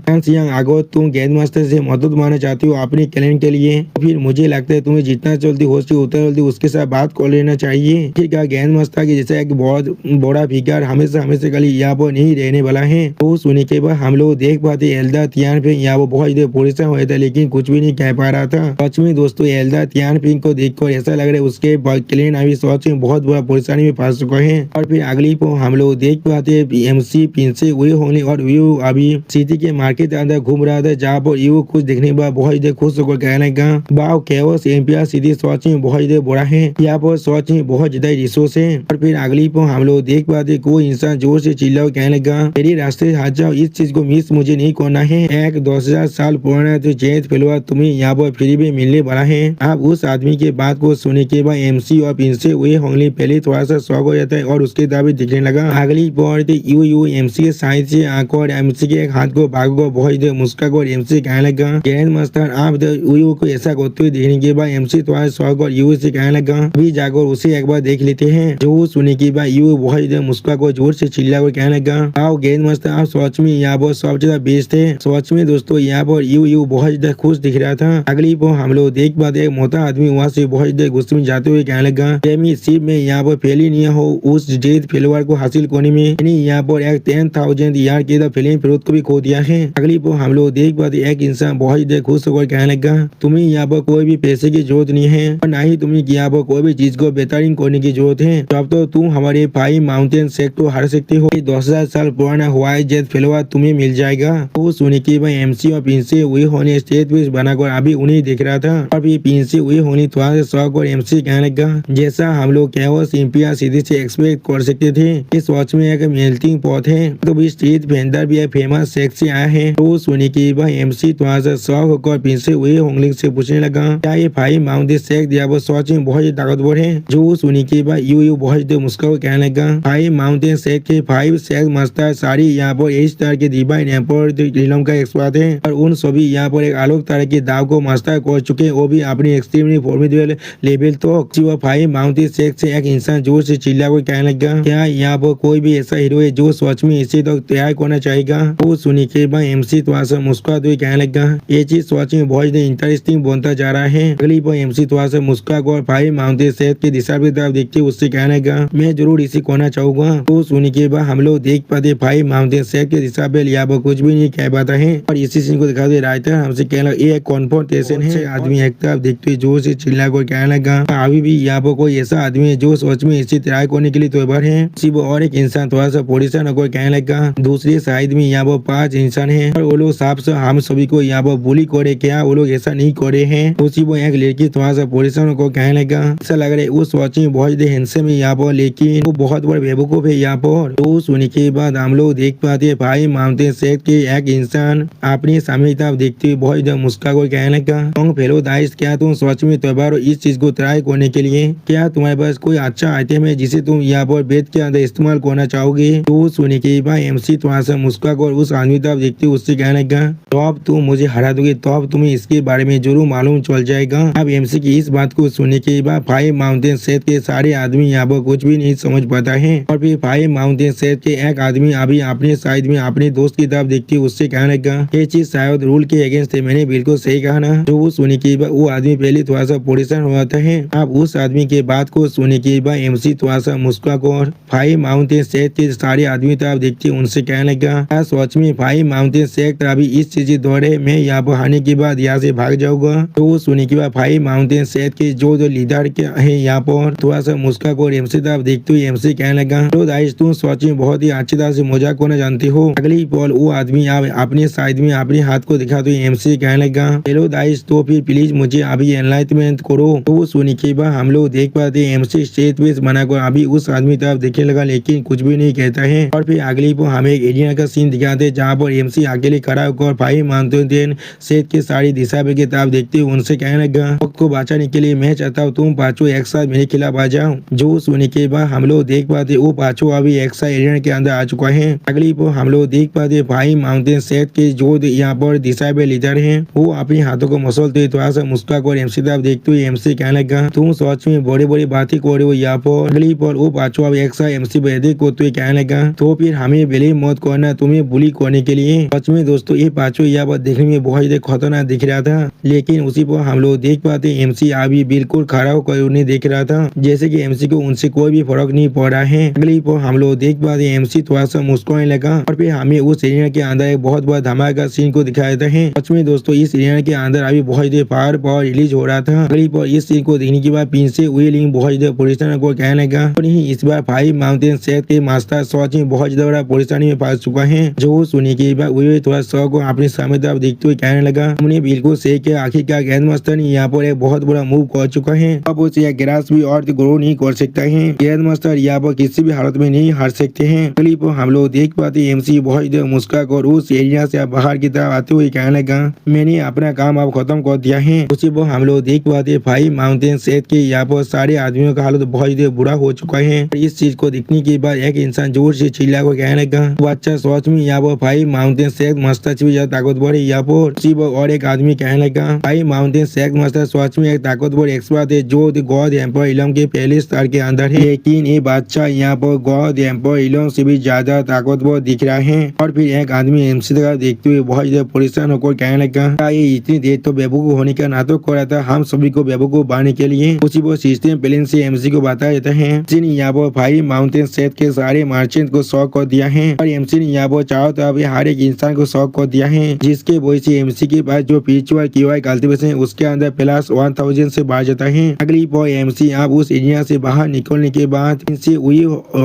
अगर तुम गेंद मास्टर से मदद मांगना चाहती हो अपने क्लाइंट के लिए तो फिर मुझे लगता है तुम्हें जितना जल्दी हो सके उतना जल्दी उसके साथ बात कर लेना चाहिए। ठीक है, गेंद मास्टर की जैसा एक बहुत बड़ा फिगर हमेशा कल यहाँ पर नहीं रहने वाला है। तो सुनने के बाद हम लोग देख पाते एल्दा त्यान फेंक यहाँ पर बहुत इधर परेशान हुआ था लेकिन कुछ भी नहीं कह पा रहा था। सच में दोस्तों एल्दा त्यान फेंक को देखकर ऐसा लग रहा है उसके क्लाइंट अभी सच में बहुत बड़ा परेशानी में फंस चुका है। और फिर अगली को हम लोग देख पाते एमसी पिंसे हुए होने और व्यू अभी सिटी के मार्केट के अंदर घूम रहा था जहाँ पर यू कुछ देखने के बाद बहुत इधर खुश होकर कहने लगा, वाओ कैओस इंपियर सिटी सच में बहुत इधर बड़ा है, यहाँ पर सच में बहुत ज्यादा रिसोर्स है। और फिर अगली को हम लोग देख पाते कोई इंसान जोर से चिल्ला कहने लगा, मेरी रास्ते से हट जाओ, इस चीज को मिस मुझे नहीं करना है। एक 10,000 साल पुराना तो जेंट फिलवा तुम्हें यहाँ पर फ्री में मिलने वाला है। आप उस आदमी के बात को सुनने के बाद एमसी और पिंसे हुए होंगली पहले थोड़ा सा शौक हो जाता है और उसके दावे दिखने लगा। अगली बार यू एमसी के साइड से आंखों और एमसी के एक हाथ को भागो बहुत इधर मुस्कुरा और एमसी कहने लगा, ग्रैंड मास्टर आप यू को ऐसा करते हुए देखने के बाद एमसी थोड़ा शौक और यू से कहने लगा, अभी जाकर उसे एक बार देख लेते हैं। जो सुनने के बाद यू बहुत इधर मुस्कुरा को जोर से चिल्ला कर कहने लगा, आओ ग्रैंड मास्टर आप सच में यहाँ पर सब ज्यादा बेस्ट है। सच में दोस्तों यहाँ पर यू बहुत ज्यादा खुश दिख रहा था। अगली बार हम लोग देख पाते एक मोटा आदमी वहाँ से बहुत ज्यादा गुस्से में जाते हुए कहने लगा, सिर्फ मैं यहाँ पर फेल ही नहीं हो उस जेद फेलवर को हासिल करने में यहाँ पर एक 10,000 यार के फिल्म फिरोज को भी खो दिया है। अगली बार हम लोग देख पाते एक इंसान बहुत ज्यादा खुश होकर कहने लगा, तुम्हें यहाँ पर कोई भी पैसे की जरूरत नहीं है और न ही तुम्हें यहाँ पर कोई भी चीज को बेहतरीन करने की जरूरत है। तो अब तो तुम हमारे 5 माउंटेन सेक को हार सकते हो। 10,000 साल पुराना हवाई जेट फेलवर तुम्हें मिल जाएगा। तो सुने की भाई एमसी और पिंसे हुए होने स्टेज पे बनाकर अभी उन्हें दिख रहा था और फिर पिंसे हुए होने थोड़ा सा शौक और एमसी कहने लगा, जैसा हम लोग कैओस इंपियर सिटी से एक्सपेक्ट कर सकते थे इस वॉच में एक मेल्टिंग पॉट है। तो भी स्ट्रीट वेंडर भी फेमस सेक्स से आया है। तो सुने की भाई एमसी थोड़ा सा शौक होकर पिंसे हुए होंगलिंग से पूछने लगा, क्या ये 5 माउंटेन सेक दिया वो सच में बहुत ही ताकतवर है। जो सुने की भाई यू बहुत मुस्कुरा कहने लगा, 5 माउंटेन सेक के 5 सेक मास्टर सारी यहाँ पर इस तरह के डिवाइन एम्पायर का एक्सपर्ट है और उन सभी यहाँ पर एक अलग तरह के दाव को मास्टर कर चुके वो भी अपनी एक्सट्रीमली फॉर्मिडेबल लेवल तो 5 माउंटेन सेक से एक इंसान जोर से चिल्ला कर कहने लगा, क्या यहाँ पर कोई भी ऐसा हीरो है जो सच में इसे तो तैयार करना चाहेगा। वो सुनी के बाद एमसी थोड़ा सा मुस्कुराते हुए कहने लगा, ये चीज सच में बहुत इंटरेस्टिंग बनता जा रहा है। अगली बार एमसी थोड़ा सा मुस्कुरा कर 5 माउंटेन सेक के दिशा की तरफ देखते उससे कहने लगा, मैं जरूर इसे करना चाहूंगा। तो सुनी के बाद हम लोग देख पाते 5 माउंटेन सेक के दिशा पे यहाँ पर कुछ भी नहीं कह पाता है और इसी सीन को दिखाते राइटर हमसे कहना ये एक कॉन्फ्रंटेशन है। आदमी एक तरफ देखते हुए जोर से चिल्ला कर कहने लगा, अभी भी यहाँ पर कोई ऐसा आदमी है जो सच में इसे तैयार करने के लिए तैयार है। सिर्फ और एक इंसान थोड़ा सा परेशान होकर कहने लगा, दूसरी साइड में यहाँ पर 5 इंसान है और वो लोग साफ से हम सभी को यहाँ पर बुली करे, क्या वो लोग ऐसा नहीं करे हैं। उसी वो एक लड़की थोड़ा सा परेशान होकर कहने लगा, ऐसा लग रहा है उस सच में बहुत हैंडसम है यहाँ पर लेकिन वो बहुत बड़ा बेवकूफ है यहाँ पर। तो सुनने के बाद हम लोग देख पाते हैं 5 माउंटेन सेक के एक इंसान अपने सामने तरफ देखते हुए बहुत मुस्कुरा कर कहने लगा, तुम फेलो दाइस क्या तुम सच में त्योहार इस चीज को ट्राई करने के लिए। क्या तुम्हारे पास कोई अच्छा आइटम है जिसे तुम यहाँ पर बेड के अंदर इस्तेमाल करना चाहोगे? तो सुनने के बाद एमसी थोड़ा सा मुस्कुरा कर उस आदमी तरफ देखते उससे कहने लगा, तो अब तुम मुझे हरा दोगे तो अब तुम्हें इसके बारे में जरूर मालूम चल जाएगा। अब एमसी की इस बात को सुनने के बाद 5 माउंटेन सेट के सारे आदमी यहाँ पर कुछ भी नहीं समझ पाता है और फिर 5 माउंटेन सेट के एक आदमी अभी अपने साइड में अपने दोस्त की तरफ देखते उससे कहने लगा, ये चीज शायद रूल के अगेंस्ट है, मैंने बिल्कुल सही कहा ना। तो वो सुनने के बाद वो आदमी पहले थोड़ा सा परेशान हो जाता है। अब उस आदमी के बात को सुनने के बाद एमसी थोड़ा सा मुस्कुरा कर 5 माउंटेन सेट के सारे आदमी तरफ देखते उनसे कहने लगा, सच में 5 माउंटेन सेट अभी इस चीज दौरे में यहाँ पर आने के बाद यहाँ से भाग जाऊंगा। तो वो सुनने के बाद 5 माउंटेन सेट के जो लीडर है यहाँ पर थोड़ा सा मुस्कुरा कर एमसी तरफ देखते हुए एमसी कहने लगा, तो गाइस तुम सच में बहुत ही अच्छी तरह से मजाक करना जानते हो। अगली पल वो आदमी अपने साइड में अपने हाथ को दिखा तो एमसी कहने लगा, हेलो गाइस तो फिर प्लीज मुझे अभी एनलाइटमेंट करो। तो वो सुनने के बाद हम लोग देख पाते एमसी स्टेज पे बनाकर अभी उस आदमी तरफ देखने लगा लेकिन कुछ भी नहीं कहता है। और फिर अगली पर हमें एक एरिया का सीन दिखाते जहाँ पर एमसी अकेले खड़ा होकर 5 माउंटेन सेट के सारी दिशा की तरफ देखते उनसे कहने लगा, वक्त को बचाने के लिए मैं चाहता हूँ तुम पांचों एक साथ मेरे खिलाफ आ जाओ। जो सुनने के बाद हम लोग देख पाते वो पांचों अभी एक साथ एरिया के अंदर आ चुका है। अगली पर हम लोग देख पाते 5 माउंटेन सेट के जो यहाँ पर दिशा पे लीडर है वो अपने हाथों को मसलते थोड़ा सा मुस्कुरा कर एमसी तरफ देखते हुए एमसी कहने लगा, तुम सच में बड़ी बड़ी बातें कर रहे हो यहाँ पर। अगली पर वो पांचों अब एक साथ एमसी बेदे को तो कहने लगा, तो फिर हमें बिलीव मत करना तुम्हें बुली करने के लिए। सच में दोस्तों ये पांचों यहाँ पर देखने में बहुत ही खतरनाक दिख रहा था लेकिन उसी पर हम लोग देख पाते एमसी अभी बिल्कुल खड़ा होकर उन्हें देख रहा था जैसे कि एमसी को उनसे कोई भी फर्क नहीं पड़ रहा है। अगली पर हम लोग देख पाते एमसी थोड़ा सा मुस्कुराने लगा और फिर हमें उस एरिया के अंदर एक बहुत बड़ा धमाका सीन को दिखाया था। सच में दोस्तों इस एरिया के अंदर अभी बहुत देर पावर रिलीज हो रहा था। अगली पर इस सीन को देखने के बाद प्रिंसेस व्हीलिंग बहुत देर परेशान को कहने लगा, और इस बार 5 माउंटेन सेट के मास्टर सच में बहुत ज्यादा परेशानी में फंस चुका है। जो सुनने के बाद वो थोड़ा शौक को अपने सामने तरफ देखते हुए कहने लगा, हमने बिल्कुल सही किया, आखिरकार ग्रैंड मास्टर ने यहाँ पर एक बहुत बड़ा मूव कर चुका है। अब उसे ग्रास भी और ग्रो नहीं कर सकता है। ग्रैंड मास्टर यहाँ पर किसी भी हालत में नहीं हार सकते हैं। अगली पर हम लोग देख पाते एमसी बहुत देर मुस्कुरा कर उस एरिया से बाहर की तरफ आते हुए कहने लगा, मैंने अपना काम अब खत्म कर दिया है। उसी पर हम लोग देख पाते 5 माउंटेन सेट के यहाँ पर सारे आदमियों का हालत बहुत देर बुरा हो चुका है। इस चीज को देखने के बाद एक इंसान जोर से चिल्ला को कहने लगा, वो अच्छा सच में यहाँ पर 5 माउंटेन सेट मास्टर से भी ज्यादा ताकतवर है यहाँ पर। उसी पर और एक आदमी कहने लगा, 5 माउंटेन सेट मास्टर सच में एक ताकतवर एक्सपर्ट है जो गॉड एम्पर इलम के पहले स्तर के अंदर है, लेकिन ये बादशाह यहाँ पर गॉड एम्पर इलम से भी ज्यादा ताकतवर दिख रहा है। और फिर एक आदमी एमसी तरफ देखते हुए बहुत ज्यादा परेशान होकर कहने लगा, ये इतनी देर तो बेवकूफ होने का नाटक कर रहा था हम सभी को बेवकूफ बनाने के लिए। उसी वो सिस्टम प्लेन से एमसी को बता देता है। एमसी ने यहाँ पर 5 माउंटेन सेट के सारे मार्चेंट को शॉक कर दिया है और एमसी ने यहाँ पर चारों तरफ हर एक इंसान को शॉक कर दिया है, जिसके वजह से एमसी के पास जो पिछुआ क्यूआई कल्टीवेशन है उसके अंदर प्लस 1000 से बढ़ जाता है। अगली पर एमसी अब उस एरिया से बाहर निकलने के बाद इनसे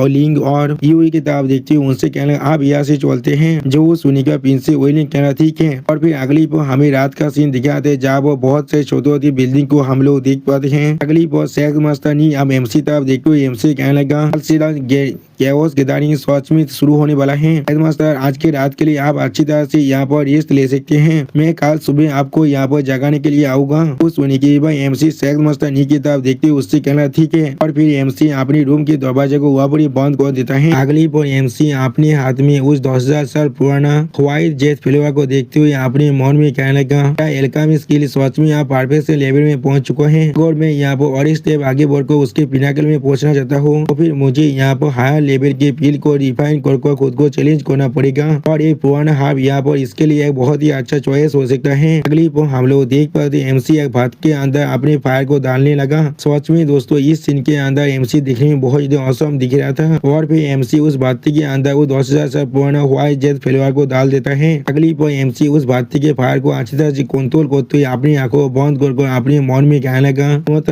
लिंग और यूई की तरफ देखते हुए उनसे कहने आप यहाँ से चलते हैं। जो सुनी का प्रिंसेस व्हीलिंग कहना ठीक है। और फिर अगली पर हमें रात का सीन दिखाते हैं जहाँ वो बहुत से छोटी बिल्डिंग को हम लोग देख पाते हैं। अगली पर सेक्स मास्टर नहीं अब एमसी तरफ देखते हुए एमसी कहने लगा, कैओस गैदरिंग सच में शुरू होने वाला है। मास्टर आज के रात के लिए आप अच्छी तरह से यहाँ पर रेस्ट ले सकते हैं, मैं कल सुबह आपको यहाँ पर जगाने के लिए आऊंगा। उस सुनने के बाद एमसी सेक्स मास्टर नी की तरफ देखते हुए उससे कहना ठीक है। और फिर एमसी अपनी रूम के दरवाजे को वहाँ पर ही बंद कर देता है। अगली पर एमसी अपने हाथ में उस 10,000 साल पुराना व्हाइट जेट फ्लेवर को देखते हुए अपने मन में कहने लगा, एल्केमी स्किल सच में आप परफेक्ट लेवल में पहुंच चुका है और मैं यहाँ पर और स्टेप आगे बढ़कर उसके पिनाकल में पहुंचना चाहता हूँ। तो फिर मुझे यहाँ पर हायर लेवल के फील्ड को रिफाइन कर खुद को चैलेंज करना पड़ेगा और एक पुराना हाफ यहाँ पर इसके लिए एक बहुत ही अच्छा चॉइस हो सकता है। अगली पर हम लोग देख पाते एमसी एक भात के अंदर अपने फायर को डालने लगा। सच में दोस्तों इस सीन के अंदर एमसी दिखने में बहुत ही औसम दिख रहा था और फिर एमसी उस बाती के अंदर वो 10,000 साल पुराना व्हाइट जेट फ्लेवर को डाल देता है। अगली पर एमसी उस बाती के फायर को अच्छी तरह से कंट्रोल करते हुए अपनी आंखों बंद कर अपने मन में कहने लगा,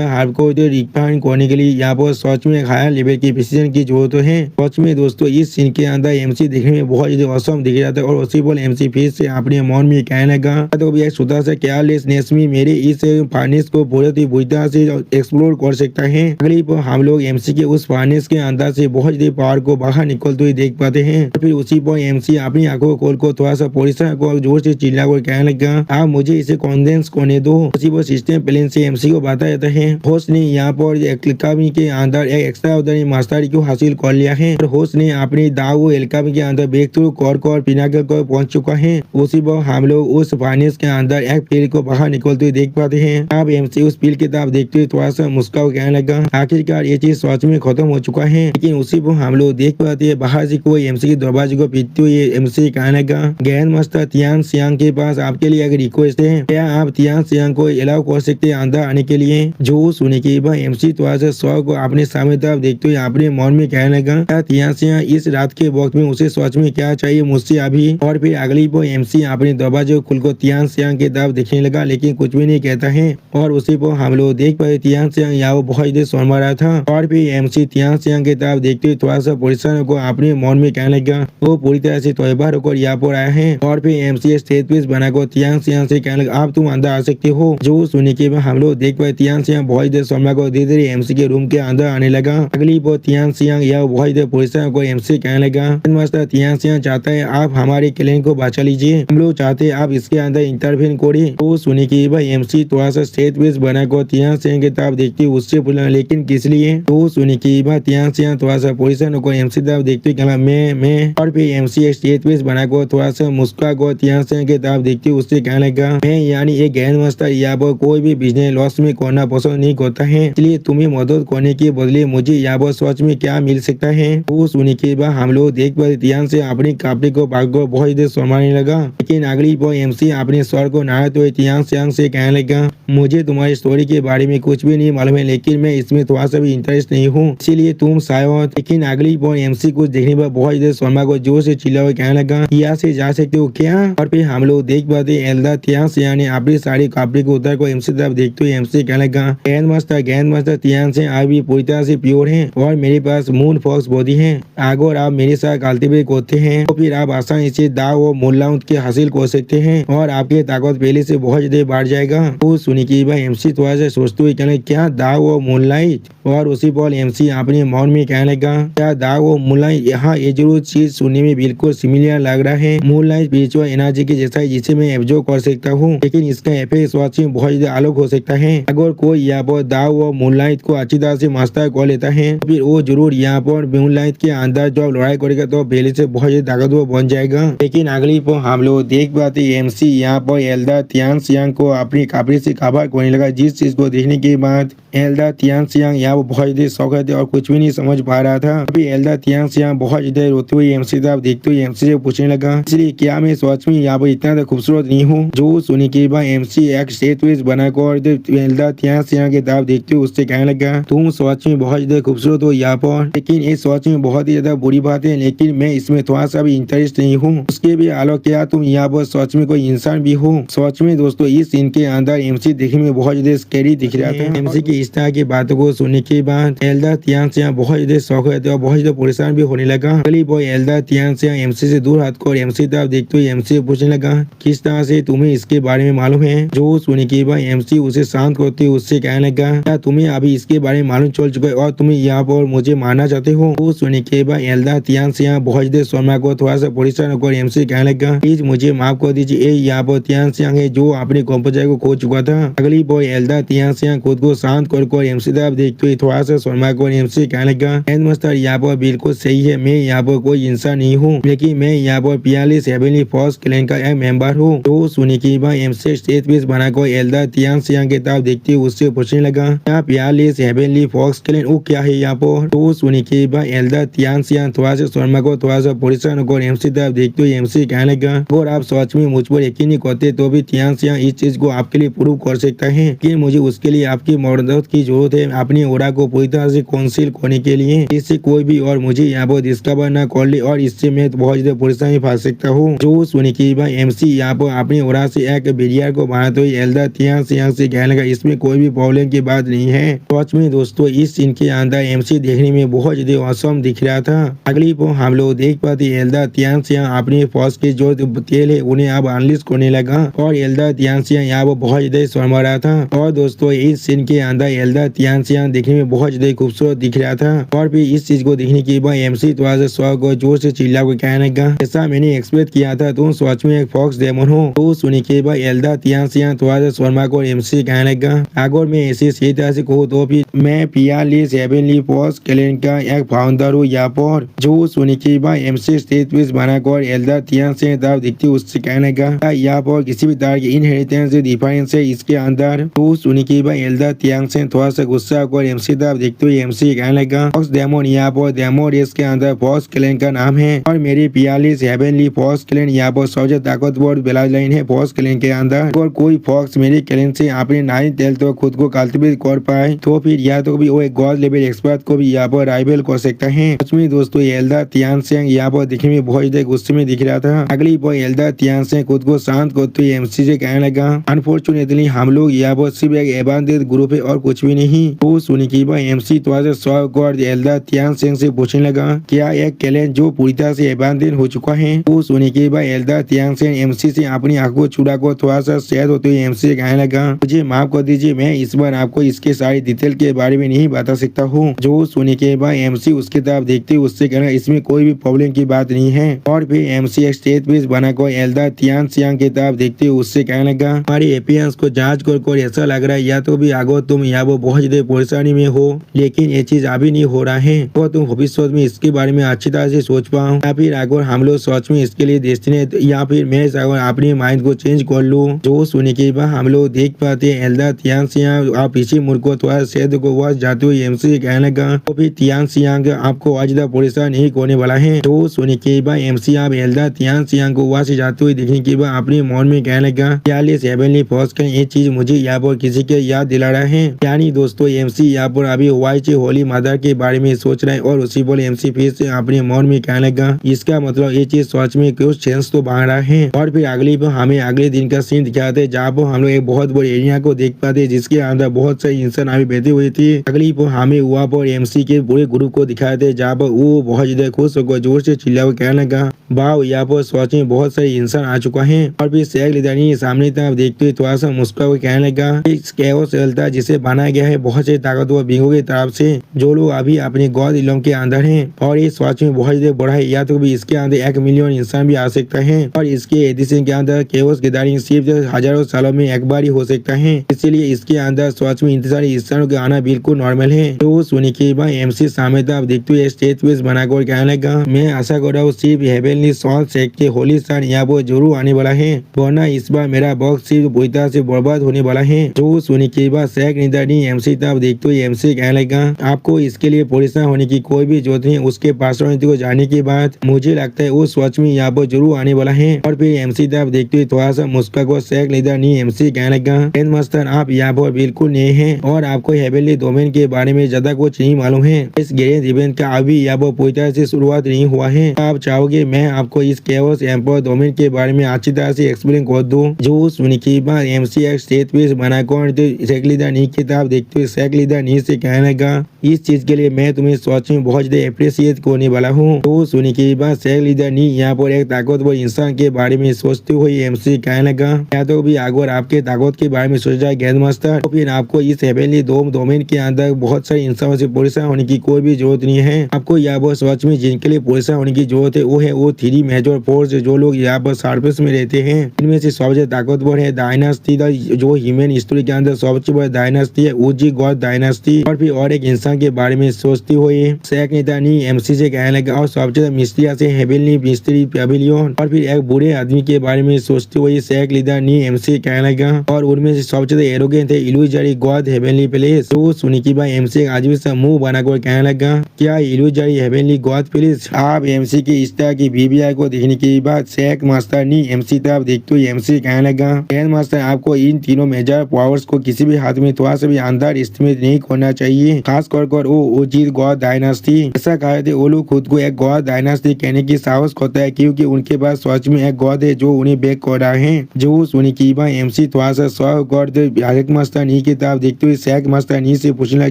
हाफ को रिफाइन करने के लिए यहाँ पर सच में एक हायर लेवल की प्रिसीजन की जरूरत है। सच में दोस्तों इस सीन के अंदर एमसी देखने में बहुत ज्यादा औसम दिख रहा था और उसी पर एमसी फिर से अपने मन में कहने लगा तो भी एक छोटा सा केयरलेसनेस में मेरे इस फार्नेस को बहुत ही बुरी तरह से एक्सप्लोर कर सकता है। अगली पर हम लोग एमसी के उस फार्नेस के अंदर से बहुत ज्यादा पावर को बाहर निकलते हुए देख पाते हैं। फिर उसी पर एमसी अपनी आंखों को खोल को थोड़ा सा परिसर को जोर से चिल्ला कर कहने लगा आप मुझे इसे कॉन्डेंस करने दो। उसी पर सिस्टम प्लेन से एमसी को बताया जाता है होस्ट ने यहाँ पर एल्कामी के अंदर एक एक्स्ट्रा ऑर्डिनरी मास्टरी को हासिल कर लिया है और होस्ट ने अपनी दाव एल्कामी के अंदर ब्रेक थ्रू कर पिनाकल को पहुंच चुका है। उसी पर हम लोग उस फाइनेंस के अंदर एक फील्ड को बाहर निकलते हुए देख पाते हैं। अब एमसी उस फील्ड की तरफ देखते हुए थोड़ा सा मुस्कान कहने लगा आखिरकार ये चीज सच में खत्म हो चुका है। लेकिन उसी पर हम लोग देख पाते हैं बाहर से कोई एमसी के दरवाजे को पीटते हुए एमसी कहने लगा ग्रैंड मास्टर तियान सियांग के पास आपके लिए एक रिक्वेस्ट है, क्या आप तियान सियांग को अलाउ कर सकते हैं अंदर आने के लिए। जो सुनने के बाद एमसी थोड़ा सा सौ को अपने सामने तरफ देखते हुए अपने मन में कहने लगा क्या तियान सियांग इस रात के वक्त में उसे सच में क्या चाहिए मुझसे अभी। और फिर अगली पर एमसी अपने दरवाजे को खुलकर तियान सियांग की तरफ देखने लगा लेकिन कुछ भी नहीं कहता है। और उसी पर हम लोग देख पाए तियान सियांग यहाँ बहुत देर शर्मा रहा था और फिर एमसी तियान सियांग की तरफ देखते हुए थोड़ा सा परेशान को अपने मन में कहने लगा वो पूरी तरह से तौबा होकर यहाँ पर आया है। और फिर एमसी स्टेज पीस बनाकर तियान सियांग से कहने लगा आप तुम अंदर आ सकते हो। जो सुनने के बाद हम लोग देख पाए तियान सियांग बहुत देर शर्मा को धीरे धीरे एमसी के रूम के अंदर आने लगा। अगली बार तियान सियांग यह बहुत देर परेशान को एमसी कहने लगा मास्टर तियान सियांग चाहता है आप हमारे क्लैन को बचा लीजिए, हम लोग चाहते हैं आप इसके अंदर इंटरवेन करे। तो सुनने के बाद एमसी थोड़ा सा स्टेज पीस बनाकर तियान सियांग की तरफ देखते उससे पूछा लेकिन किस लिए। तो सुनने के बाद तियान सियांग थोड़ा सा परेशान होकर एमसी तरफ देखते कहना मैं। और फिर एमसी स्टेज पीस बनाकर थोड़ा सा मुस्कुरा कर तियान सियांग की तरफ देखते उससे कहने लगा मैं यानी एक ग्रैंड मास्टर यहाँ पर कोई भी बिजनेस लॉस में करना पसंद नहीं करता है, इसलिए तुम्हें मदद करने के बदले मुझे यहाँ पर सच में क्या मिल सकता है। तो सुनने के बाद हम लोग देख पाते तियान से अपनी कपड़े को भागकर बहुत देर शर्माने लगा। लेकिन अगली बार एमसी अपने स्वर को नहाते हुए तियान सियांग से कहने लगा मुझे तुम्हारी स्टोरी के बारे में कुछ भी नहीं मालूम है लेकिन मैं इसमें थोड़ा सा भी इंटरेस्ट नहीं हूँ इसीलिए तुम शायद। लेकिन अगली बार एमसी कुछ देखने पर बहुत देर शर्मा को जोर से चिल्ला हुए कहने लगा यहाँ से जा सकते हो क्या। और फिर हम लोग देख पाते एल्दा तियान सियांग ने अपनी सारी कपड़े को उतार को एमसी तरफ देखते हुए एमसी कहने लगा ग्रैंड मास्टर तियान से आप भी पूरी तरह से प्योर है और मेरे पास मून फॉक्स बॉडी है, अगर आप मेरे साथ कल्टीवेट करते हैं तो फिर आप आसानी से दाव और मूनलाइट के हासिल कर सकते हैं और आपकी ताकत पहले से बहुत ज्यादा बढ़ जाएगा। तो सुनी की भाई एमसी थोड़ा सा सोचते हुए कहने क्या दाव और मूनलाइट। और उसी पर एमसी अपने मन में कहने लगा क्या दाव और मूनलाइट, यहाँ ये जरूर चीज सुनने में बिल्कुल सिमिलर लग रहा है। मूनलाइट स्पिरिचुअल एनर्जी के जैसा है जिसे मैं एब्जॉर्ब कर सकता हूँ लेकिन इसका इफेक्ट स्वास्थ्य में बहुत ज्यादा अलग हो सकता है। अगर कोई यहाँ पर दाव और मूनलाइट को अच्छी तरह से मास्टर कर लेता है तो फिर वो जरूर यहाँ पर मूनलाइट के अंदर जब लड़ाई करेगा तो पहले से बहुत ज्यादा ताकतवर बन जाएगा। लेकिन अगली पर हम लोग देख पाते एमसी यहाँ पर एल्दा तियान सियांग को अपनी कपड़े से कवर करने लगा, जिस चीज को देखने के बाद एल्दा तियान सियांग यहाँ बहुत ज्यादा शौक थे और कुछ भी नहीं समझ पा रहा था। अभी एल्दा तियान सियांग बहुत ज्यादा रोते हुए एमसी तरफ देखते हुए एमसी से पूछने लगा इसलिए क्या मैं सच में यहाँ पर इतना खूबसूरत नहीं हूँ। जो सुनी के बाद एमसी एक स्टेज बनाकर एल्दा तियान सियांग की तरफ देखते हुए उससे कहने लगा तुम सच में बहुत ज्यादा खूबसूरत हो यहाँ पर, लेकिन ये सच में बहुत ही ज्यादा बुरी बात है लेकिन मैं इसमें थोड़ा सा भी इंटरेस्ट नहीं हूँ। उसके भी आलो क्या तुम यहाँ पर सच में कोई इंसान भी हो। सच में दोस्तों इस सीन के अंदर एमसी देखने में बहुत ज्यादा स्कैरी दिख रहा था। एमसी की इस तरह की बातों को सुनने के बाद एल्दा तियान सियांग बहुत ज्यादा शौक है और बहुत ज्यादा परेशान भी होने लगा। अगली बार एल्दा तियान सियांग एमसी से दूर हटकर एमसी तरफ देखते हुए एमसी पूछने लगा किस तरह से तुम्हें इसके बारे में मालूम है। जो सुनने के बाद एमसी उसे शांत करते उससे कहने लगा क्या तुम्हें अभी इसके बारे में मालूम चल चुका है और तुम्हें यहाँ पर मुझे मारना चाहते हो। वो सुनने के बाद एल्दा तियान सियांग बहुत देर शर्मा को थोड़ा सा परेशान होकर एमसी कहने लगा प्लीज मुझे माफ कर दीजिए, यहाँ पर तियान सियांग है जो अपने कंपोजर को खो चुका था। अगली बार एल्दा तियान सियांग खुद को शांत कर एमसी तरफ देखते हुए थोड़ा सा शर्मा को एमसी कहने लगा ग्रैंड मास्टर यहाँ पर बिल्कुल सही है, मैं यहाँ पर कोई इंसान नहीं हूँ लेकिन मैं यहाँ पर 42 हेवनली फोर्स क्लैन का एक मेंबर हूँ। तो सुनी की बाद एमसी स्टेज पीस बनाकर एल्दा तियान सियांग की तरफ देखते हुए उससे पूछने लगा क्या 42 हेवनली फोर्स क्लैन वो क्या है यहाँ पर। तो सुनी के बाद एल्दा तियान सियांग थोड़ा सा शर्मा को थोड़ा सा परेशान होकर एमसी तरफ देखते हुए एमसी कहने लगा और आप सच में मुझ पर यकीन नहीं करते तो भी तियान सियांग इस चीज को आपके लिए प्रूव कर सकता है कि मुझे उसके लिए आपकी मदद की जरूरत है अपनी ओरा को पूरी तरह से काउंसिल करने के लिए, इससे कोई भी और मुझे यहाँ पर डिस्कवर न कर ले और इससे मैं बहुत ज्यादा परेशानी फंस सकता हूँ। जो सुनी के बाद एमसी यहाँ पर अपनी ओरा से एक बिलियर को बनाते हुए एल्दा तियान सियांग से कहने लगा इसमें कोई भी प्रॉब्लम की बात नहीं है। सच में दोस्तों इस सीन के अंदर एमसी देखने में बहुत ज्यादा असम दिख रहा था। अगली पर हम लोग देख पाते एल्डर तियानसियां अपनी फौज के जो तेल है उन्हें अब अनलिस्ट करने लगा और एल्डर तियानसियां यहाँ पर बहुत ज्यादा शर्मा रहा था। और दोस्तों इस सीन के अंदर एल्डर तियानसियां देखने में बहुत ज्यादा खूबसूरत दिख रहा था। और फिर इस चीज को देखने के बाद एमसी थोड़ा सा शौक और जोर से चिल्ला को कहने लगा, ऐसा मैंने एक्सपेक्ट किया था, तुम सच में एक फॉक्स डेमन हो। तो सुनी के बाद एल्डर तियानसियां थोड़ा सा शर्मा को एमसी कहने लगा, अगर मैं ऐसे सही तरह से कहूँ तो फिर मैं पियालिस हेवनली फॉक्स क्लैन का एक फाउंडर हूँ यहाँ पर। जो सुनी के बाद एमसी स्टेज पीस बनाकर एल्डर तियानसियां तरफ दिखती उससे कहने लगा, यहाँ पर किसी भी तरह की इनहेरिटेंस डिफरेंस है इसके अंदर। तो सुनी के बाद एल्डर तियानसियां थोड़ा सा गुस्सा होकर एमसी तरफ देखते हुए एमसी कहने लगा, फॉक्स डेमन यहाँ पर डेमन रेस के अंदर फॉक्स क्लैन का नाम है और मेरी पियालिस हेवनली फॉक्स क्लैन यहाँ पर सबसे ताकतवर ब्लड लाइन है फॉक्स क्लैन के अंदर। और कोई फॉक्स मेरे क्लैन से अपने नाइन टेल तो खुद को कल्टिवेट कर पाए तो फिर या तो भी वो एक गॉड लेवल एक्सपर्ट को भी यहाँ पर राइवल कर सकता है। उसमें दोस्तों एल्डर तियानसियां यहाँ पर दिखने में बहुत ज्यादा गुस्से में दिख रहा था। अगली पर एल्डर तियानसियां खुद को शांत करते हुए एमसी से कहने लगा, अनफॉर्चुनेटली हम लोग यहाँ पर सिर्फ एक एबांडेड ग्रुप है और कुछ भी नहीं। तो सुनी की बात एमसी थोड़ा सा शॉक और एल्डर तियानसियां से पूछने लगा, क्या एक क्लैन जो पूरी तरह से एबांडेड हो चुका है। तो सुनी की बात एल्डर तियानसियां एमसी से अपनी आंखों चुरा को थोड़ा सा सैड होते हुए एमसी से कहने लगा, मुझे माफ कर दीजिए, मैं इस बार आपको इसके सारी डिटेल के बारे में नहीं बता सकता हूँ। जो सुनी के बाद एमसी उसकी तरफ देखते उससे कहना, इसमें कोई भी प्रॉब्लम की बात नहीं है। और फिर एमसी एक स्टेज पीस बनाकर एल्डर तियानसियां की तरफ देखते उससे कहने लगा, हमारी एपियंस को जांच कर ऐसा लग रहा है या तो भी आगो तुम यहाँ पर बहुत ज्यादा परेशानी में हो, लेकिन ये चीज अभी नहीं हो रहा है तो तुम भविष्य में इसके बारे में अच्छी तरह से सोच पाओ, या फिर अगर हम लोग सच में इसके लिए डेस्टिनी या फिर मैं अपने माइंड को चेंज कर लूँ। जो सुनी के बाद हम लोग देख पाते हैं एल्डर तियानसियां आप पीछे मुड़ को थोड़ा सेद को वास जाते हुए एमसी कहने लगा, तो फिर तियानसियां आपको आज ज्यादा परेशान नहीं करने वाला है। तो सुनी के बाद एमसी आप एल्डर तियानसियां को वास जाते हुए देखने के बाद अपने मन में कहने लगा, पियालिस हेवनली फॉक्स का ये चीज मुझे यहाँ पर किसी के याद दिला रहा है। यानी दोस्तों एमसी यहाँ पर अभी वाइट होली मदर के बारे में सोच रहा है और उसी बोले एमसी फिर से अपने मन में कहने लगा, इसका मतलब ये चीज सच में कुछ सेंस तो बना रहा है। और फिर अगली पर हमें अगले दिन का सीन दिखाते हैं जहाँ पर हम लोग एक बहुत बड़े एरिया को देख पाते जिसके अंदर बहुत सारे इंसान अभी बैठे हुए थे। अगली पर हमें वहाँ पर एमसी के पूरे ग्रुप को दिखाते हैं जहाँ पर वो बहुत ज्यादा खुश होकर जोर से चिल्ला कहने लगा, वाह यहाँ पर सच में बहुत सारे इंसान आ चुका है। और फिर शेख लिदानी सामने तरफ देखते हुए थोड़ा सा मुस्कुरा हुए कहने लगा, कैओस जिसे बनाया गया है बहुत से ताकतवर बींगों की तरफ से जो लोग अभी अपने गॉड इलम के अंदर हैं और ये सच में बहुत ज्यादा बड़ा है, या तो भी इसके अंदर 1 मिलियन इंसान भी आ सकता है और इसके एडिशन के अंदर कैओस गैदरिंग सिर्फ हजारों सालों में एक बार ही हो सकता है, इसलिए इसके अंदर सच में इतने सारे इंसानों के आना बिल्कुल नॉर्मल है। तो सुनी के बाद एमसी सामने तरफ देखते हुए स्टेज पेस बनाकर कहने लगा, मैं आशा कर रहा हूँ सिर्फ हेवनली सॉल्ट सेक्ट के होली सन यहाँ पर जरूर आने वाला है, वरना इस बार मेरा बॉक्स सिर्फ बुरी तरह से बर्बाद होने वाला है। जो सुनी के बाद शेख निदानी एमसी तरफ देखते हुए एमसी कहने लगा, आपको इसके लिए परेशान होने की कोई भी जरूरत नहीं। उसके पर्सनालिटी को जानने के बाद मुझे लगता है वो सच में यहाँ पर जरूर आने वाला है। और फिर एमसी तरफ देखते हुए थोड़ा सा मुस्कुरा को शेख निदानी एमसी कहने लगा, मास्टर आप यहाँ पर बिल्कुल नए हैं और आपको हेवनली डोमेन के बारे में ज्यादा कुछ नहीं मालूम है। इस गैरेज इवेंट का अभी यहाँ पर पूरी तरह से शुरुआत नहीं हुआ है। आप चाहोगे मैं आपको इस कैओस एम्पायर डोमेन के बारे में अच्छी तरह से एक्सप्लेन कर दूं। जो सुनी की बात एमसी एक स्टेज पीस बनाकर शेख लिदानी की तरफ देखते हुए शेख लिदानी से कहने लगा, इस चीज के लिए मैं तुम्हें सच में बहुत ज्यादा अप्रिशिएट करने वाला हूँ। तो सुनी की बात शेख लिदानी यहाँ पर एक ताकतवर इंसान के बारे में सोचते हुए एमसी कहने लगा, या तो भी अगर आपके ताकत के बारे में सोचा जाए ग्रैंड मास्टर तो फिर आपको इस हेवनली डोमेन के अंदर बहुत सारे इंसानों से परेशान होने की कोई भी जरूरत नहीं है। आपको यहाँ पर सच में जिनके लिए परेशान होने की जरूरत है वो 3 मेजर फोर्स जो लोग यहाँ पर सरफेस में रहते हैं। इनमें से सबसे ताकतवर है डायनास्टी, जो ह्यूमन हिस्ट्री के अंदर सबसे बड़ा डायनास्टी है उजी गॉड डायनास्टी। और फिर और एक इंसान के बारे में सोचते हुए शेख निदानी एमसी से कहने लगा, और सबसे मिस्ट्रियस है हेवनली मिस्ट्री पेविलियन। और फिर एक बुरे आदमी के बारे में सोचते हुए शेख निदानी एमसी कहने लगा, और उनमें से सबसे एरोगेंट है इल्यूजरी गॉड हेवनली प्लेस। तो सुनी की बात एमसी आदमी से मुंह बनाकर कहने लगा, क्या इल्यूजरी हेवनली गॉड प्लेस। आप एमसी की इस तरह की बीबीआई को देखने के बाद शेख मास्टर ने एमसी तरफ देखते हुए एमसी कहने लगा, ग्रैंड मास्टर आपको इन तीनों मेजर पावर्स को किसी भी हाथ में थोड़ा सा भी अंदर एस्टिमेट नहीं करना चाहिए, खासकर छोड़कर वो उजीद गौड़ डायनास्टी। ऐसा कहा जाता है वो लोग खुद को एक गौड़ डायनास्टी कहने की साहस करता है क्योंकि उनके पास सच में एक गौड़ है जो उन्हें बैक कर रहा है। जो सुनी की बात एमसी थोड़ा सा सौ गौड़ शेख मस्तानी किताब देखते हुए शेख मस्तानी से पूछना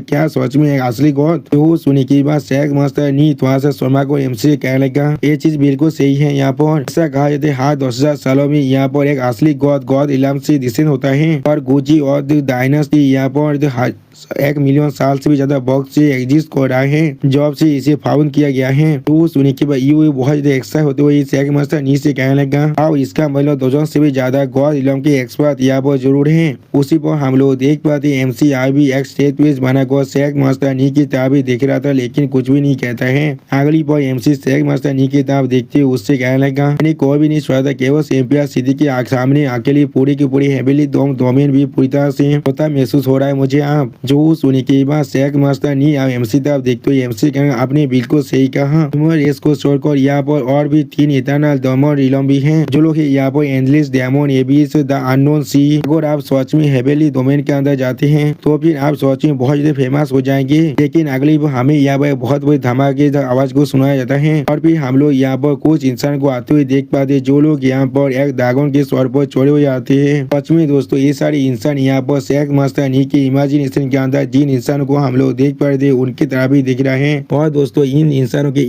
क्या सच में एक असली गौड़। जो सुनी की बात शेख मस्तानी थोड़ा सा शर्मा को एमसी कहने लगा ये चीज बिल्कुल सही है। यहाँ पर ऐसा कहा जाता है हर 10,000 सालों में यहाँ पर एक असली गौड़ इलाम से डिसेंड होता है और गुजी और डायनास्टी यहाँ पर 1 मिलियन साल से भी ज्यादा वक्त से एग्जिस्ट कर रहा है जब से इसे फाउंड किया गया है। तो सुनने के बाद ये बहुत ज्यादा एक्साइट होते हुए शेख मस्तानी से कहने लगा और इसका मतलब 2,000 से भी ज्यादा गौड़ इलम के एक्सपर्ट यहाँ पर जरूर है। उसी पर हम लोग देख पाते एमसी भी एक स्टेज पेज बना कर शेख मस्तानी की किताब देख रहा था लेकिन कुछ भी नहीं कहता है। अगली पर एमसी शेख मस्तानी की किताब देखते हुए उससे कहने लगा मैंने कोई भी नहीं सोचा था केवल एम्पियर सिटी के सामने अकेली पूरी की पूरी हेवेली डोमेन भी पूरी तरह से होता महसूस हो रहा है मुझे। आप जो सुनी के बाद शेख मस्तानी एमसी तब देखते हुए एमसी कहना आपने बिल्कुल सही कहा। इसको छोड़कर यहाँ पर और भी 3 इटर्नल डेमन रिलम भी हैं जो लोग यहाँ पर endless demon abyss the unknown sea. अगर आप सच में हेवेली डोमेन के अंदर जाते हैं तो फिर आप सच में बहुत ज्यादा फेमस हो जाएंगे। लेकिन अगली हमें यहाँ पर बहुत बड़ी धमाके आवाज को सुनाया जाता है और फिर हम लोग यहाँ पर कुछ इंसान को आते हुए देख पाते जो लोग यहाँ पर एक ड्रैगन के स्वर पर चढ़े हुए आते हैं। सच में दोस्तों ये सारे इंसान यहाँ पर शेख मस्तानी की इमेजिनेशन के अंदर जिन इंसानों को हम लोग देख पा रहे थे उनकी तरह भी दिख रहा है। और दोस्तों इन इंसानों के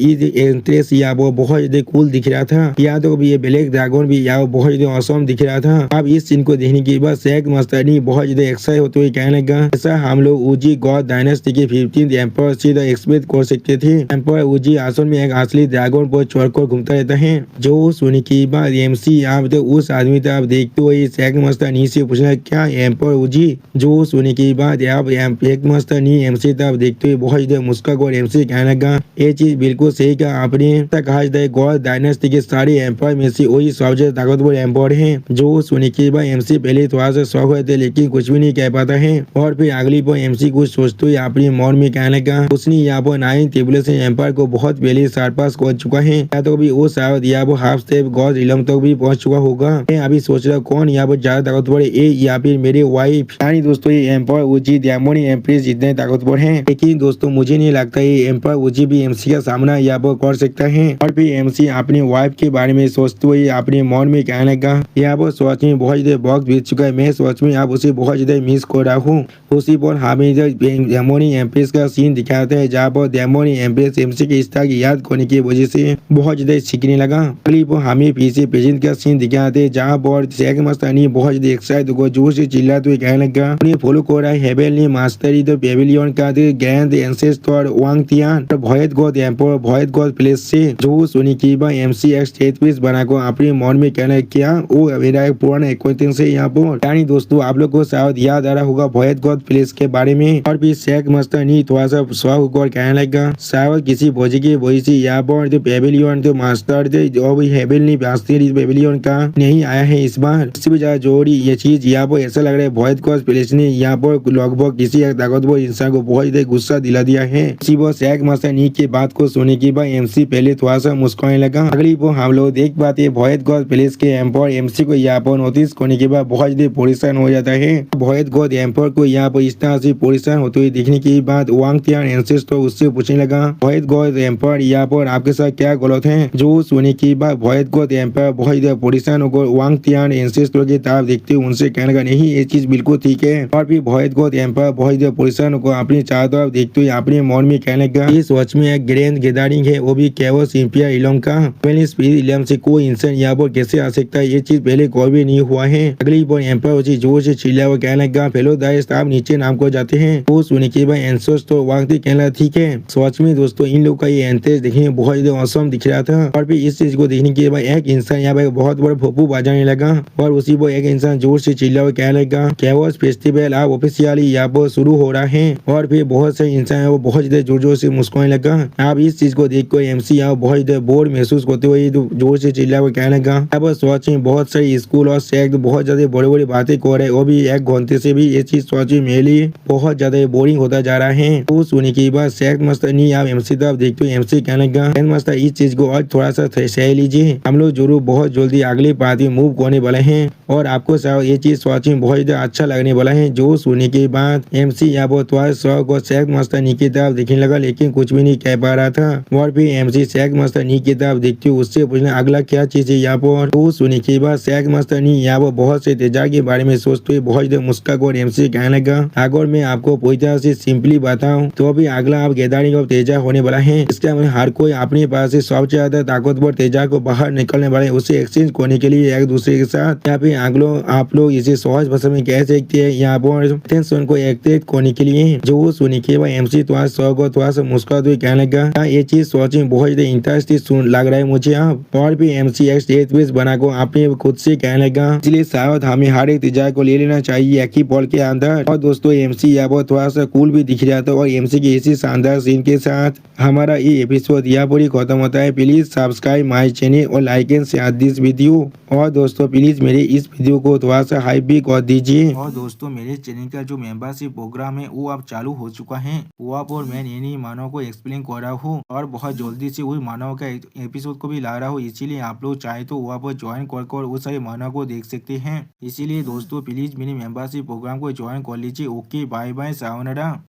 इंटरेस्ट यहाँ वो बहुत ज्यादा कूल दिख रहा था। यहाँ तो ये ब्लैक ड्रैगन भी यहाँ बहुत ज्यादा औसम दिख रहा था। अब इस सीन को देखने के बाद शेख मस्तानी बहुत ज्यादा एक्साइट होते हुए कहने लगा ऐसा हम लोग उजी गौड़ डायनेस्टी के 15th एम्पर से एक्सपेक्ट कर सकते थे। एम्पर उजी असल में एक असली ड्रैगन पर चढ़कर घूमता रहता है। जो सुनी के बाद एमसी यहाँ तो उस आदमी तक देखते हुए शेख मस्तानी से पूछना क्या एम्पर उजी। जो सुनी के बाद शेख मस्तानी एमसी तब देखते हुए बहुत ज्यादा मुस्कुरा और एमसी कहने लगा ये चीज बिल्कुल सही कहा आपने। कहा जाता है गौड़ डायनेस्टी के सारे एम्पायर में से वही सबसे ताकतवर एम्पायर है। जो सुनी के बाद एमसी पहले थोड़ा सा शौक हुए थे लेकिन कुछ भी नहीं कह पाता है। और फिर अगली पर एमसी कुछ सोचते हुए अपने मन में कहने लगा उसने यहाँ पर 9 टेबलेशन एम्पायर को बहुत पहले सरपास कर चुका है या तो अभी वो शायद यहाँ पर हाफ स्टेप गौड़ इलम तक भी पहुंच चुका होगा। मैं अभी सोच रहा कौन यहाँ पर ज्यादा ताकतवर है ये या फिर मेरे वाइफ। यानी दोस्तों ये एम्पायर उजी डेमोनी एम्प्रेस जितने ताकतवर हैं लेकिन दोस्तों मुझे नहीं लगता ये एम्पायर उजी भी एमसी का सामना यहाँ पर कर सकता है। और फिर एमसी अपने वाइफ के बारे में सोचते हुए अपने मन में कहने लगा यहाँ पर सोच में बहुत ज्यादा वक्त बीत चुका है मैं सोच में आप उसे बहुत ज्यादा मिस कर रहा हूँ। उसी पर हमें डेमोनी एम्प्रेस का सीन दिखाता है जहाँ पर डेमोनी एम्प्रेस एमसी के स्टार की याद करने की वजह से बहुत ज्यादा सीखने लगा। अगली पर हमें पीछे प्रेजेंट का सीन दिखाते हैं जहाँ पर शेख मस्तानी बहुत ज्यादा एक्साइट होकर जोर से चिल्लाते हुए कहने लगा उन्हें फॉलो कर रहा है हेवेली मास्टरी द पेविलियन का ग्रैंड एंसेस्टर वांग तियान भयत गॉड एम्पर भयत गॉड प्लेस से। जो सुनी की बात एमसी एक स्टेज पीस बनाकर अपने मन में कहना क्या वो मेरा एक पुराना एक्वेंटेंस है यहाँ पर। यानी दोस्तों आप लोग को शायद याद आ रहा होगा भयत गॉड प्लेस के बारे में। और फिर शेख मस्तानी थोड़ा सा शौक होकर कहने लगा शायद किसी भोजी की वजह से यहाँ पर जो पेविलियन जो मास्टर जो भी हेवेली मास्टरी पेविलियन का नहीं आया है इस बार। इससे भी ज्यादा जरूरी ये चीज यहाँ पर ऐसा लग रहा है भयत गॉड प्लेस ने यहाँ पर लगभग किसी एक ताकतवर इंसान को बहुत ज्यादा गुस्सा दिला दिया है। इसी पर शेख मस्तानी की बात को सुनने के बाद एमसी पहले थोड़ा सा मुस्कुराने लगा। अगली पर हम लोग देख पाते हैं भयत गॉड प्लेस के एम्पर एमसी को यहाँ पर नोटिस करने के बाद बहुत ज्यादा परेशान हो जाता है। भयत गॉड एम्पर को यहाँ पर इस तरह से परेशान होते हुए देखने के बाद वांग तियान एंसेस्टर उससे पूछने लगा भयत गॉड एम्पर यहाँ पर आपके साथ क्या गलत है। जो सुनने के बाद भयत गॉड एम्पर बहुत ज्यादा परेशान होकर वांग तियान एंसेस्टर की तरफ देखते हुए उनसे कहने लगा नहीं ये चीज बिल्कुल ठीक है। और फिर भयत गॉड एम्पर बहुत ज्यादा परेशान होकर अपने चारों तरफ देखते हुए अपने मन में कहने लगा इस वॉच में एक ग्रैंड गैदरिंग है वो भी केवल इम्पियर इलम का इलम से कोई इंसान यहाँ पर कैसे आ सकता है ये चीज पहले कोई भी नहीं हुआ है। अगली पर एम्पर जोर से चिल्ला हुआ कहने लगा फेलो दाइस आप नीचे नाम को जाते हैं। वो सुनने के बाद एंसर्स तो वाकई कहना ठीक है। सच में दोस्तों इन लोग का ये एंट्रेस देखने में बहुत ज्यादा औसम दिख रहा था। और फिर इस चीज को देखने के बाद एक इंसान यहाँ पर बहुत बड़ा फूफू बजाने लगा और उसी पर एक इंसान जोर से चिल्ला हुआ कहने लगा कैवस फेस्टिवल आप ऑफिशियली यहाँ पर शुरू हो रहा है। और फिर बहुत से इंसान है वो बहुत ज्यादा जोर जोर से मुस्कुराने लगा। आप इस चीज को देख कर एमसी यहाँ बहुत ज्यादा बोर महसूस करते हुए जोर से चिल्ला हुआ कहने लगा यहाँ पर सच में बहुत सारे स्कूल और सेक्ट बहुत ज्यादा बड़ी बड़ी बातें कर रहे वो भी 1 घंटे से भी ये चीज सच में मेरे लिए बहुत ज्यादा बोरिंग होता जा रहा है। तो सुनने के बाद शेख मस्तानी आप एमसी तरफ देखते हो एमसी कहने लगा मस्ता इस चीज को और थोड़ा सा सह लीजिए हम लोग जरूर बहुत जल्दी अगली पार्टी मूव करने वाले हैं और आपको शायद ये चीज सच में बहुत ज्यादा अच्छा लगने वाला है। जो सुनने के बाद एमसी यहाँ पर थोड़ा शौक और शेख मास्टर नी की तरफ देखने लगा लेकिन कुछ भी नहीं कह पा रहा था। और फिर एमसी शेख मास्टर नी की तरफ देखते हुए उससे पूछना अगला क्या चीज है यहाँ पर। तो सुनने के बाद शेख मास्टर नी यहाँ पर बहुत से तेजा के बारे में सोचते हुए बहुत देर मुस्का और एमसी कहने लगा अगर मैं आपको पूरी तरह से सिंपली बताऊं तो अभी अगला आप गैदरिंग ऑफ तेजा होने वाला है। इसका मतलब हर कोई अपने पास से सबसे ज्यादा ताकतवर तेजा को बाहर निकलने वाले उसे एक्सचेंज करने के लिए एक दूसरे के साथ यहाँ पे आप लोग इसे सहज भाषा में कह सकते हैं यहाँ पर टेंशन को एक्टिवेट करने के लिए। जो सुनने के बाद एमसी थोड़ा थोड़ा सा मुस्कुराते हुए कहने लगा ये चीज सोचने में बहुत ज्यादा इंटरेस्टिंग लग रहा है मुझे आप। और भी एमसी एक स्टेज पेज बनाकर अपने खुद से कहने लगा इसलिए शायद हमें हर एक तेजा को ले लेना चाहिए एक ही पल के अंदर। और दोस्तों एमसी यहाँ पर थोड़ा सा कूल भी दिख रहा था और एमसी की इसी शानदार सीन के साथ हमारा ये एपिसोड यहाँ पर ही खत्म होता है। प्लीज सब्सक्राइब माई चैनल और like and share this video. और दोस्तों प्लीज मेरे इस वीडियो को थोड़ा सा हाइप भी कर दीजिए। और दोस्तों मेरे चैनल का जो मेंबरशिप प्रोग्राम है वो अब चालू हो चुका है। वहाँ पर मैं नई मानव को एक्सप्लेन कर रहा हूँ और बहुत जल्दी से वही मानव का एपिसोड को भी ला रहा हूँ। इसीलिए आप लोग चाहे तो वहाँ पर ज्वाइन कर वो सारे मानव को देख सकते हैं। इसीलिए दोस्तों प्लीज मेरे मेंबरशिप प्रोग्राम को ज्वाइन कर लीजिए। Okay bye bye sayonara.